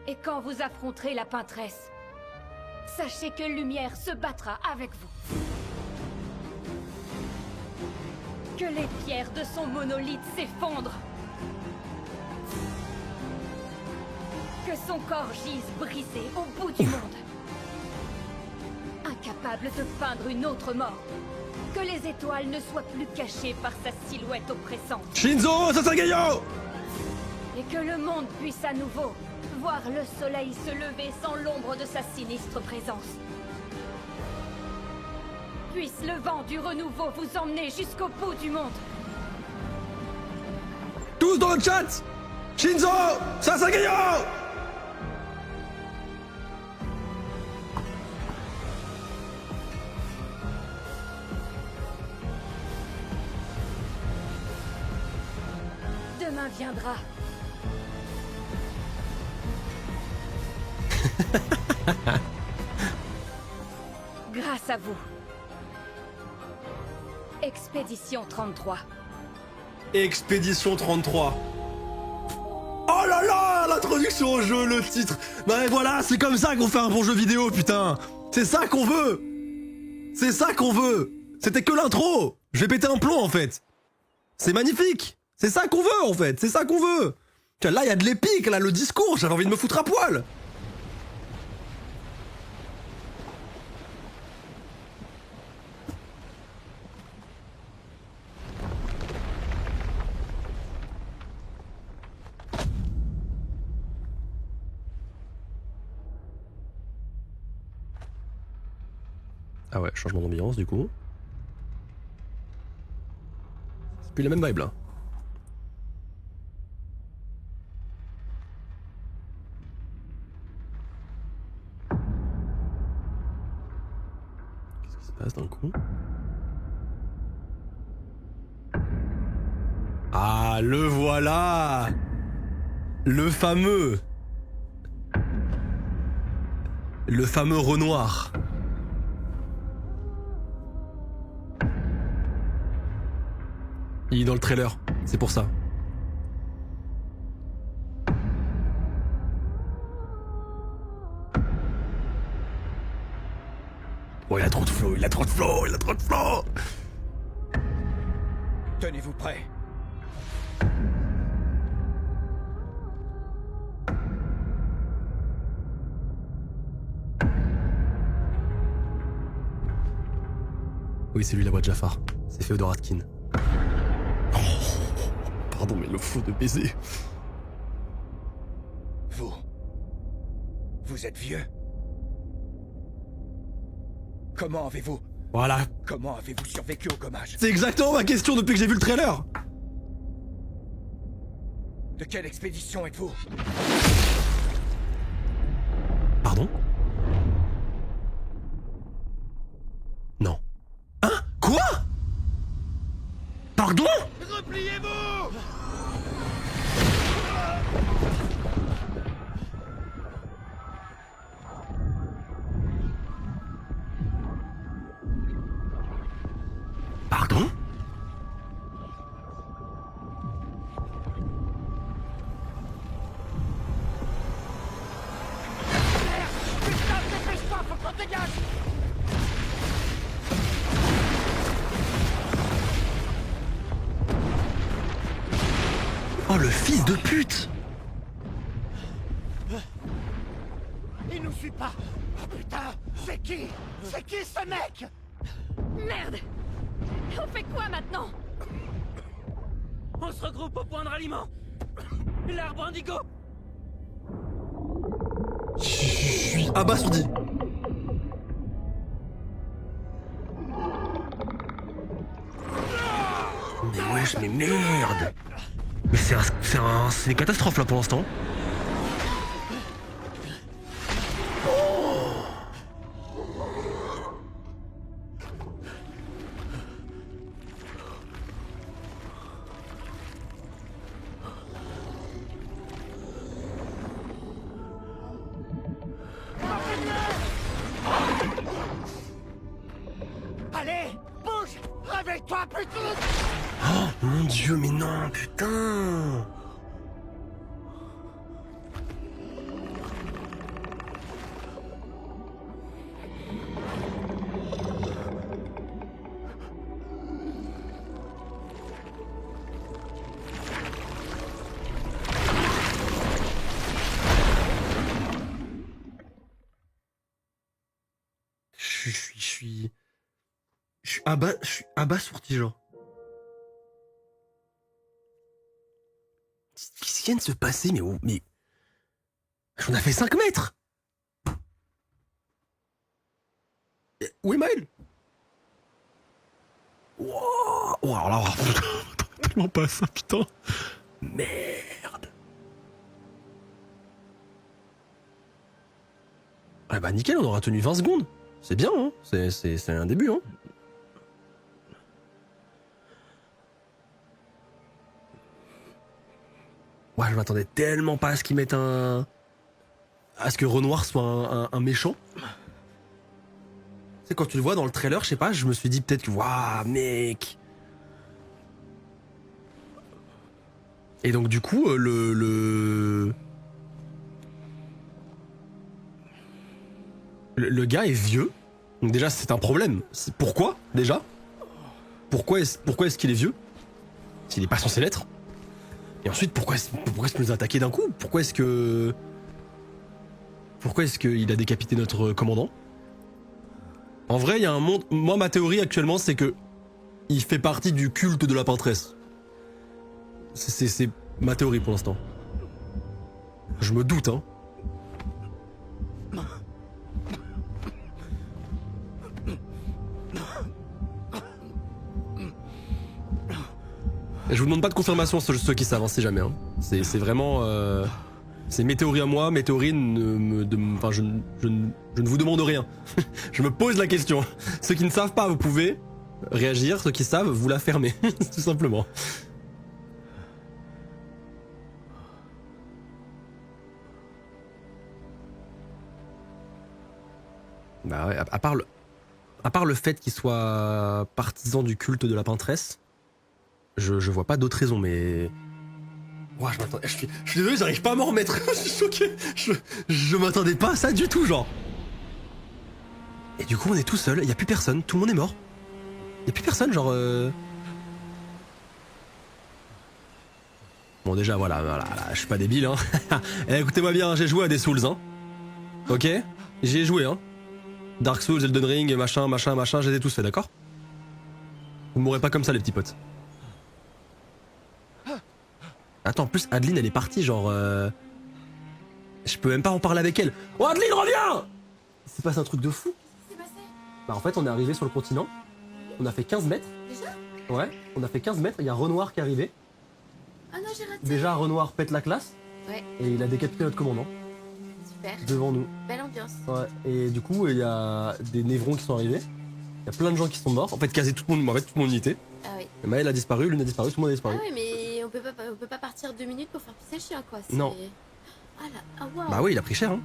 Et quand vous affronterez la peintresse, Sachez que Lumière se battra avec vous. Que les pierres de son monolithe s'effondrent. Que son corps gise brisé au bout du monde. Incapable de peindre une autre mort. Que les étoiles ne soient plus cachées par sa silhouette oppressante. Shinzo Sasageyo! Et que le monde puisse à nouveau voir le soleil se lever sans l'ombre de sa sinistre présence. Puisse le vent du renouveau vous emmener jusqu'au bout du monde. Tous dans le chat! Shinzo Sasageyo! Demain viendra. Grâce à vous. Expédition 33. Expédition 33. Oh là là, l'introduction au jeu, le titre. Non mais voilà, c'est comme ça qu'on fait un bon jeu vidéo, putain. C'est ça qu'on veut. C'est ça qu'on veut. C'était que l'intro. Je vais péter un plomb en fait. C'est magnifique. C'est ça qu'on veut en fait. C'est ça qu'on veut. Tiens, là, il y a de l'épique, là, le discours. J'avais envie de me foutre à poil. Ah ouais, changement d'ambiance du coup. C'est plus la même vibe là. Qu'est-ce qui se passe d'un coup? Ah, le voilà! Le fameux Renoir. Il est dans le trailer, c'est pour ça. Oh, il a trop de flow, il a trop de flow, il a trop de flow. Tenez-vous prêts. Oui, c'est lui la voix de Jafar. C'est Féodor Atkin. Pardon, mais le flow de baiser. Vous êtes vieux. Comment avez-vous... Voilà. Comment avez-vous survécu au gommage? C'est exactement ma question depuis que j'ai vu le trailer. De quelle expédition êtes-vous? Pardon? Non. Hein? Quoi? Pardon? Repliez-vous! Pardon? Putain, dépêche-toi, faut qu'on dégage! Oh, le fils de pute! Il nous suit pas! Oh putain! C'est qui? C'est qui ce mec? Merde! On fait quoi maintenant? On se regroupe au point de ralliement. L'arbre indigo. Je suis abasourdi. Mais wesh, mais merde! Mais c'est une catastrophe là pour l'instant. Allez, bouge! Réveille-toi, putain! Oh mon dieu, mais non, putain! suis abasourdi, genre. Qu'est-ce qui vient de se passer, mais j'en ai fait 5 mètres. Où est Maël? Wow, alors là, tellement pas ça, putain. Merde. Ah bah nickel, on aura tenu 20 secondes. C'est bien, hein. C'est un début, hein. Ouais, je m'attendais tellement pas à ce qu'ils mettent à ce que Renoir soit un méchant. Tu sais, quand tu le vois dans le trailer, je sais pas, je me suis dit peut-être que, waouh, mec. Et donc, du coup, le gars est vieux. Donc, déjà, c'est un problème. Pourquoi, déjà? Pourquoi est-ce qu'il est vieux? S'il est pas censé l'être. Et ensuite, pourquoi est-ce qu'il nous a attaqué d'un coup? Pourquoi est-ce qu'il a décapité notre commandant? En vrai, il y a un monde... Moi, ma théorie actuellement, c'est que il fait partie du culte de la peintresse. C'est ma théorie pour l'instant. Je me doute, hein. Je vous demande pas de confirmation sur ceux qui savent, hein, si jamais. Hein. C'est vraiment... c'est mes théories à moi, mes théories enfin, je ne vous demande rien. Je me pose la question. Ceux qui ne savent pas, vous pouvez réagir. Ceux qui savent, vous la fermez. Tout simplement. Bah ouais, à part le fait qu'il soit partisan du culte de la peintresse, je vois pas d'autres raisons, mais... Ouais, je suis désolé, j'arrive pas à m'en remettre. Je suis choqué. Je m'attendais pas à ça du tout, genre. Et du coup, on est tout seul, y a plus personne, tout le monde est mort. Y a plus personne, genre... Bon, déjà, voilà, je suis pas débile, hein. Eh, écoutez-moi bien, j'ai joué à des Souls, hein. Ok? J'y ai joué, hein. Dark Souls, Elden Ring, machin, je les ai tous fait, d'accord? Vous mourrez pas comme ça, les petits potes. Attends, en plus, Adeline, elle est partie, genre... Je peux même pas en parler avec elle. Oh, Adeline, reviens! C'est passé un truc de fou. Qu'est-ce qui s'est passé? Bah, en fait, on est arrivé sur le continent. On a fait 15 mètres. Déjà? Ouais, on a fait 15 mètres, il y a Renoir qui est arrivé. Ah non, j'ai raté. Déjà, Renoir pète la classe. Ouais. Et il a décapité notre commandant. Super. Devant nous. Belle ambiance. Ouais, et du coup, il y a des névrons qui sont arrivés. Il y a plein de gens qui sont morts. En fait, quasi toute mon unité. Ah oui. Et Maël a disparu, Lune a disparu, tout le monde a disparu. Ah oui, mais on peut pas partir 2 minutes pour faire pisser le chien, quoi. Non. Ah là, ah waouh. Bah oui, il a pris cher, hein.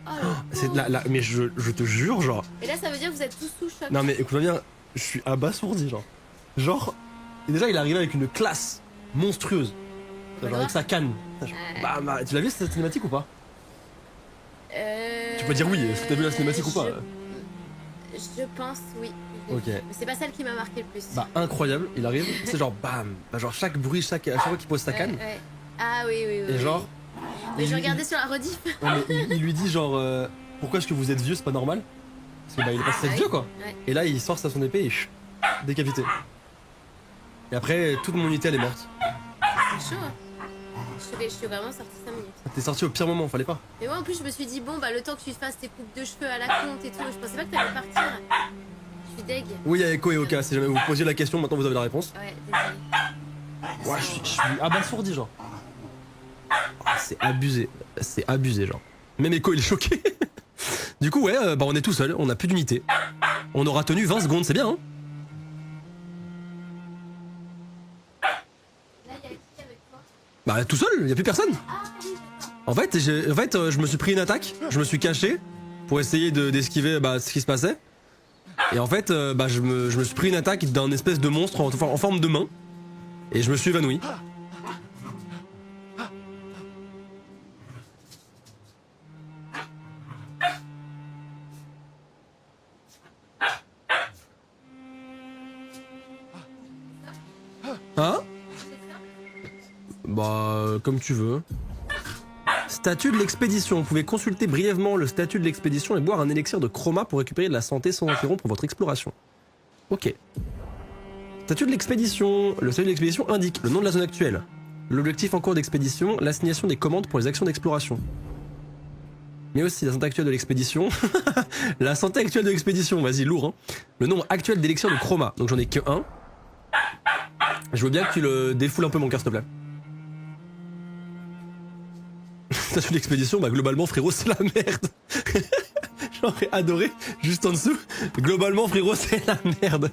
Oh, C'est mais je te jure, genre... Et là, ça veut dire que vous êtes tous sous choc. Non mais écoute bien, je suis abasourdi, genre. Genre, et déjà il est arrivé avec une classe monstrueuse. Genre avec sa canne. Bah, tu l'as vu cette cinématique ou pas? Tu peux dire oui, est-ce que t'as vu la cinématique ou pas? Je pense oui. Ok. Mais c'est pas celle qui m'a marqué le plus. Bah incroyable, il arrive, c'est genre bam, bah, genre chaque bruit, à chaque fois qu'il pose sa canne. Ouais. Ah oui. Et genre... Mais je regardais sur la rediff. Ouais, mais il lui dit genre pourquoi est-ce que vous êtes vieux, c'est pas normal? Parce que bah il est passé vieux quoi. Ouais. Et là il sort sa son épée et décapité. Et après toute mon unité elle est morte. C'est chaud. Je suis vraiment sortie 5 minutes. T'es sorti au pire moment, fallait pas. Mais moi en plus je me suis dit bon bah le temps que tu fasses tes coupes de cheveux à la compte et tout, je pensais pas que t'allais partir. Je suis deg. Oui, il y a Echo et Oka, si jamais vous posiez la question, maintenant vous avez la réponse. Ouais, désolé. Ouais, je suis abasourdi genre. Oh, c'est abusé, genre. Même Echo il est choqué. Du coup ouais, bah on est tout seul, on a plus d'unité. On aura tenu 20 secondes, c'est bien hein. Bah tout seul, y a plus personne. En fait, je me suis pris une attaque, je me suis caché pour essayer d'esquiver ce qui se passait. Et en fait, je me suis pris une attaque d'un espèce de monstre en forme de main. Et je me suis évanoui. Hein? Bah, comme tu veux. Statut de l'expédition. Vous pouvez consulter brièvement le statut de l'expédition et boire un élixir de chroma pour récupérer de la santé sans interrompre votre exploration. Ok. Statut de l'expédition. Le statut de l'expédition indique le nom de la zone actuelle, l'objectif en cours d'expédition, l'assignation des commandes pour les actions d'exploration. Mais aussi la santé actuelle de l'expédition. La santé actuelle de l'expédition, vas-y, lourd. Hein. Le nombre actuel d'élixirs de chroma. Donc j'en ai que un. Je veux bien que tu le défoules un peu mon cœur, s'il te plaît. Statut d'expédition, bah globalement frérot c'est la merde. J'aurais adoré, juste en dessous. Globalement frérot c'est la merde.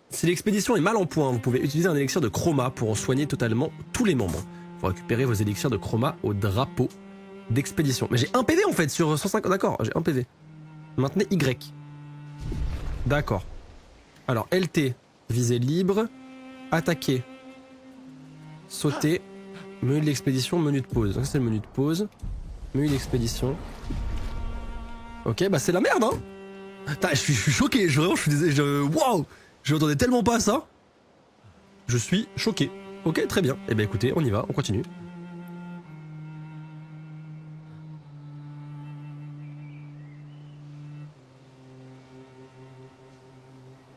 Si l'expédition est mal en point, vous pouvez utiliser un élixir de chroma pour en soigner totalement tous les membres. Vous récupérez vos élixirs de chroma au drapeau d'expédition. Mais j'ai un PV en fait sur 150, d'accord, j'ai un PV. Maintenez Y. D'accord. Alors LT, visée libre, attaquer, sauter, menu de l'expédition, menu de pause. Donc c'est le menu de pause, menu d'expédition. Ok, bah c'est la merde hein. Putain, je suis choqué, vraiment je suis désolé, waouh, je m'attendais tellement pas à ça. Je suis choqué. Ok, très bien. Eh ben écoutez, on y va, on continue.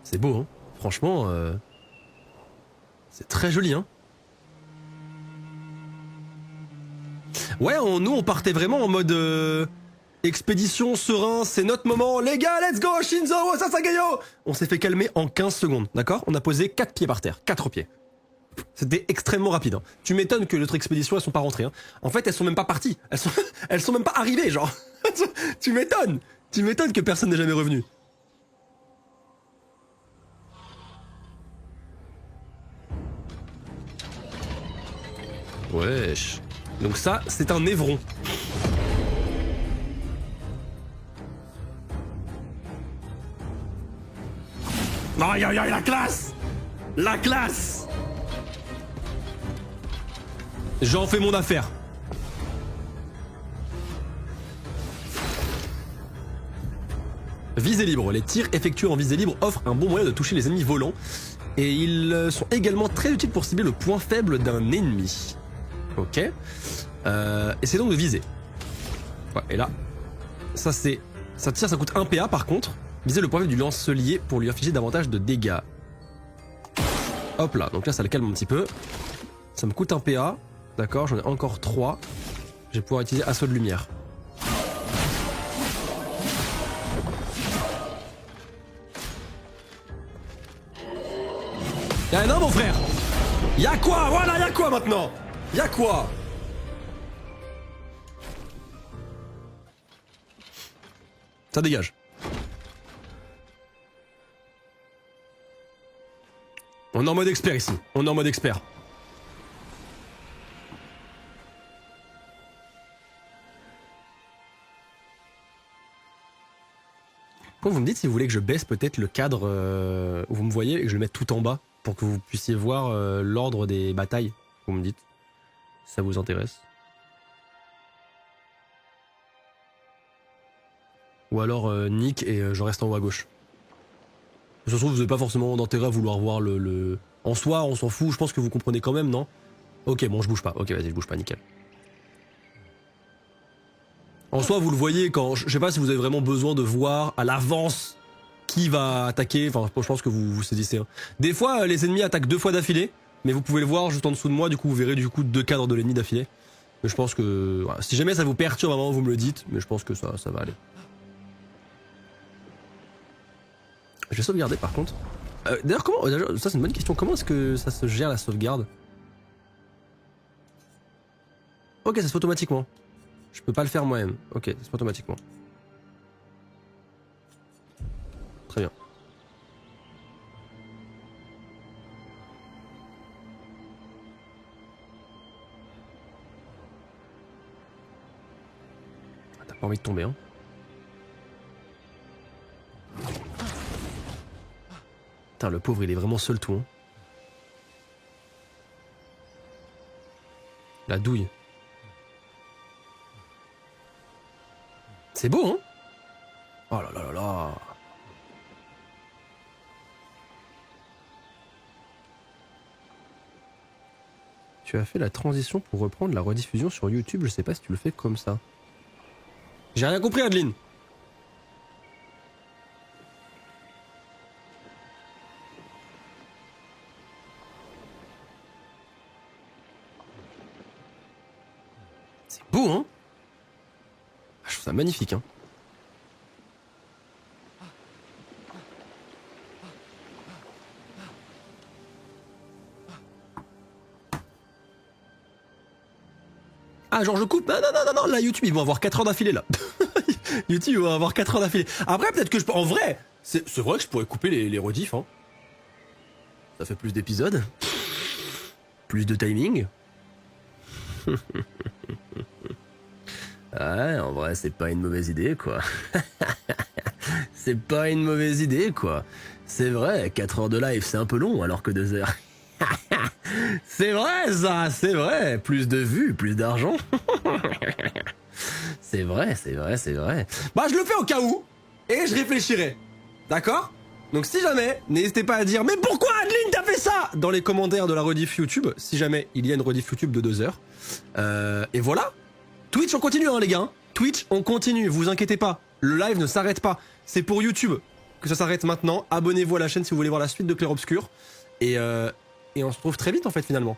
C'est beau, hein. Franchement, c'est très joli, hein. Ouais, nous on partait vraiment en mode expédition serein, c'est notre moment, les gars, let's go, Shinzo, Sasagayo. On s'est fait calmer en 15 secondes, d'accord? On a posé 4 pieds par terre, 4 pieds. C'était extrêmement rapide. Hein. Tu m'étonnes que l'autre expédition, elles sont pas rentrées. Hein. En fait, elles sont même pas parties. Elles sont même pas arrivées, genre. Tu m'étonnes. Tu m'étonnes que personne n'est jamais revenu. Wesh. Donc ça, c'est un évron. Aïe aïe aïe, la classe. La classe. J'en fais mon affaire. Visée libre. Les tirs effectués en visée libre offrent un bon moyen de toucher les ennemis volants. Et ils sont également très utiles pour cibler le point faible d'un ennemi. Ok. Essayez donc de viser. Ouais, et là, ça c'est... Ça tire, ça coûte 1 PA par contre. Visez le point faible du lance-lier pour lui infliger davantage de dégâts. Hop là, donc là ça le calme un petit peu. Ça me coûte 1 PA. D'accord, j'en ai encore 3. Je vais pouvoir utiliser assaut de lumière. Ah non mon frère. Y'a quoi? Voilà, y'a quoi maintenant? Y'a quoi? Ça dégage. On est en mode expert ici. On est en mode expert. Quand vous me dites si vous voulez que je baisse peut-être le cadre où vous me voyez et que je le mette tout en bas pour que vous puissiez voir l'ordre des batailles, vous me dites. Ça vous intéresse? Ou alors Nick et je reste en haut à gauche. Ça se trouve vous n'avez pas forcément d'intérêt à vouloir voir le... En soi on s'en fout, je pense que vous comprenez quand même, non? Ok, bon je bouge pas, ok vas-y je bouge pas, nickel. En soi, vous le voyez quand... Je sais pas si vous avez vraiment besoin de voir à l'avance qui va attaquer. Enfin, je pense que vous saisissez. Hein. Des fois, les ennemis attaquent 2 fois d'affilée, mais vous pouvez le voir juste en dessous de moi. Du coup, vous verrez du coup 2 cadres de l'ennemi d'affilée. Mais je pense que... Voilà, si jamais ça vous perturbe à un moment, vous me le dites. Mais je pense que ça va aller. Je vais sauvegarder par contre. D'ailleurs, comment... Ça, c'est une bonne question. Comment est-ce que ça se gère la sauvegarde? Ok, ça se fait automatiquement. Je peux pas le faire moi-même. Ok, ça se fait automatiquement. Très bien. Ah, t'as pas envie de tomber, hein? Putain, le pauvre, il est vraiment seul tout, hein. La douille. C'est beau, hein? Oh là là là là. Tu as fait la transition pour reprendre la rediffusion sur YouTube. Je sais pas si tu le fais comme ça. J'ai rien compris, Adeline. C'est beau, hein? Je trouve ça magnifique, hein. Ah, genre je coupe. Non, là YouTube ils vont avoir 4 heures d'affilée là. YouTube ils vont avoir 4 heures d'affilée. Après peut-être que je peux. En vrai, c'est vrai que je pourrais couper les rediffs. Hein. Ça fait plus d'épisodes. Plus de timing. Ouais, en vrai c'est pas une mauvaise idée quoi. C'est pas une mauvaise idée quoi. C'est vrai, 4 heures de live c'est un peu long alors que 2 heures. C'est vrai ça, c'est vrai. Plus de vues, plus d'argent. C'est vrai. Bah je le fais au cas où et je réfléchirai. D'accord? Donc si jamais, n'hésitez pas à dire mais pourquoi Adeline t'as fait ça dans les commentaires de la rediff YouTube, si jamais il y a une rediff YouTube de 2 heures. Et voilà. Twitch on continue hein les gars. Twitch on continue, vous inquiétez pas. Le live ne s'arrête pas. C'est pour YouTube que ça s'arrête maintenant. Abonnez-vous à la chaîne si vous voulez voir la suite de Clair Obscur. Et on se retrouve très vite en fait finalement.